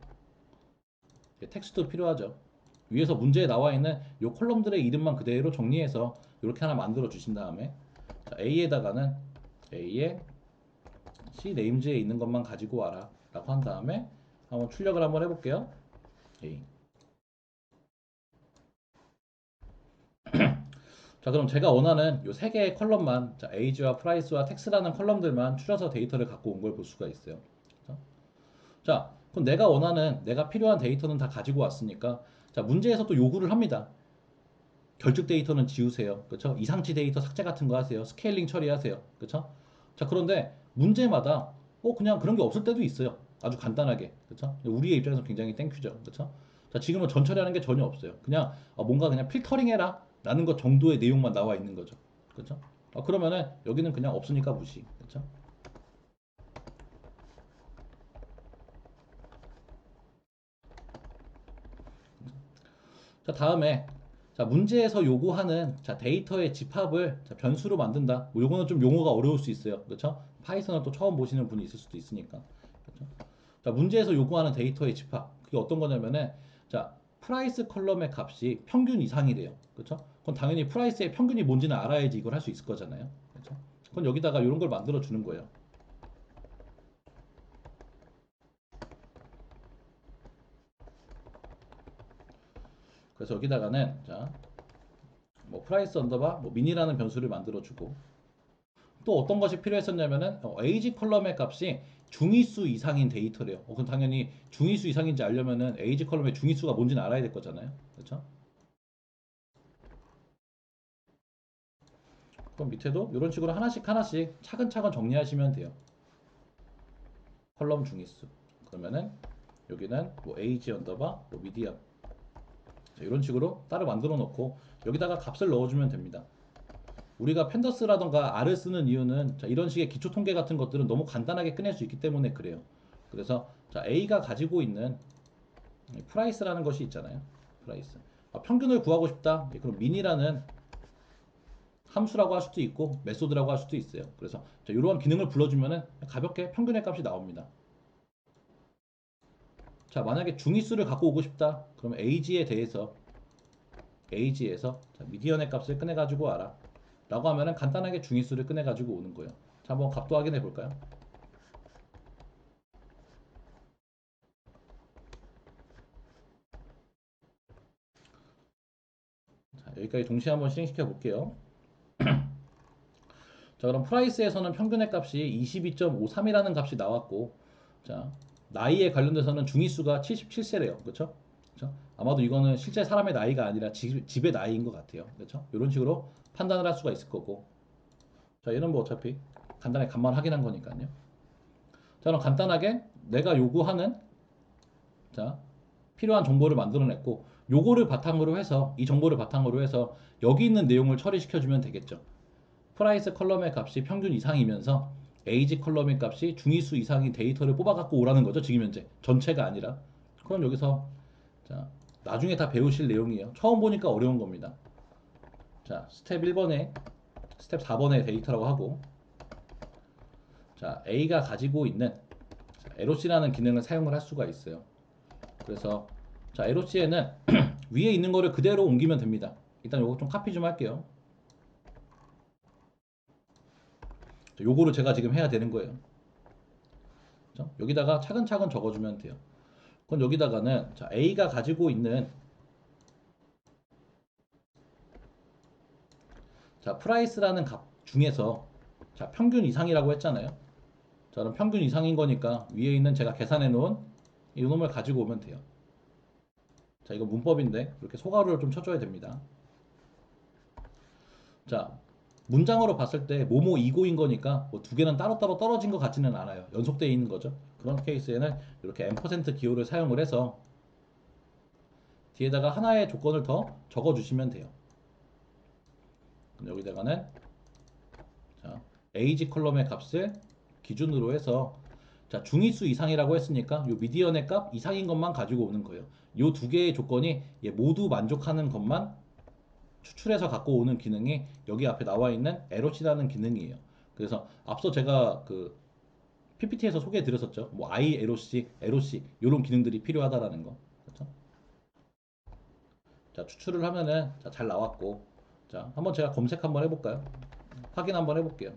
텍스트도 필요하죠. 위에서 문제에 나와 있는 이 콜럼들의 이름만 그대로 정리해서 이렇게 하나 만들어 주신 다음에 자, A에다가는 A에 C 네임즈에 있는 것만 가지고 와라 라고 한 다음에 한번 출력을 한번 해볼게요. A. 자, 그럼 제가 원하는 이 세 개의 컬럼만 자, 에이지와 프라이스와 텍스라는 컬럼들만 추려서 데이터를 갖고 온 걸 볼 수가 있어요. 자, 그럼 내가 원하는 내가 필요한 데이터는 다 가지고 왔으니까 자, 문제에서 또 요구를 합니다. 결축 데이터는 지우세요. 그렇죠? 이상치 데이터 삭제 같은 거 하세요. 스케일링 처리하세요. 그렇죠? 자, 그런데 문제마다 그냥 그런 게 없을 때도 있어요. 아주 간단하게. 그렇죠? 우리의 입장에서 굉장히 땡큐죠. 그렇죠? 자, 지금은 전처리하는 게 전혀 없어요. 그냥 뭔가 그냥 필터링 해라 라는 것 정도의 내용만 나와 있는 거죠. 그렇죠? 그러면은 여기는 그냥 없으니까 무시. 그렇죠? 자, 다음에 자, 문제에서 요구하는 자, 데이터의 집합을 자, 변수로 만든다. 뭐 요거는 좀 용어가 어려울 수 있어요. 그렇죠? 파이썬을 또 처음 보시는 분이 있을 수도 있으니까. 그렇죠? 자, 문제에서 요구하는 데이터의 집합. 그게 어떤 거냐면은 자, 프라이스 컬럼의 값이 평균 이상이래요. 그렇죠? 그럼 당연히 프라이스의 평균이 뭔지는 알아야지 이걸 할 수 있을 거잖아요. 그렇죠? 그럼 여기다가 이런 걸 만들어 주는 거예요. 그래서 여기다가는 자, 뭐 프라이스 언더바 뭐 미니라는 변수를 만들어 주고 또 어떤 것이 필요했었냐면은 에이지 컬럼의 값이 중위수 이상인 데이터래요. 그럼 당연히 중위수 이상인지 알려면은 에이지 컬럼의 중위수가 뭔지는 알아야 될 거잖아요. 그렇죠? 그럼 밑에도 이런 식으로 하나씩 하나씩 차근차근 정리하시면 돼요. 컬럼 중위수. 그러면은 여기는 뭐 에이지 언더바 뭐 미디엄 이런 식으로 따로 만들어 놓고 여기다가 값을 넣어주면 됩니다. 우리가 펜더스라던가 R을 쓰는 이유는 자, 이런 식의 기초 통계 같은 것들은 너무 간단하게 꺼낼 수 있기 때문에 그래요. 그래서 자, A가 가지고 있는 프라이스라는 것이 있잖아요. 프라이스. 평균을 구하고 싶다. 그럼 민이라는 함수라고 할 수도 있고 메소드라고 할 수도 있어요. 그래서 이러한 기능을 불러주면은 가볍게 평균의 값이 나옵니다. 자, 만약에 중위수를 갖고 오고 싶다. 그러면 AG에서 자, 미디언의 값을 꺼내가지고 와라. 라고 하면은 간단하게 중위수를 꺼내가지고 오는 거예요. 자, 한번 값도 확인해 볼까요? 자, 여기까지 동시에 한번 실행시켜 볼게요. 자, 그럼 프라이스에서는 평균의 값이 22.53이라는 값이 나왔고, 자, 나이에 관련돼서는 중위수가 77세래요. 그렇죠? 그렇죠? 아마도 이거는 실제 사람의 나이가 아니라 집의 나이인 것 같아요. 그렇죠? 이런 식으로 판단을 할 수가 있을 거고. 자, 얘는 뭐 어차피 간단하게 값만 확인한 거니까요. 자, 그럼 간단하게 내가 요구하는 자, 필요한 정보를 만들어냈고, 요거를 바탕으로 해서 이 정보를 바탕으로 해서 여기 있는 내용을 처리시켜 주면 되겠죠. 프라이스 컬럼의 값이 평균 이상이면서 에이지 컬럼의 값이 중위수 이상인 데이터를 뽑아 갖고 오라는 거죠. 지금 현재 전체가 아니라. 그럼 여기서 자, 나중에 다 배우실 내용이에요. 처음 보니까 어려운 겁니다. 자, 스텝 4번의 데이터라고 하고, 자, A가 가지고 있는 LOC라는 기능을 사용을 할 수가 있어요. 그래서 자, LOC에는 위에 있는 거를 그대로 옮기면 됩니다. 일단 요거 좀 카피 좀 할게요. 요거를 제가 지금 해야 되는 거예요. 그렇죠? 여기다가 차근차근 적어주면 돼요. 그럼 여기다가는 자, A가 가지고 있는 자, 프라이스라는 값 중에서 자, 평균 이상이라고 했잖아요. 자, 그럼 평균 이상인 거니까 위에 있는 제가 계산해 놓은 이 놈을 가지고 오면 돼요. 자, 이거 문법인데 이렇게 소가루를 좀 쳐줘야 됩니다. 자, 문장으로 봤을 때 뭐뭐 이고인 거니까 뭐 두 개는 따로따로 떨어진 것 같지는 않아요. 연속되어 있는 거죠. 그런 케이스에는 이렇게 M% 기호를 사용을 해서 뒤에다가 하나의 조건을 더 적어주시면 돼요. 여기다가는 자, age 컬럼의 값을 기준으로 해서 자, 중위수 이상이라고 했으니까 요 미디언의 값 이상인 것만 가지고 오는 거예요. 요 두 개의 조건이 모두 만족하는 것만 추출해서 갖고 오는 기능이 여기 앞에 나와 있는 LOC라는 기능이에요. 그래서 앞서 제가 그 PPT에서 소개해 드렸었죠. 뭐 ILOC, LOC 이런 기능들이 필요하다라는 거. 그렇죠? 자, 추출을 하면은 자, 잘 나왔고, 자, 한번 제가 검색 한번 해볼까요? 확인 한번 해볼게요.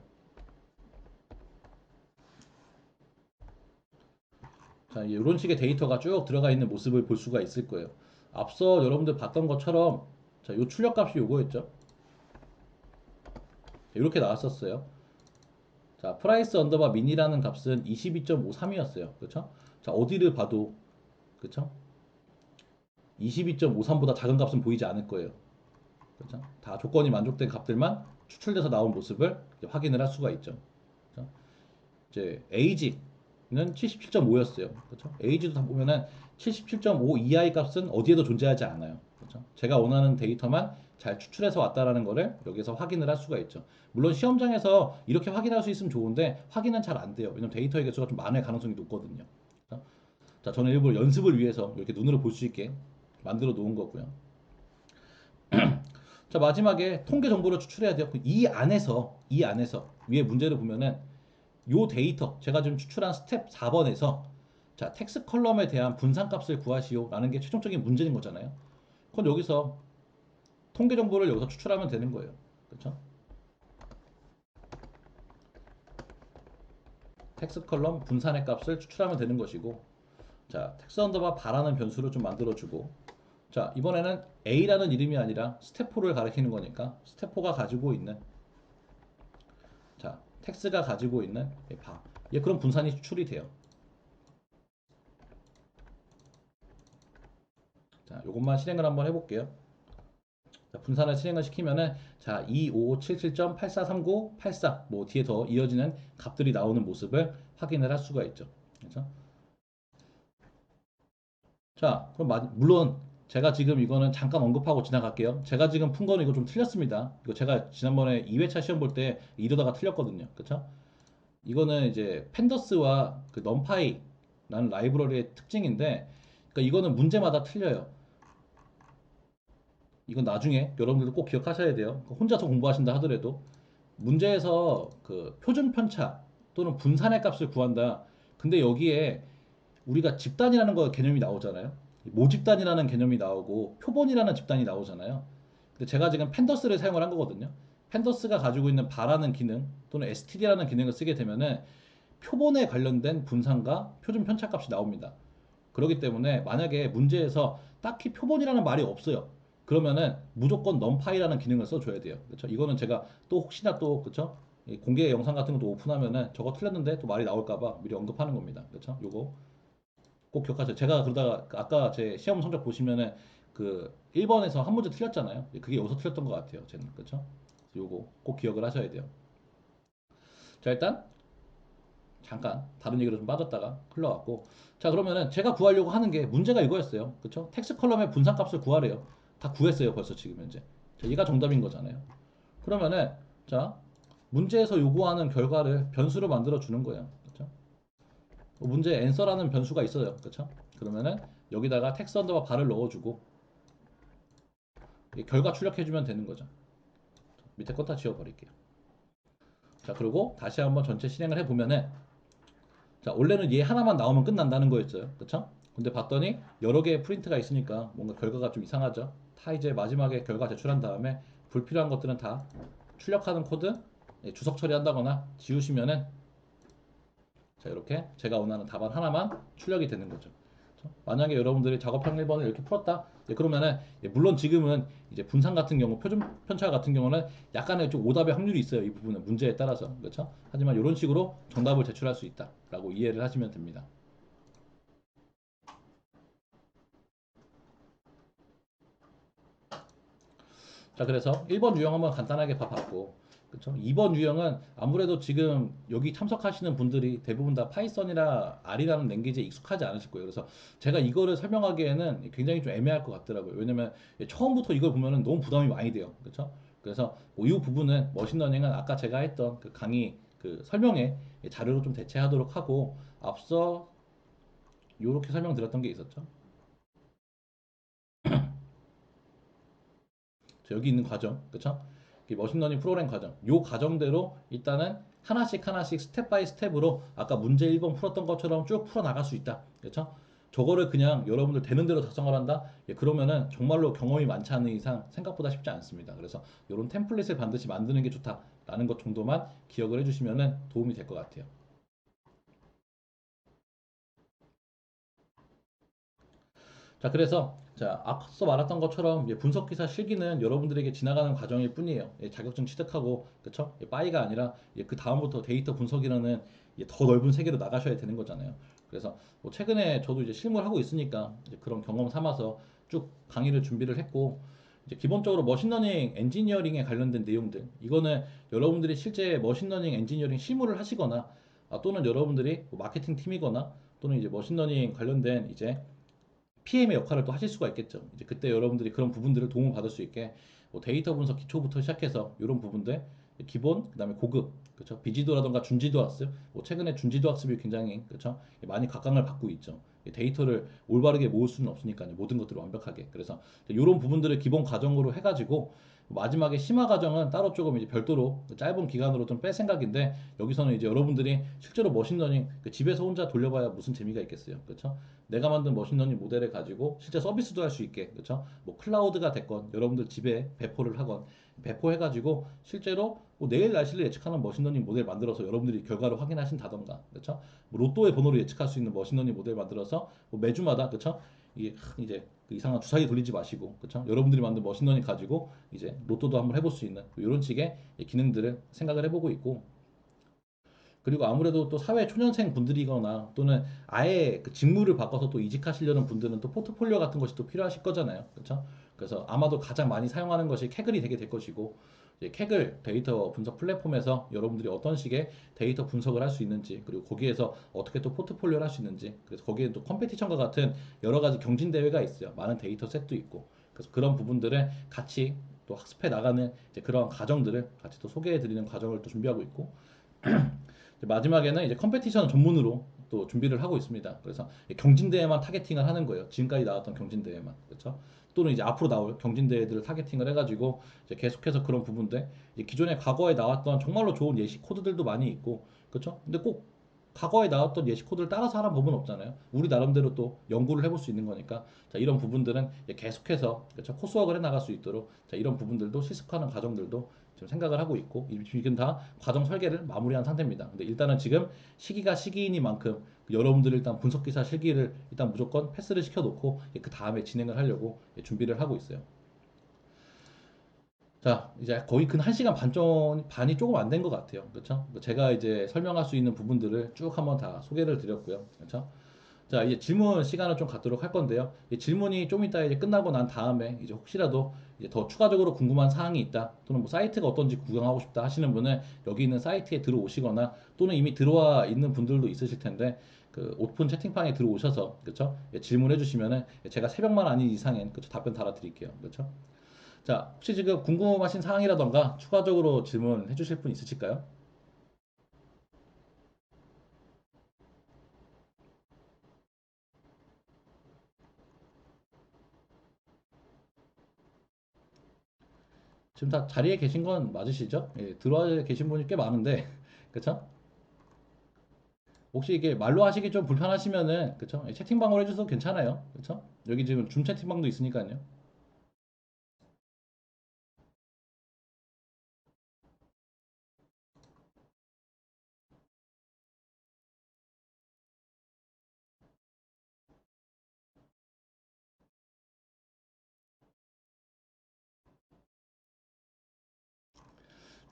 자, 이런 식의 데이터가 쭉 들어가 있는 모습을 볼 수가 있을 거예요. 앞서 여러분들 봤던 것처럼 자, 요 출력값이 요거였죠. 이렇게 나왔었어요. 자, 프라이스 언더바 민이라는 값은 22.53이었어요. 그렇죠? 자, 어디를 봐도 그렇죠? 22.53보다 작은 값은 보이지 않을 거예요. 그렇죠? 다 조건이 만족된 값들만 추출돼서 나온 모습을 확인을 할 수가 있죠. 그렇죠? 이제 A는 77.5였어요. 그렇죠? A도 다 보면은 77.5 이하의 값은 어디에도 존재하지 않아요. 그렇죠? 제가 원하는 데이터만 잘 추출해서 왔다라는 거를 여기서 확인을 할 수가 있죠. 물론 시험장에서 이렇게 확인할 수 있으면 좋은데 확인은 잘 안 돼요. 왜냐면 데이터의 개수가 좀 많을 가능성이 높거든요. 그렇죠? 자, 저는 일부러 연습을 위해서 이렇게 눈으로 볼 수 있게 만들어 놓은 거고요. 자, 마지막에 통계 정보를 추출해야 돼요. 이 안에서 위에 문제를 보면은 요 데이터 제가 지금 추출한 스텝 4번에서 자, 텍스 컬럼에 대한 분산값을 구하시오라는 게 최종적인 문제인 거잖아요. 그럼 여기서 통계 정보를 여기서 추출하면 되는 거예요. 그렇죠? 텍스 컬럼 분산의 값을 추출하면 되는 것이고, 자, 텍스 언더바 바라는 변수를 좀 만들어주고, 자, 이번에는 A라는 이름이 아니라 스텝4를 가리키는 거니까 스텝4가 가지고 있는 자, 텍스가 가지고 있는 그럼 분산이 추출이 돼요. 자, 요것만 실행을 한번 해볼게요. 자, 분산을 실행을 시키면은 자, 2577.843984 뭐 뒤에 더 이어지는 값들이 나오는 모습을 확인을 할 수가 있죠. 그렇죠? 자, 그럼 물론 제가 지금 이거는 잠깐 언급하고 지나갈게요. 제가 지금 푼 거는 이거 좀 틀렸습니다. 이거 제가 지난번에 2회차 시험 볼 때 이러다가 틀렸거든요. 그렇죠? 이거는 이제 팬더스와 그 넘파이 라는 라이브러리의 특징인데, 그러니까 이거는 문제마다 틀려요. 이건 나중에 여러분들도 꼭 기억하셔야 돼요. 혼자서 공부하신다 하더라도 문제에서 그 표준 편차 또는 분산의 값을 구한다. 근데 여기에 우리가 집단이라는 거 개념이 나오잖아요. 모집단이라는 개념이 나오고 표본이라는 집단이 나오잖아요. 근데 제가 지금 팬더스를 사용을 한 거거든요. 팬더스가 가지고 있는 바라는 기능 또는 std라는 기능을 쓰게 되면은 표본에 관련된 분산과 표준 편차 값이 나옵니다. 그렇기 때문에 만약에 문제에서 딱히 표본이라는 말이 없어요. 그러면은 무조건 numPy라는 기능을 써줘야 돼요. 그렇죠? 이거는 제가 또 혹시나 또 그렇죠? 공개 영상 같은 것도 오픈하면은 저거 틀렸는데 또 말이 나올까봐 미리 언급하는 겁니다. 그렇죠? 요거 꼭 기억하세요. 제가 그러다가 아까 제 시험 성적 보시면은 그 1번에서 한 문제 틀렸잖아요. 그게 여기서 틀렸던 것 같아요. 쟤는 그렇죠? 요거 꼭 기억을 하셔야 돼요. 자 일단 잠깐 다른 얘기로 좀 빠졌다가 흘러갔고, 자 그러면은 제가 구하려고 하는 게 문제가 이거였어요. 그쵸? 텍스트 컬럼의 분산값을 구하래요. 다 구했어요 벌써 지금 현재. 자 얘가 정답인 거잖아요. 그러면은 자 문제에서 요구하는 결과를 변수로 만들어 주는 거예요. 그쵸? 문제 answer라는 변수가 있어요. 그쵸? 그러면은 여기다가 텍스트 언더바 바를 넣어주고 결과 출력해주면 되는 거죠. 밑에 거 다 지워버릴게요. 자 그리고 다시 한번 전체 실행을 해보면은, 자, 원래는 얘 하나만 나오면 끝난다는 거였어요. 그쵸? 근데 봤더니 여러 개의 프린트가 있으니까 뭔가 결과가 좀 이상하죠. 다 이제 마지막에 결과 제출한 다음에 불필요한 것들은 다 출력하는 코드 주석 처리한다거나 지우시면은, 자, 이렇게 제가 원하는 답안 하나만 출력이 되는 거죠. 그쵸? 만약에 여러분들이 작업형 1번을 이렇게 풀었다. 그러면은 물론 지금은 이제 분산 같은 경우, 표준 편차 같은 경우는 약간의 좀 오답의 확률이 있어요. 이 부분은 문제에 따라서. 그렇죠? 하지만 이런 식으로 정답을 제출할 수 있다라고 이해를 하시면 됩니다. 자, 그래서 1번 유형 한번 간단하게 봐봤고, 그쵸? 2번 유형은 아무래도 지금 여기 참석하시는 분들이 대부분 다 파이썬이나 R이라는 랭귀지에 익숙하지 않으실 거예요. 그래서 제가 이거를 설명하기에는 굉장히 좀 애매할 것 같더라고요. 왜냐면 처음부터 이걸 보면은 너무 부담이 많이 돼요. 그쵸? 그래서 뭐이 부분은 머신러닝은 아까 제가 했던 그 강의 그 설명에 자료로 좀 대체하도록 하고, 앞서 이렇게 설명드렸던 게 있었죠. 여기 있는 과정, 그쵸? 머신러닝 프로그램 과정, 요 과정대로 일단은 하나씩 하나씩 스텝 바이 스텝으로 아까 문제 1번 풀었던 것처럼 쭉 풀어 나갈 수 있다, 그쵸? 저거를 그냥 여러분들 되는 대로 작성을 한다? 그러면은 정말로 경험이 많지 않은 이상 생각보다 쉽지 않습니다. 그래서 이런 템플릿을 반드시 만드는 게 좋다라는 것 정도만 기억을 해주시면 도움이 될 것 같아요. 자, 그래서 자, 앞서 말했던 것처럼 분석 기사 실기는 여러분들에게 지나가는 과정일 뿐이에요. 자격증 취득하고, 그쵸? 빠이가 아니라 그 다음부터 데이터 분석이라는 더 넓은 세계로 나가셔야 되는 거잖아요. 그래서 뭐 최근에 저도 이제 실무를 하고 있으니까 이제 그런 경험 삼아서 쭉 강의를 준비를 했고, 이제 기본적으로 머신러닝 엔지니어링에 관련된 내용들, 이거는 여러분들이 실제 머신러닝 엔지니어링 실무를 하시거나, 또는 여러분들이 뭐 마케팅 팀이거나, 또는 이제 머신러닝 관련된 이제 PM의 역할을 또 하실 수가 있겠죠. 이제 그때 여러분들이 그런 부분들을 도움을 받을 수 있게 뭐 데이터 분석 기초부터 시작해서 이런 부분들 기본, 그다음에 고급, 그렇죠? 비지도라던가 준지도 학습, 뭐 최근에 준지도 학습이 굉장히 그렇죠? 많이 각광을 받고 있죠. 데이터를 올바르게 모을 수는 없으니까요. 모든 것들을 완벽하게. 그래서 이런 부분들을 기본 과정으로 해가지고 마지막에 심화 과정은 따로 조금 이제 별도로 짧은 기간으로 좀 뺄 생각인데, 여기서는 이제 여러분들이 실제로 머신러닝 집에서 혼자 돌려봐야 무슨 재미가 있겠어요. 그렇죠? 내가 만든 머신러닝 모델을 가지고 실제 서비스도 할 수 있게, 그렇죠? 뭐 클라우드가 됐건 여러분들 집에 배포를 하건 배포해가지고 실제로 뭐 내일 날씨를 예측하는 머신러닝 모델 만들어서 여러분들이 결과를 확인하신다던가, 그렇죠? 뭐 로또의 번호를 예측할 수 있는 머신러닝 모델 만들어서 뭐 매주마다, 그렇죠? 이게 이제 그 이상한 주사기 돌리지 마시고, 그렇죠? 여러분들이 만든 머신러닝 가지고 이제 로또도 한번 해볼 수 있는 이런 식의 기능들을 생각을 해보고 있고, 그리고 아무래도 또 사회 초년생 분들이거나 또는 아예 그 직무를 바꿔서 또 이직하시려는 분들은 또 포트폴리오 같은 것이 또 필요하실 거잖아요. 그렇죠? 그래서 아마도 가장 많이 사용하는 것이 캐글이 되게 될 것이고, 이제 캐글 데이터 분석 플랫폼에서 여러분들이 어떤 식의 데이터 분석을 할 수 있는지, 그리고 거기에서 어떻게 또 포트폴리오를 할 수 있는지, 그래서 거기에 또 컴페티션과 같은 여러 가지 경진 대회가 있어요. 많은 데이터 셋도 있고, 그래서 그런 부분들을 같이 또 학습해 나가는 이제 그런 과정들을 같이 또 소개해 드리는 과정을 또 준비하고 있고, 마지막에는 이제 컴페티션 전문으로 또 준비를 하고 있습니다. 그래서 경진대회만 타겟팅을 하는 거예요. 지금까지 나왔던 경진대회만. 그렇죠? 또는 이제 앞으로 나올 경진대회들을 타겟팅을 해가지고 이제 계속해서 그런 부분들, 이제 기존에 과거에 나왔던 정말로 좋은 예시 코드들도 많이 있고, 그렇죠? 근데 꼭 과거에 나왔던 예시 코드를 따라서 하라는 법은 없잖아요. 우리 나름대로 또 연구를 해볼 수 있는 거니까. 자, 이런 부분들은 이제 계속해서, 그렇죠? 코스워크를 해 나갈 수 있도록, 자, 이런 부분들도 실습하는 과정들도 지금 생각을 하고 있고, 지금 다 과정 설계를 마무리한 상태입니다. 근데 일단은 지금 시기가 시기이니만큼 여러분들 일단 분석 기사 실기를 일단 무조건 패스를 시켜놓고 그 다음에 진행을 하려고 준비를 하고 있어요. 자, 이제 거의 근 1시간 반이 조금 안 된 것 같아요. 그렇죠? 제가 이제 설명할 수 있는 부분들을 쭉 한번 다 소개를 드렸고요. 그렇죠? 자, 이제 질문 시간을 좀 갖도록 할 건데요. 이 질문이 좀 이따 이제 끝나고 난 다음에 이제 혹시라도 이제 더 추가적으로 궁금한 사항이 있다, 또는 뭐 사이트가 어떤지 구경하고 싶다 하시는 분은 여기 있는 사이트에 들어오시거나, 또는 이미 들어와 있는 분들도 있으실 텐데 그 오픈 채팅방에 들어오셔서, 그렇죠? 예, 질문해 주시면은 제가 새벽만 아닌 이상엔, 그렇죠? 답변 달아드릴게요. 그렇죠? 자, 혹시 지금 궁금하신 사항이라던가 추가적으로 질문해 주실 분 있으실까요? 지금 다 자리에 계신 건 맞으시죠? 예, 들어와 계신 분이 꽤 많은데, 그렇죠? 혹시 이게 말로 하시기 좀 불편하시면은, 그쵸? 예, 채팅방으로 해주셔도 괜찮아요. 그쵸? 여기 지금 줌 채팅방도 있으니까요.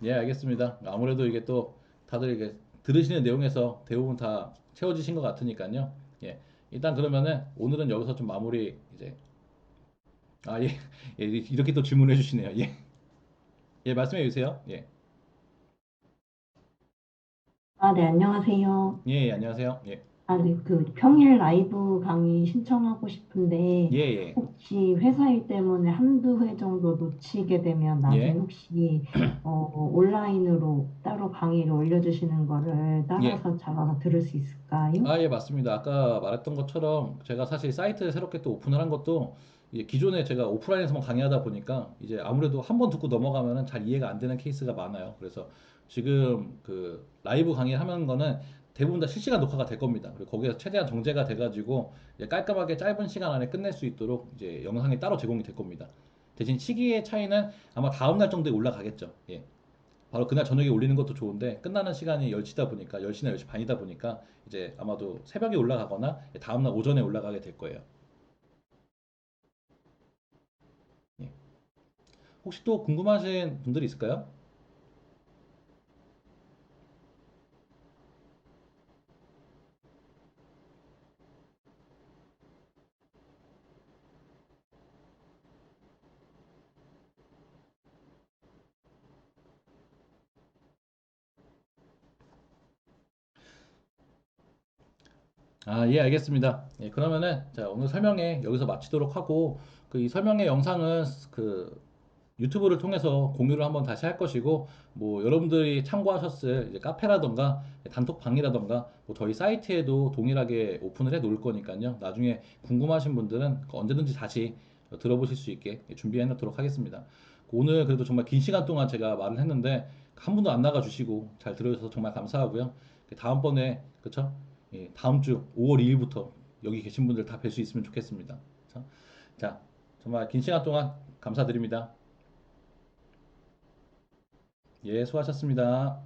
예, 알겠습니다. 아무래도 이게 또 다들 이게 들으시는 내용에서 대부분 다 채워지신 것 같으니까요. 예. 일단 그러면은 오늘은 여기서 좀 마무리 이제, 아, 예. 예, 이렇게 또 질문해 주시네요. 예. 예, 말씀해 주세요. 예. 아, 네, 안녕하세요. 예, 예, 안녕하세요. 예. 아, 네, 그 평일 라이브 강의 신청하고 싶은데 예, 예. 혹시 회사 일 때문에 한두 회 정도 놓치게 되면 나중에 예. 혹시 온라인으로 따로 강의를 올려주시는 거를 예. 따라서 잡아서 들을 수 있을까요? 아, 예, 맞습니다. 아까 말했던 것처럼 제가 사실 사이트 새롭게 또 오픈을 한 것도 이제 기존에 제가 오프라인에서만 강의하다 보니까 이제 아무래도 한 번 듣고 넘어가면은 잘 이해가 안 되는 케이스가 많아요. 그래서 지금 그 라이브 강의를 하는 거는 대부분 다 실시간 녹화가 될 겁니다. 그리고 거기에서 최대한 정제가 돼가지고 이제 깔끔하게 짧은 시간 안에 끝낼 수 있도록 이제 영상이 따로 제공이 될 겁니다. 대신 시기의 차이는 아마 다음 날 정도에 올라가겠죠. 예. 바로 그날 저녁에 올리는 것도 좋은데 끝나는 시간이 10시다 보니까 10시나 10시 반이다 보니까 이제 아마도 새벽에 올라가거나 다음날 오전에 올라가게 될 거예요. 예. 혹시 또 궁금하신 분들이 있을까요? 아, 예, 알겠습니다. 예, 그러면은 자, 오늘 설명회 여기서 마치도록 하고 그 이 설명회 영상은 그 유튜브를 통해서 공유를 한번 다시 할 것이고, 뭐 여러분들이 참고하셨을 이제 카페라던가 단톡방이라던가 뭐 저희 사이트에도 동일하게 오픈을 해 놓을 거니까요. 나중에 궁금하신 분들은 언제든지 다시 들어보실 수 있게 준비해 놓도록 하겠습니다. 오늘 그래도 정말 긴 시간 동안 제가 말을 했는데 한 분도 안 나가 주시고 잘 들어주셔서 정말 감사하고요. 다음번에, 그쵸? 예, 다음 주 5월 2일부터 여기 계신 분들 다 뵐 수 있으면 좋겠습니다. 그쵸? 자, 정말 긴 시간 동안 감사드립니다. 예, 수고하셨습니다.